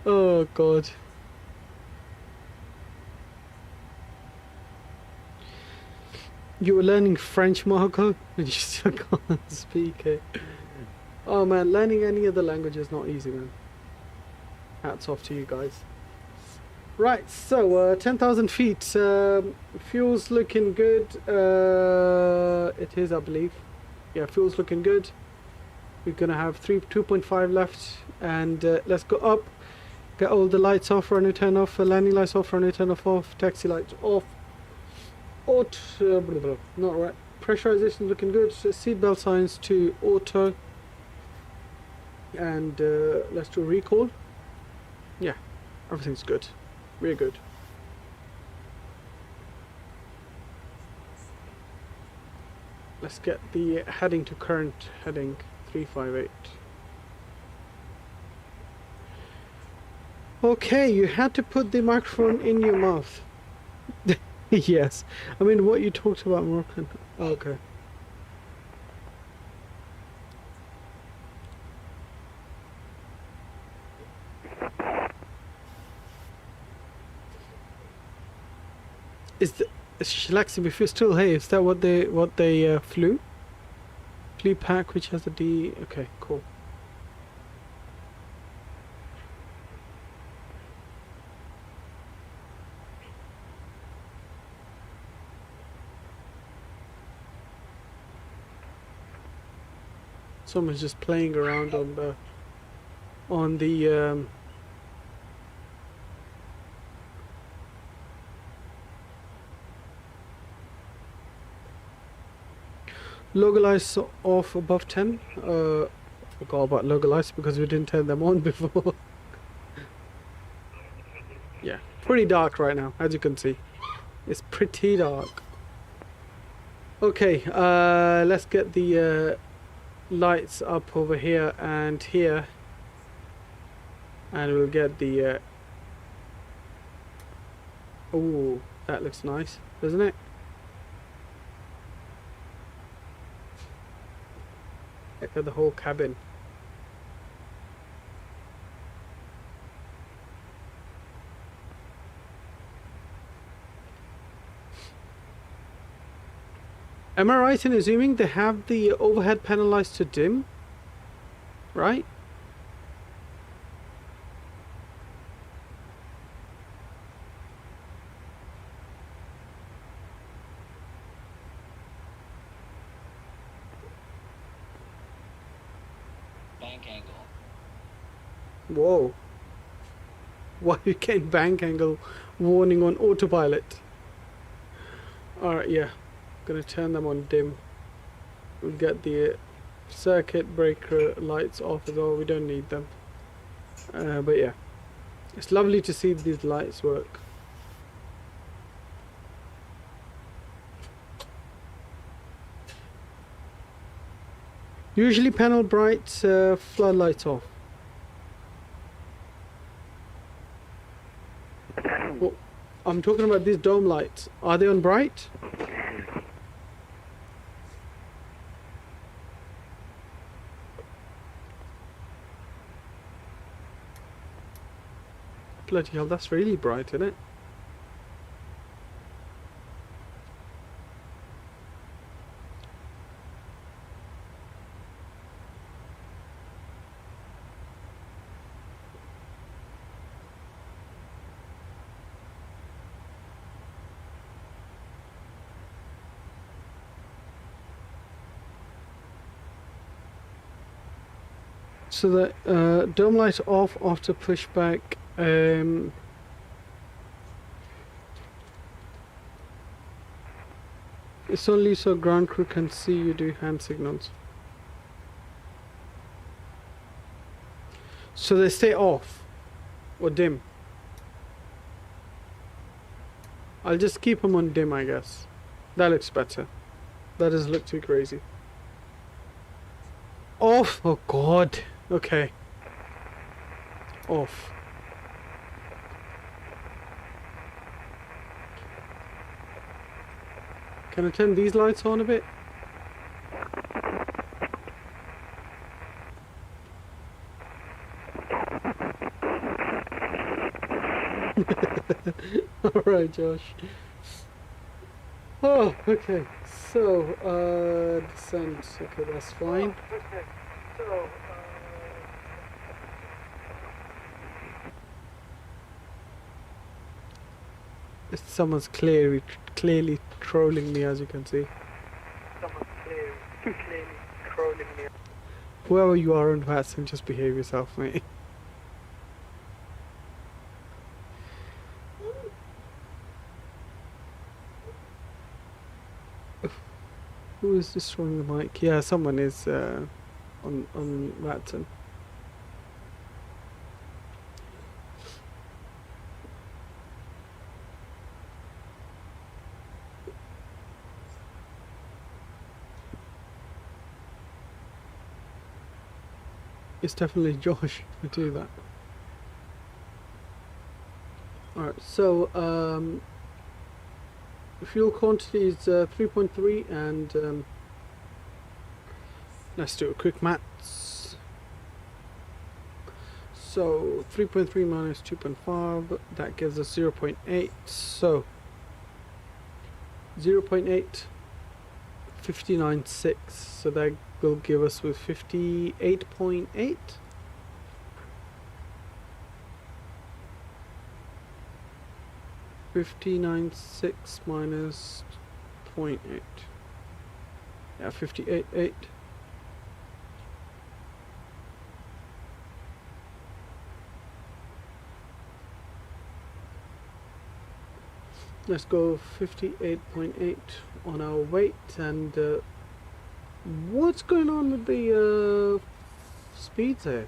Oh God. You were learning French, Marco? You still can't speak it. Oh man, learning any other language is not easy, man. Hats off to you guys. Right, so 10,000 feet. Fuel's looking good. It is, I believe. Yeah, fuel's looking good. We're gonna have 2.5 left, and let's go up. Get all the lights off, runway turn off, landing lights off, runway turn off, taxi lights off. Auto, not right. Pressurization looking good. Seatbelt signs to auto, and let's do recall. Yeah, everything's good. Really good. Let's get the heading to current heading 358. Okay, you had to put the microphone in your mouth. Yes, I mean what you talked about Moroccan. Okay. Is Shalaxim, if you're still here, is that what they flew? Flew pack which has a D. Okay, cool. Someone's just playing around on the logo lights off above 10. Forgot about logo lights because we didn't turn them on before. Yeah, pretty dark right now, as you can see. It's pretty dark. Okay, let's get the lights up over here and here, and we'll get the oh, that looks nice, doesn't it? Look at the whole cabin. Am I right in assuming they have the overhead panel lights to dim? Right? Bank angle. Whoa. Why are you getting bank angle warning on autopilot? Alright, yeah. Gonna turn them on dim. We'll get the circuit breaker lights off as well. We don't need them. But yeah. It's lovely to see these lights work. Usually panel bright, floodlights off. Oh, I'm talking about these dome lights. Are they on bright? Bloody hell, that's really bright, isn't it? So the dome light off after pushback. It's only so ground crew can see you do hand signals. So they stay off or dim. I'll just keep them on dim, I guess. That looks better. That doesn't look too crazy. Off! Oh god. Okay. Off. Can I turn these lights on a bit? Alright, Josh. Oh, okay. So, descent. Okay, that's fine. Okay. So, Someone's clearly trolling me, as you can see. someone's clearly trolling me. Whoever you are on Watson, just behave yourself, mate. Who is destroying the mic? Yeah, someone is on Watson. It's definitely Josh who do that. Alright, so fuel quantity is 3.3 and let's do a quick maths. So 3.3 minus 2.5, that gives us 0.8. So 0.8, 59.6. So that will give us with 58.8. $59.6 minus 0.8. Yeah, 58.8. Let's go 58.8 on our weight. And what's going on with the speeds here?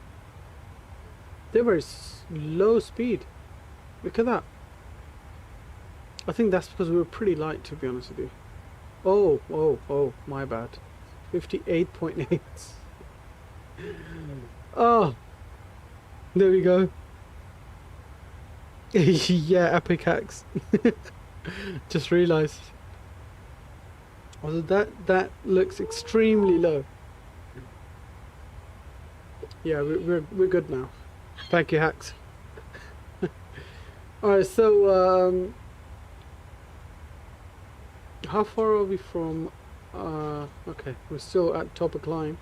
They're very low speed. Look at that. I think that's because we were pretty light, to be honest with you. Oh, my bad. 58.8. Oh, there we go. Yeah, epic hacks. Just realised. Also, that looks extremely low. Yeah, we're good now. Thank you, hacks. All right, so how far are we from? Okay, we're still at top of climb.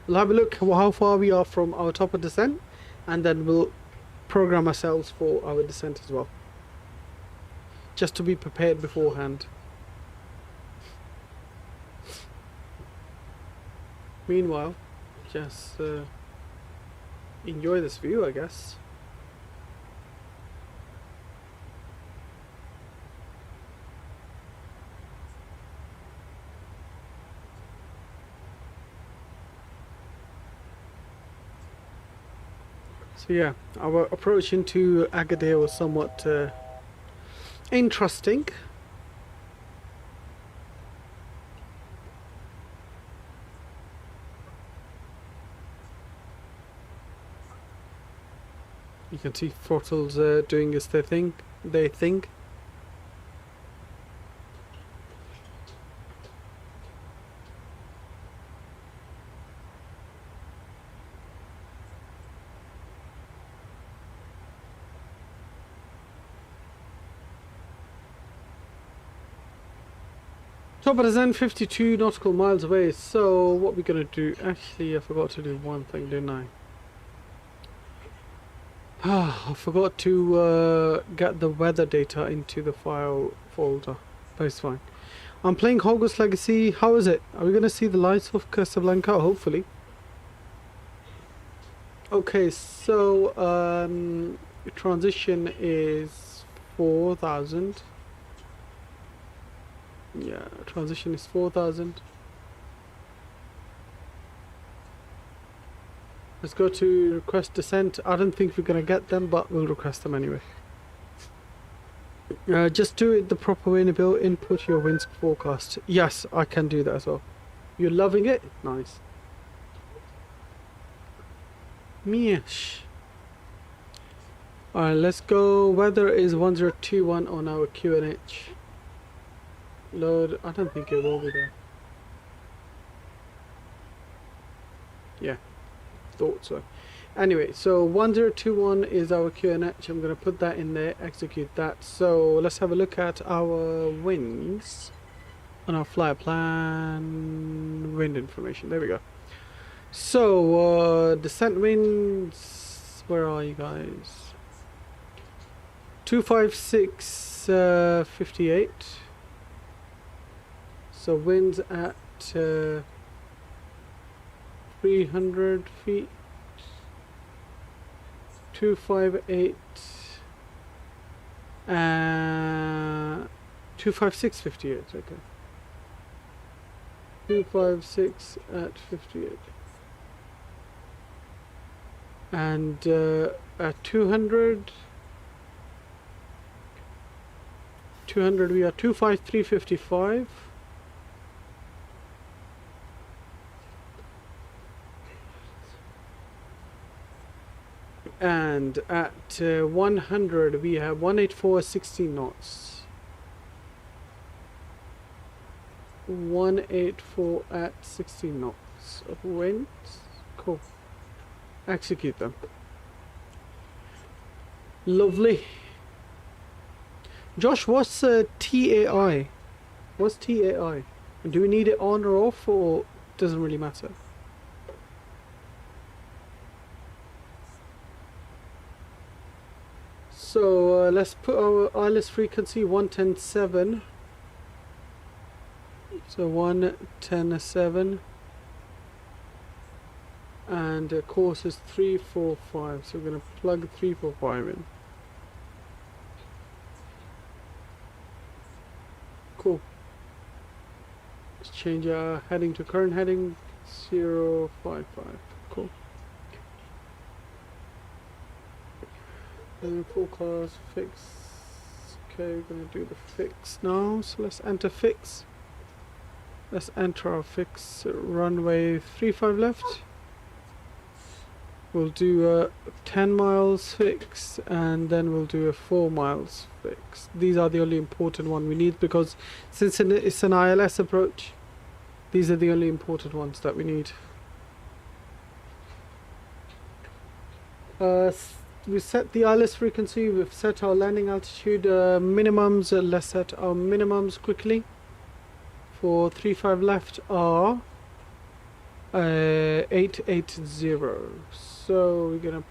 We'll have a look how far we are from our top of descent, and then we'll program ourselves for our descent as well, just to be prepared beforehand. Meanwhile, just enjoy this view, I guess. So yeah, our approach into Agadir was somewhat interesting. You can see throttles doing as they think. Top of descent, 52 nautical miles away. So what we're gonna do? Actually, I forgot to do one thing, didn't I? I forgot to get the weather data into the file folder. But it's fine. I'm playing Hogwarts Legacy. How is it? Are we gonna see the lights of Casablanca? Hopefully. Okay, so transition is 4,000. Yeah, transition is 4,000. Let's go to request descent. I don't think we're gonna get them, but we'll request them anyway. Just do it the proper way, Nabil. Input your winds forecast. Yes, I can do that as well. You're loving it? Nice. Mish. Alright, let's go. Weather is 1021 on our QNH. Load. I don't think it will be there. Yeah, thought so. Anyway, so 1021 is our QNH. I'm going to put that in there, execute that. So let's have a look at our winds on our flight plan. Wind information. There we go. So descent winds. Where are you guys? 256 58. So winds at 300 feet. 258 256 58. Okay, 256 at 58, and at 200 we are 25355. And at 100 we have 184 60 knots. 184 at 60 knots of wind. Cool. Execute them. Lovely. Josh, what's TAI? What's TAI? Do we need it on or off, or doesn't really matter? So let's put our ILS frequency 110.7. So 110.7, and course is 345. So we're going to plug 345 in. Cool. Let's change our heading to current heading 055. Cool. And forecast fix. Okay, we're gonna do the fix now. So let's enter fix. Let's enter our fix. Runway 35 left. We'll do a 10 miles fix, and then we'll do a 4 miles fix. These are the only important one we need, because since it's an ILS approach, these are the only important ones that we need. We set the ILS frequency, we've set our landing altitude minimums. Let's set our minimums quickly. For 35 left are 880. So we're gonna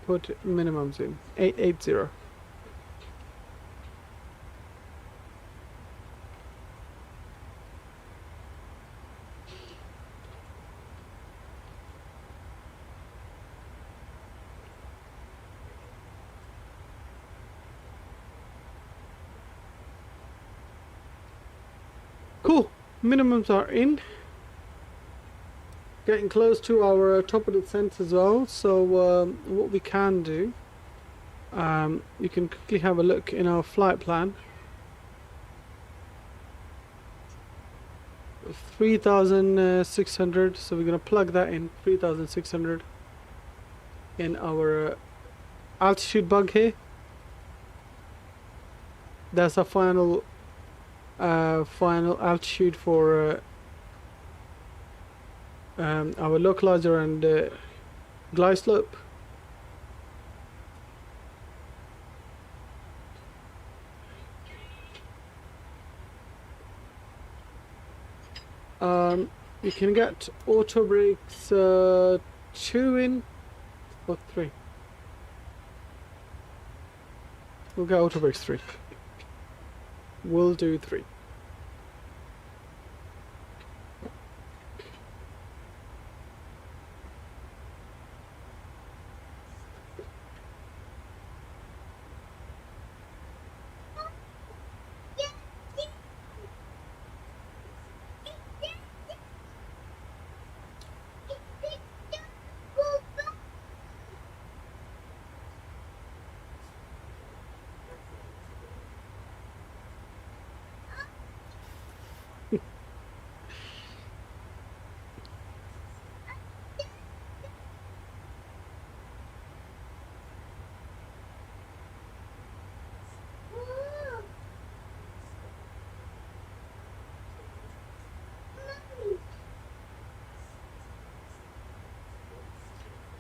put minimums in 880. Cool, minimums are in. Getting close to our top of the descent as well. So what we can do, you can quickly have a look in our flight plan. 3,600. So we're gonna plug that in 3,600 in our altitude bug here. That's our final altitude for our localizer and glide slope. You can get auto brakes 2 in or 3. We'll get auto brakes 3. We'll do 3.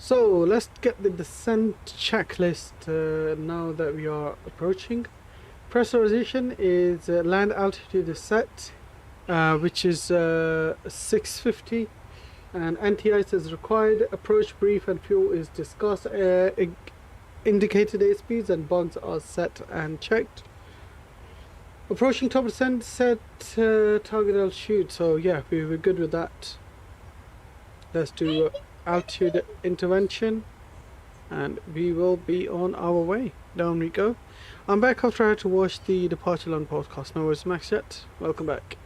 So let's get the descent checklist now that we are approaching. Pressurization is land altitude is set, which is 650, and anti-ice is required. Approach brief and fuel is discussed. Indicated airspeeds and bonds are set and checked. Approaching top descent, set target altitude. So yeah, we were good with that. Let's do altitude intervention, and we will be on our way. Down we go. I'm back after I had to watch the departure line podcast. No worries, Max yet. Welcome back.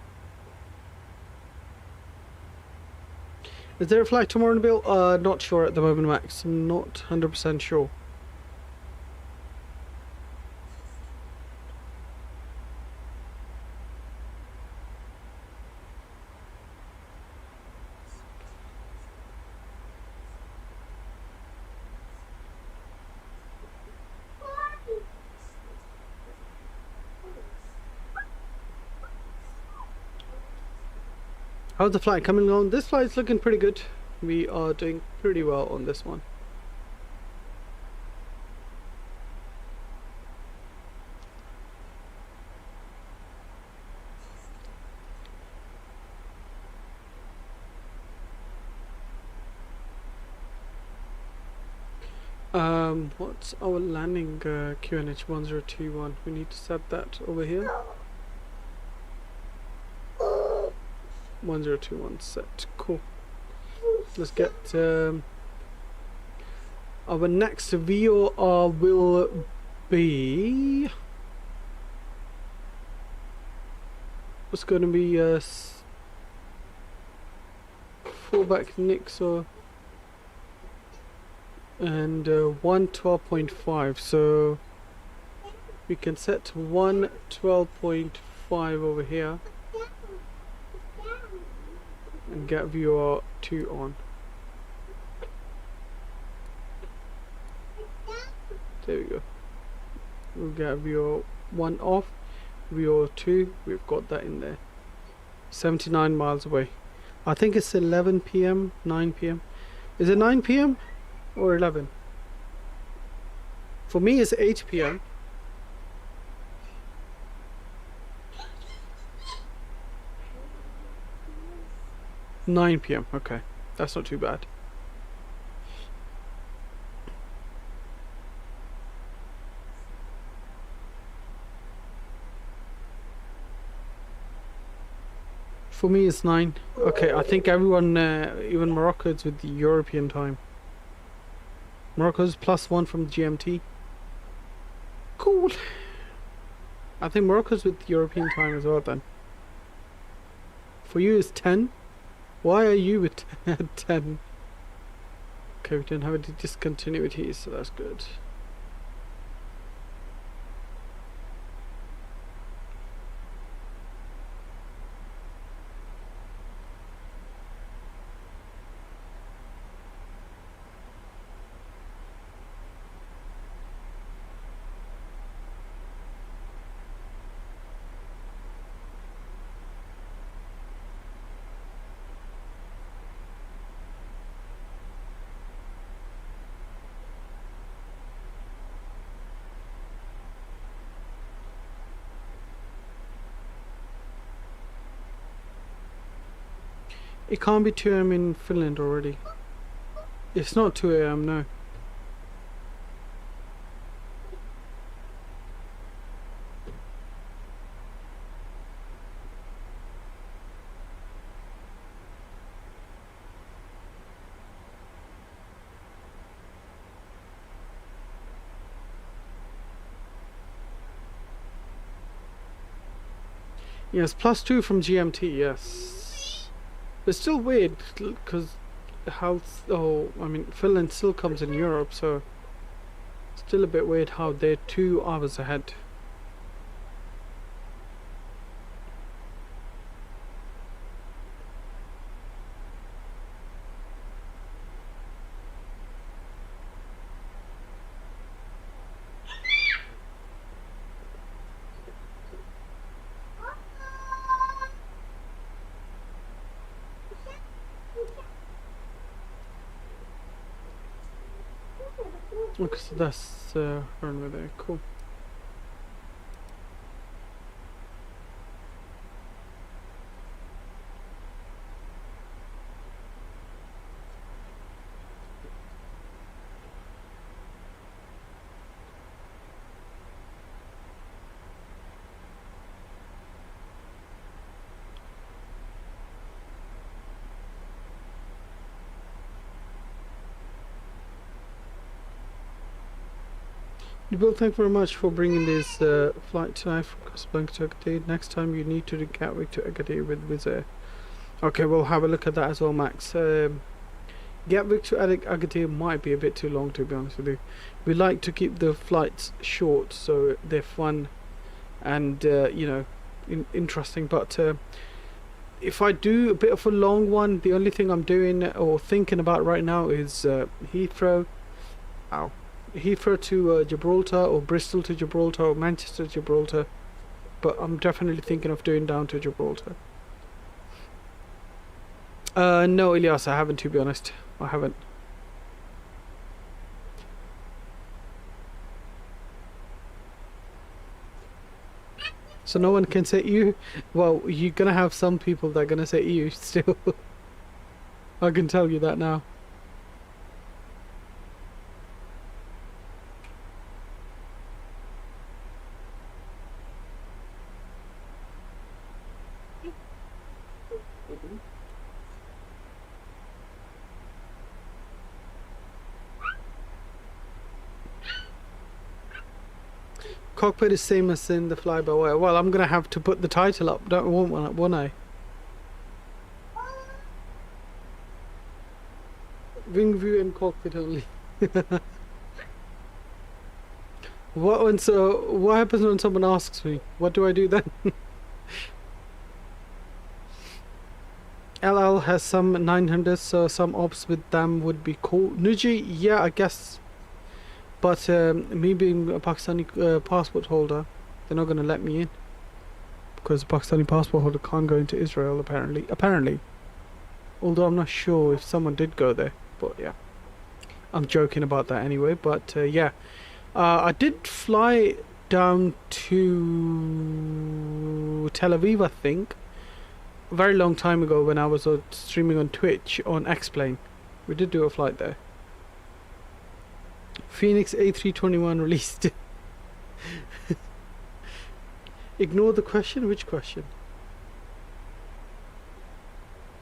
Is there a flight tomorrow in the bill? Not sure at the moment, Max. I'm not 100% sure. How's the flight coming along? This flight's looking pretty good. We are doing pretty well on this one. What's our landing QNH 1021? We need to set that over here. 1021 set. Cool. Let's get our next VOR will be, what's going to be fallback Nix or and 112.5, so we can set 112.5 over here and get viewer 2 on. There we go. We'll get viewer 1 off, viewer 2, we've got that in there. 79 miles away. I think it's 11 p.m, 9 p.m. Is it 9 p.m? or 11? For me it's 8 p.m. Nine p.m. Okay, that's not too bad. For me it's 9. Okay, I think everyone, even Morocco's with the European time. Morocco's +1 from GMT. Cool. I think Morocco's with European time as well then. For you it's 10. Why are you with 10? Okay, we don't have any discontinuities, so that's good. It can't be 2 AM in Finland already. It's not 2 AM, no. Yes, +2 from GMT, yes. It's still weird because Finland still comes in Europe, so still a bit weird how they're 2 hours ahead. Okay, so that's runway there. Cool. Bill, thank you very much for bringing this flight tonight from Casablanca to Agadir. Next time you need to do Gatwick to Agadir with Wizz Air. Okay, we'll have a look at that as well, Max. Gatwick to Agadir might be a bit too long, to be honest with you. We like to keep the flights short so they're fun and you know, interesting. But if I do a bit of a long one, the only thing I'm doing or thinking about right now is Heathrow. Ow. Heathrow to Gibraltar, or Bristol to Gibraltar, or Manchester to Gibraltar, but I'm definitely thinking of doing down to Gibraltar. No, Ilyas, I haven't, to be honest. I haven't. So no one can say you. Well, you're gonna have some people that are gonna say you still. I can tell you that now. Cockpit is same as in the fly-by-wire. Well, I'm gonna have to put the title up, won't I? Wing view and cockpit only. What happens when someone asks me? What do I do then? LL has some 900s, so some ops with them would be cool. Nuji, yeah, I guess. But me being a Pakistani passport holder, they're not going to let me in. Because a Pakistani passport holder can't go into Israel, apparently. Although I'm not sure if someone did go there. But yeah. I'm joking about that anyway. But yeah. I did fly down to Tel Aviv, I think. A very long time ago when I was streaming on Twitch on X-Plane. We did do a flight there. Phoenix A321 released. Ignore the question? Which question?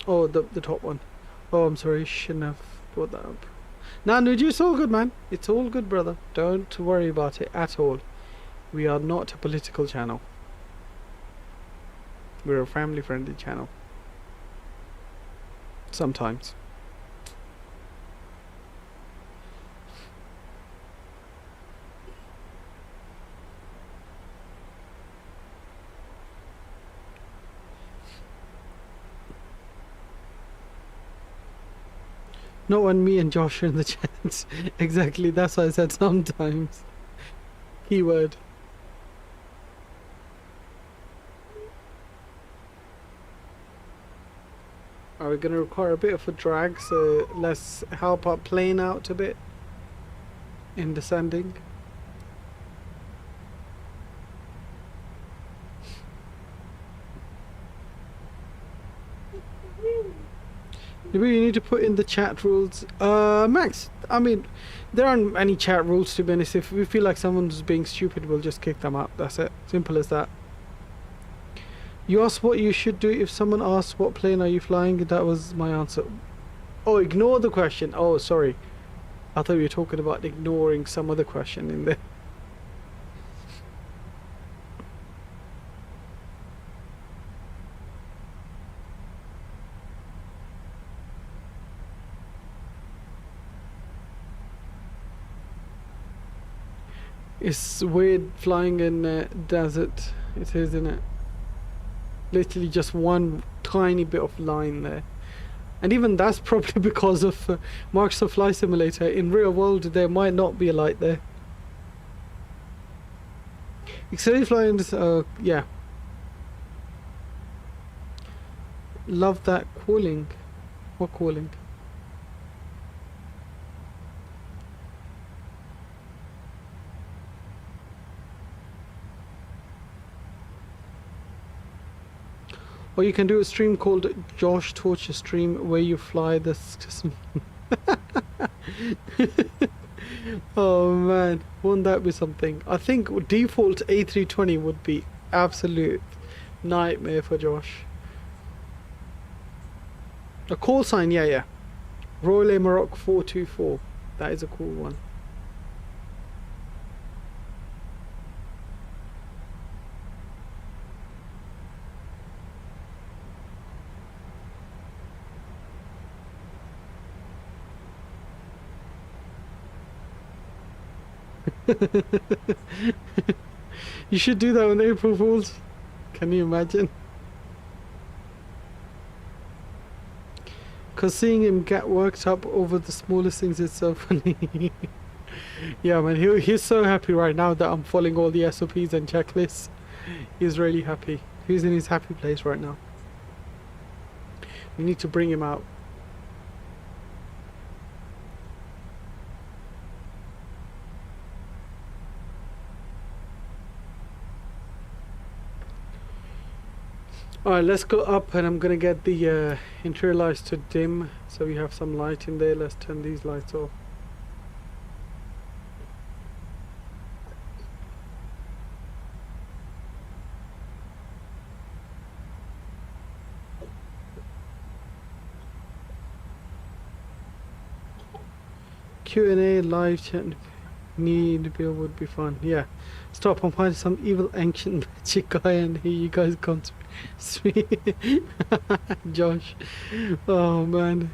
Oh, the top one. Oh, I'm sorry, shouldn't have brought that up. Nah, Nuju, it's all good, man. It's all good, brother. Don't worry about it at all. We are not a political channel. We're a family-friendly channel. Sometimes. Not when me and Josh are in the chats. Exactly, that's why I said sometimes. Keyword. Are we going to require a bit of a drag, so let's help our plane out a bit in descending. Do we need to put in the chat rules? Max, I mean, there aren't any chat rules, to be honest. If we feel like someone's being stupid, we'll just kick them out. That's it. Simple as that. You asked what you should do if someone asks what plane are you flying. That was my answer. Oh, ignore the question. Oh, sorry. I thought you were talking about ignoring some other question in there. It's weird flying in desert. It is, isn't it? Literally just one tiny bit of line there. And even that's probably because of Microsoft Flight Simulator. In real world, there might not be a light there. Accelerated flying, yeah. Love that calling. What calling? Or you can do a stream called Josh Torture Stream where you fly this. Oh man, wouldn't that be something? I think default A320 would be absolute nightmare for Josh. A call sign, yeah. Royal Air Maroc 424. That is a cool one. You should do that on April Fools. Can you imagine? Because seeing him get worked up over the smallest things is so funny. Yeah man, he's so happy right now that I'm following all the SOPs and checklists. He's really happy. He's in his happy place right now. We need to bring him out. Alright, let's go up and I'm gonna get the interior lights to dim so we have some light in there. Let's turn these lights off. Q&A live chat need bill would be fun. Yeah. Stop, I'm finding some evil ancient magic guy and here you guys come to Josh. Oh man.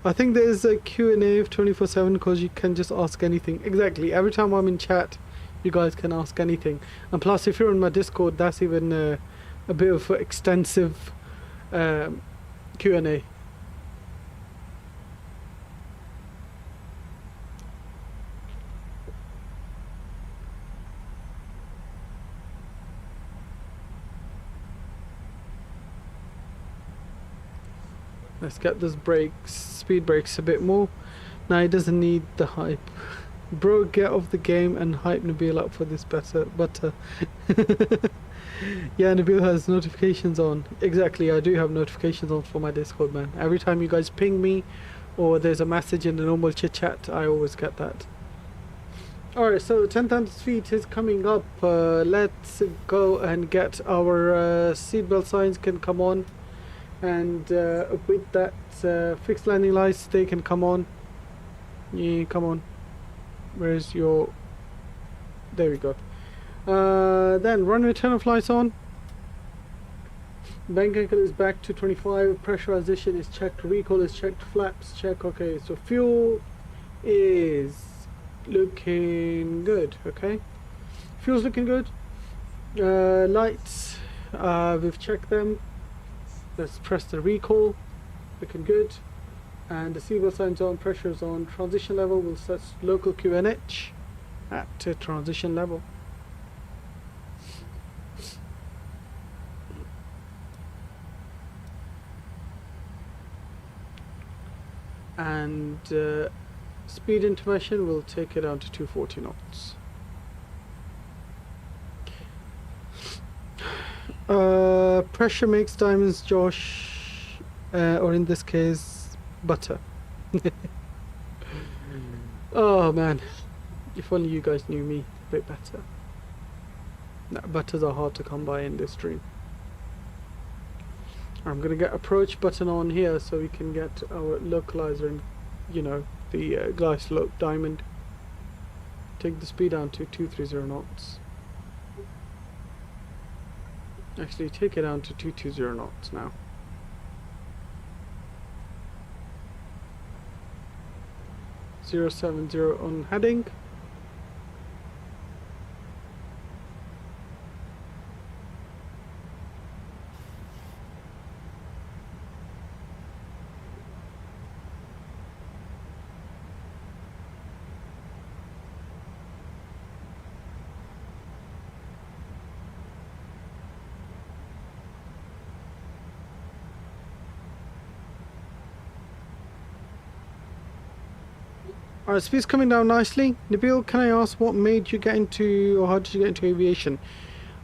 I think there's a Q&A of 24/7 because you can just ask anything. Exactly. Every time I'm in chat, you guys can ask anything. And plus, if you're on my Discord, that's even a bit of extensive Q&A. Let's get this speed brakes a bit more. Now it doesn't need the hype. Bro, get off the game and hype Nabil up for this butter. Yeah, Nabil has notifications on. Exactly, I do have notifications on for my Discord, man. Every time you guys ping me or there's a message in the normal chit chat, I always get that. Alright, so 10,000 feet is coming up. Let's go and get our seatbelt signs can come on. And with that fixed landing lights, they can come on. Yeah, come on. Where's your... There we go. Then runway turn off lights on. Bank angle is back to 25. Pressurization is checked. Recoil is checked. Flaps check. Okay, so fuel is looking good. Okay, fuel's looking good. Lights, we've checked them. Let's press the recoil, looking good. And the seatbelt signs on, pressure's on. Transition level, we'll set local QNH at transition level. And speed intermission, we'll take it down to 240 knots. Pressure makes diamonds, Josh, or in this case, butter. Oh man, if only you guys knew me a bit better. No, butters are hard to come by in this stream. I'm gonna get approach button on here so we can get our localizer and, you know, the glide slope diamond. Take the speed down to 230 knots. Actually, take it down to 220 knots now. .070 on heading. Alright, speed's coming down nicely. Nabil, can I ask what made you get into, or how did you get into aviation?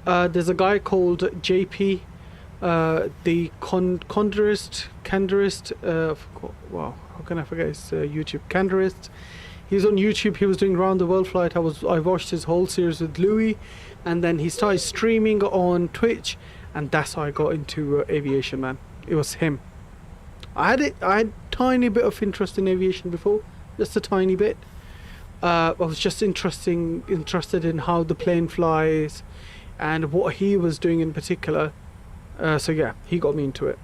There's a guy called JP the Canderist, wow, how can I forget his YouTube? Canderist. He's on YouTube. He was doing round the world flight. I watched his whole series with Louis, and then he started streaming on Twitch, and that's how I got into aviation, man. It was him. I had tiny bit of interest in aviation before, just a tiny bit. I was just interested in how the plane flies, and what he was doing in particular. So yeah, he got me into it.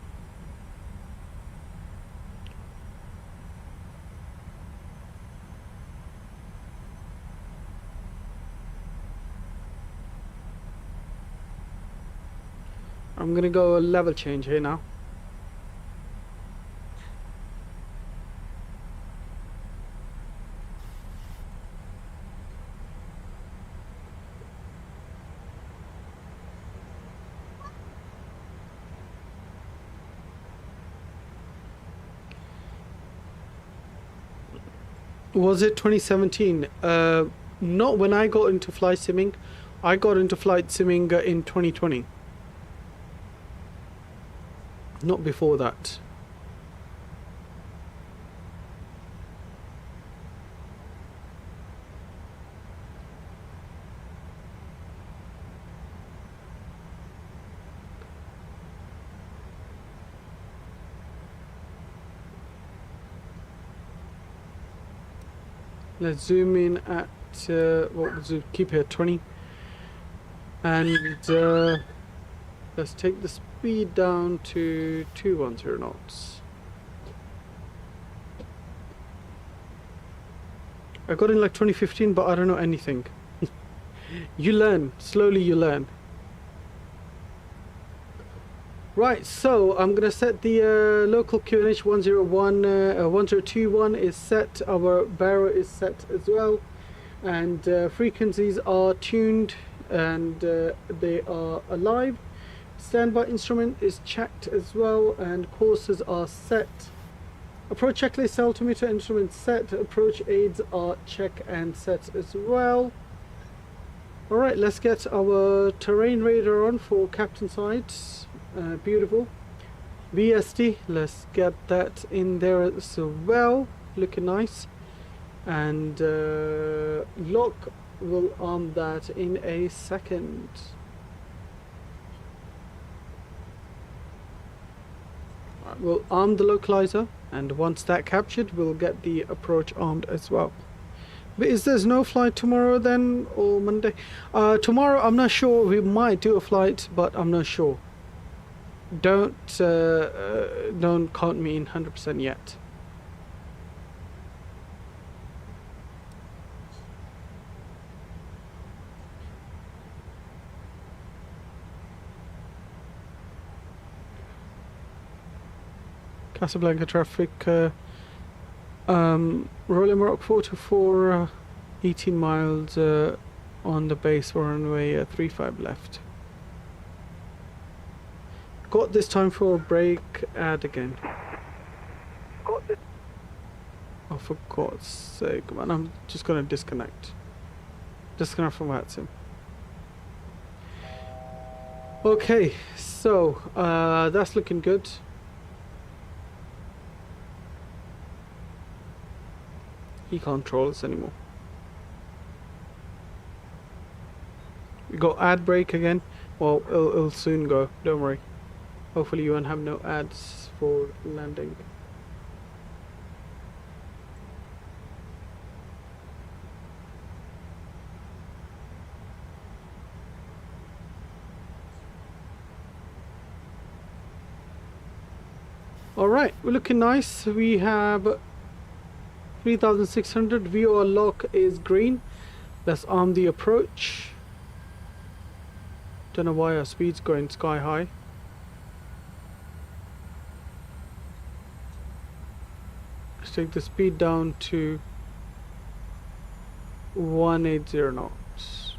I'm gonna go a level change here now. Was it 2017? Not when I got into flight simming. I got into flight simming in 2020. Not before that. Let's zoom in at what was it? Keep here 20, and let's take the speed down to 210 knots. I got in like 2015, but I don't know anything. You learn, slowly you learn. Right, so I'm gonna set the local QNH 1021 is set. Our barrel is set as well, and frequencies are tuned, and they are alive. Standby instrument is checked as well, and courses are set. Approach checklist, altimeter instrument set. Approach aids are check and set as well. Alright, let's get our terrain radar on for captain side. Beautiful. VST, let's get that in there as well. Looking nice. And lock, will arm that in a second. Right, we'll arm the localizer, and once that captured, we'll get the approach armed as well. But is there no flight tomorrow then, or Monday? Tomorrow, I'm not sure. We might do a flight, but I'm not sure. Don't count me in 100% yet. Casablanca traffic. Royal Air Maroc 424, 18 miles on the base for runway 35 left. Got this time for a break, add again. Got this. Oh, for God's sake, man, I'm just gonna disconnect. Disconnect from WhatsApp. Okay, so that's looking good. He can't troll us anymore. We got ad break again. Well, it'll soon go, don't worry. Hopefully you won't have no ads for landing. Alright, we're looking nice. We have 3600. VOR lock is green. Let's arm the approach. Don't know why our speed's going sky high. Let's take the speed down to 180 knots.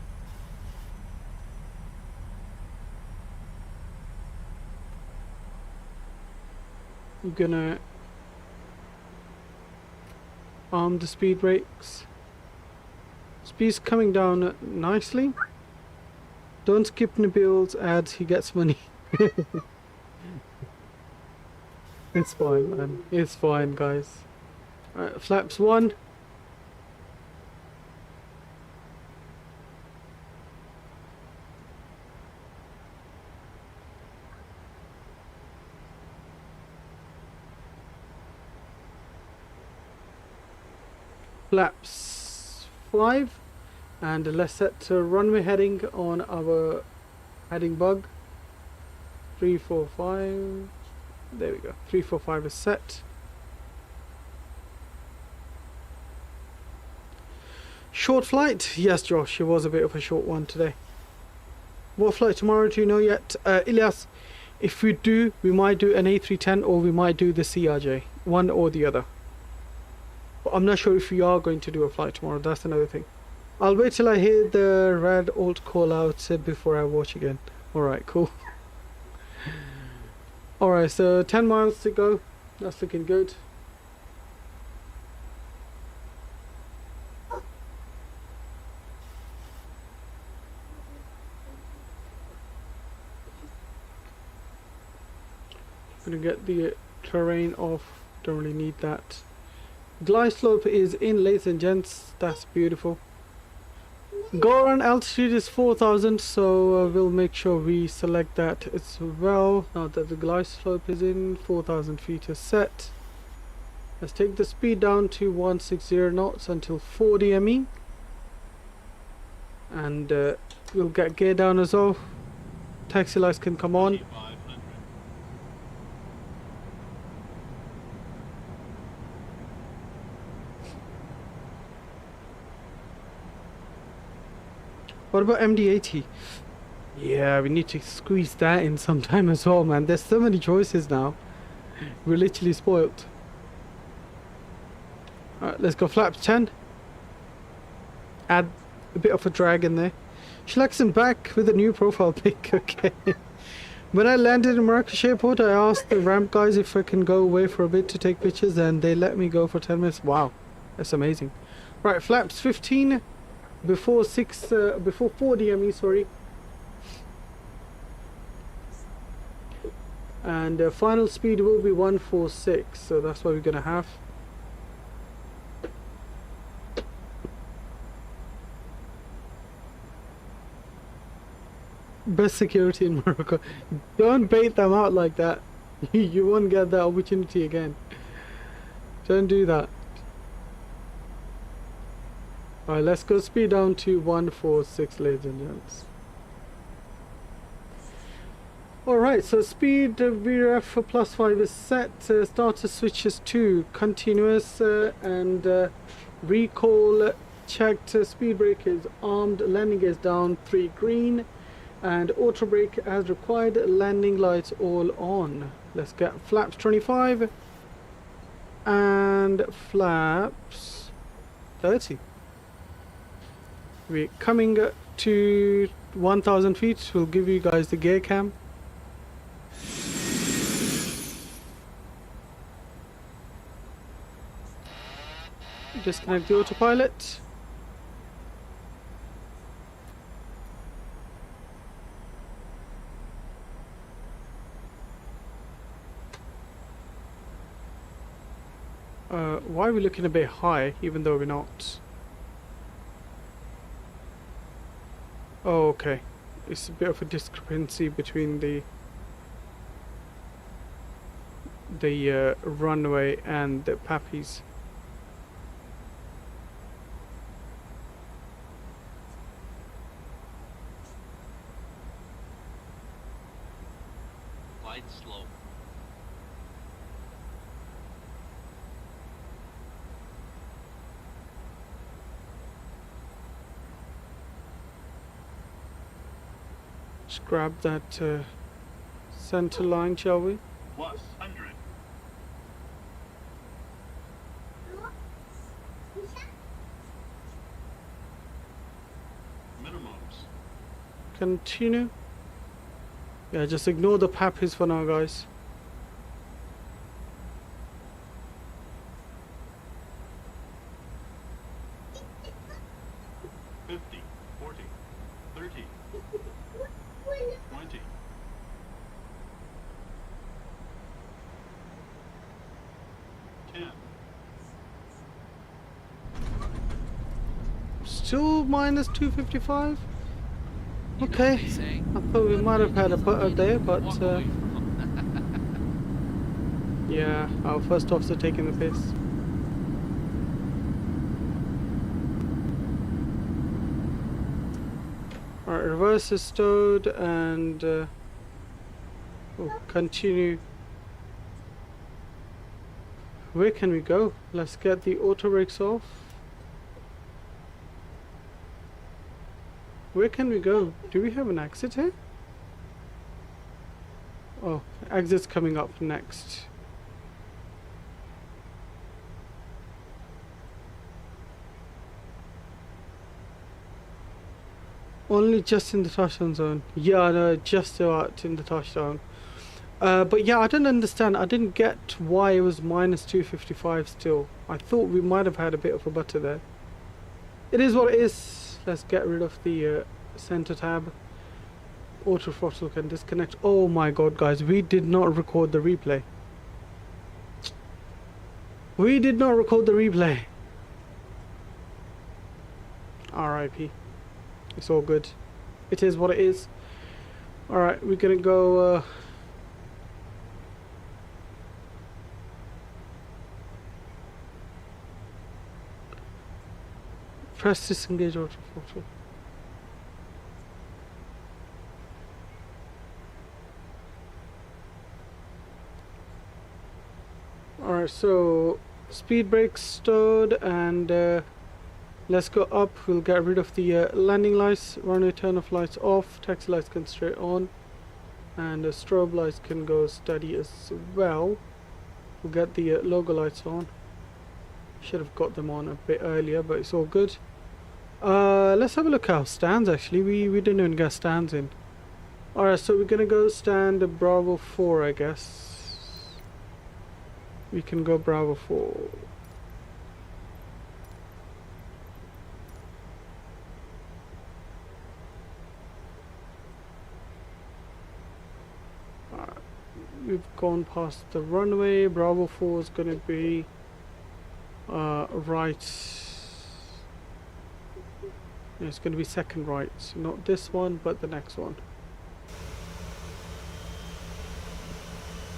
I'm gonna arm the speed brakes. Speed's coming down nicely. Don't skip Nabil's ads, he gets money. It's fine, man. It's fine, guys. Alright, flaps 1. Flaps 5. And let's set runway heading on our heading bug. 3, 4, 5. There we go. 3, 4, 5 is set. Short flight? Yes, Josh, it was a bit of a short one today. What flight tomorrow do you know yet? Ilyas, if we do, we might do an A310 or we might do the CRJ. One or the other. But I'm not sure if we are going to do a flight tomorrow. That's another thing. I'll wait till I hear the red alt call out before I watch again. Alright, cool. Alright, so 10 miles to go. That's looking good. Gonna get the terrain off. Don't really need that. Glide slope is in, ladies and gents. That's beautiful. Go around altitude is 4,000, so we'll make sure we select that as well. Now that the glide slope is in, 4,000 feet is set. Let's take the speed down to 160 knots until 40 ME. And we'll get gear down as well. Taxi lights can come on. 500. What about MD-80? Yeah, we need to squeeze that in sometime as well, man. There's so many choices now. We're literally spoiled. Alright, let's go flaps 10. Add a bit of a drag in there. Schlaxen back with a new profile pic, okay. When I landed in Marrakesh airport, I asked the ramp guys if I can go away for a bit to take pictures, and they let me go for 10 minutes. Wow, that's amazing. Right, flaps 15. Before 40 ME, sorry. And final speed will be 146, so that's what we're gonna have. Best security in Morocco. Don't bait them out like that. You won't get that opportunity again. Don't do that. Alright, let's go speed down to 146, ladies and gents. Alright, so speed VRF for +5 is set. Starter switches to continuous and recall checked. Speed brake is armed. Landing is down 3 green. And auto brake as required. Landing lights all on. Let's get flaps 25 and flaps 30. We're coming to 1,000 feet. We'll give you guys the gear cam. Disconnect the autopilot. Why are we looking a bit high, even though we're not? Oh, okay. It's a bit of a discrepancy between the runway and the pappies. Glide slow. Just grab that center line, shall we? Plus 100. Minimums. Continue. Yeah, just ignore the pappies for now, guys. $50, $40, $30, $20. Still minus 255? Okay. I thought we might have had a butter there, but yeah, our first officer taking the piss. Alright, reverse is stowed and we'll continue. Where can we go? Let's get the auto brakes off. Where can we go? Do we have an exit here? Oh, exit's coming up next. Only just in the touchdown zone. Yeah, no, just about in the touchdown. But yeah, I didn't understand. I didn't get why it was minus 255 still. I thought we might have had a bit of a butter there. It is what it is. Let's get rid of the center tab. Auto throttle can disconnect. Oh my god, guys, we did not record the replay. We did not record the replay. RIP. It's all good. It is what it is. Alright, we're gonna go press disengage auto throttle. Alright, so speed brakes stowed and let's go up. We'll get rid of the landing lights, runway turn off lights off, taxi lights can straight on, and the strobe lights can go steady as well. We'll get the logo lights on. Should have got them on a bit earlier, but it's all good. Let's have a look at our stands actually. We didn't even get stands in. Alright, so we're gonna go stand Bravo 4, I guess. We can go Bravo 4. We've gone past the runway. Bravo 4 is going to be right. Yeah, it's going to be second right. So not this one, but the next one.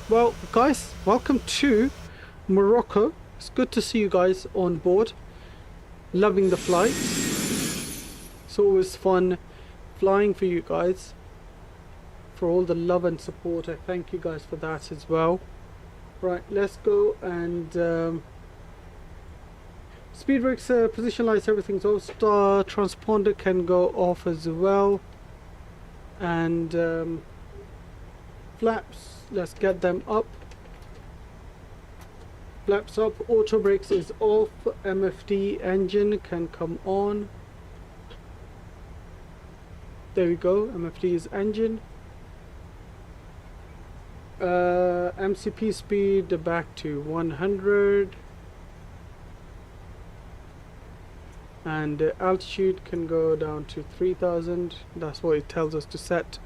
Well, guys, welcome to Morocco. It's good to see you guys on board. Loving the flight. It's always fun flying for you guys. For all the love and support, I thank you guys for that as well. Right, let's go and speed brakes, position lights, everything's off. Star transponder can go off as well, and flaps, let's get them up. Flaps up, auto brakes is off, MFD engine can come on. There we go, MFD is engine. MCP speed back to 100, and altitude can go down to 3000. That's what it tells us to set.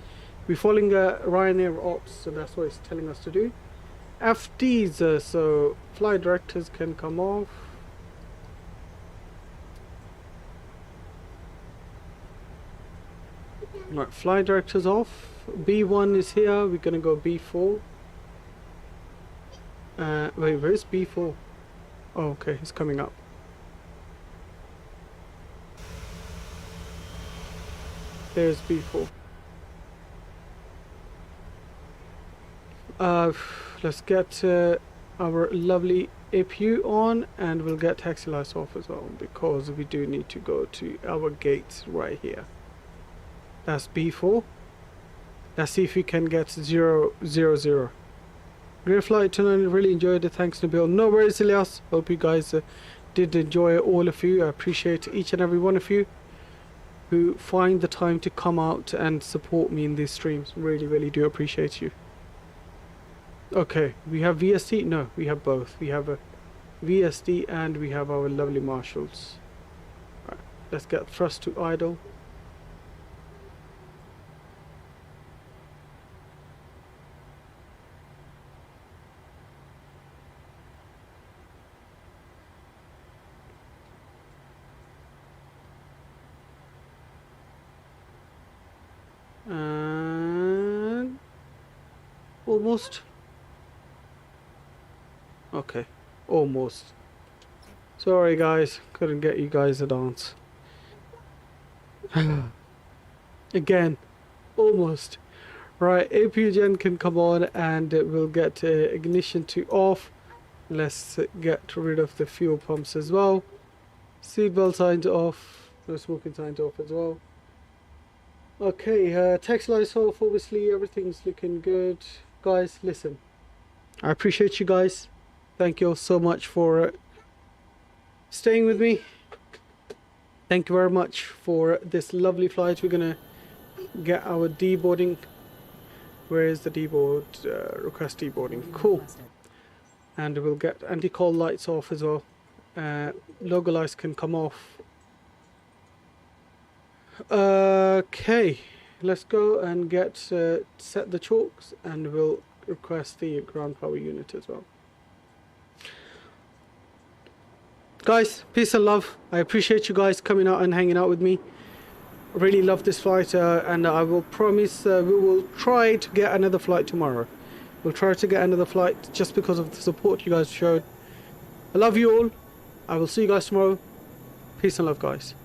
We're following Royal Air Maroc, so that's what it's telling us to do. FDs, so flight directors can come off. Right, flight directors off. B1 is here, we're gonna go B4. Wait, where's B4? Oh, okay, it's coming up. There's B4. Let's get our lovely APU on, and we'll get taxi lights off as well, because we do need to go to our gates right here. That's B4. Let's see if we can get 000. Great flight tonight, really enjoyed it. Thanks, Nabil. No worries, Elias. Hope you guys did enjoy, all of you. I appreciate each and every one of you who find the time to come out and support me in these streams. Really, really do appreciate you. Okay, we have VSD. No, we have both. We have a VSD and we have our lovely marshals. Right, let's get thrust to idle. And almost. Okay, almost. Sorry guys, couldn't get you guys a dance. Again, almost. Right, APU gen can come on and we'll get ignition to off. Let's get rid of the fuel pumps as well. Seatbelt signs off. No smoking signs off as well. Okay, text lights off. Obviously everything's looking good. Guys, listen, I appreciate you guys. Thank you all so much for staying with me. Thank you very much for this lovely flight. We're gonna get our deboarding. Where is the deboard? Request deboarding. Cool. And we'll get anti-call lights off as well. Logo lights can come off. Okay, let's go and get set the chalks, and we'll request the ground power unit as well. Guys, peace and love. I appreciate you guys coming out and hanging out with me. Really love this flight, and I will promise we will try to get another flight tomorrow. We'll try to get another flight just because of the support you guys showed. I love you all. I will see you guys tomorrow. Peace and love, guys.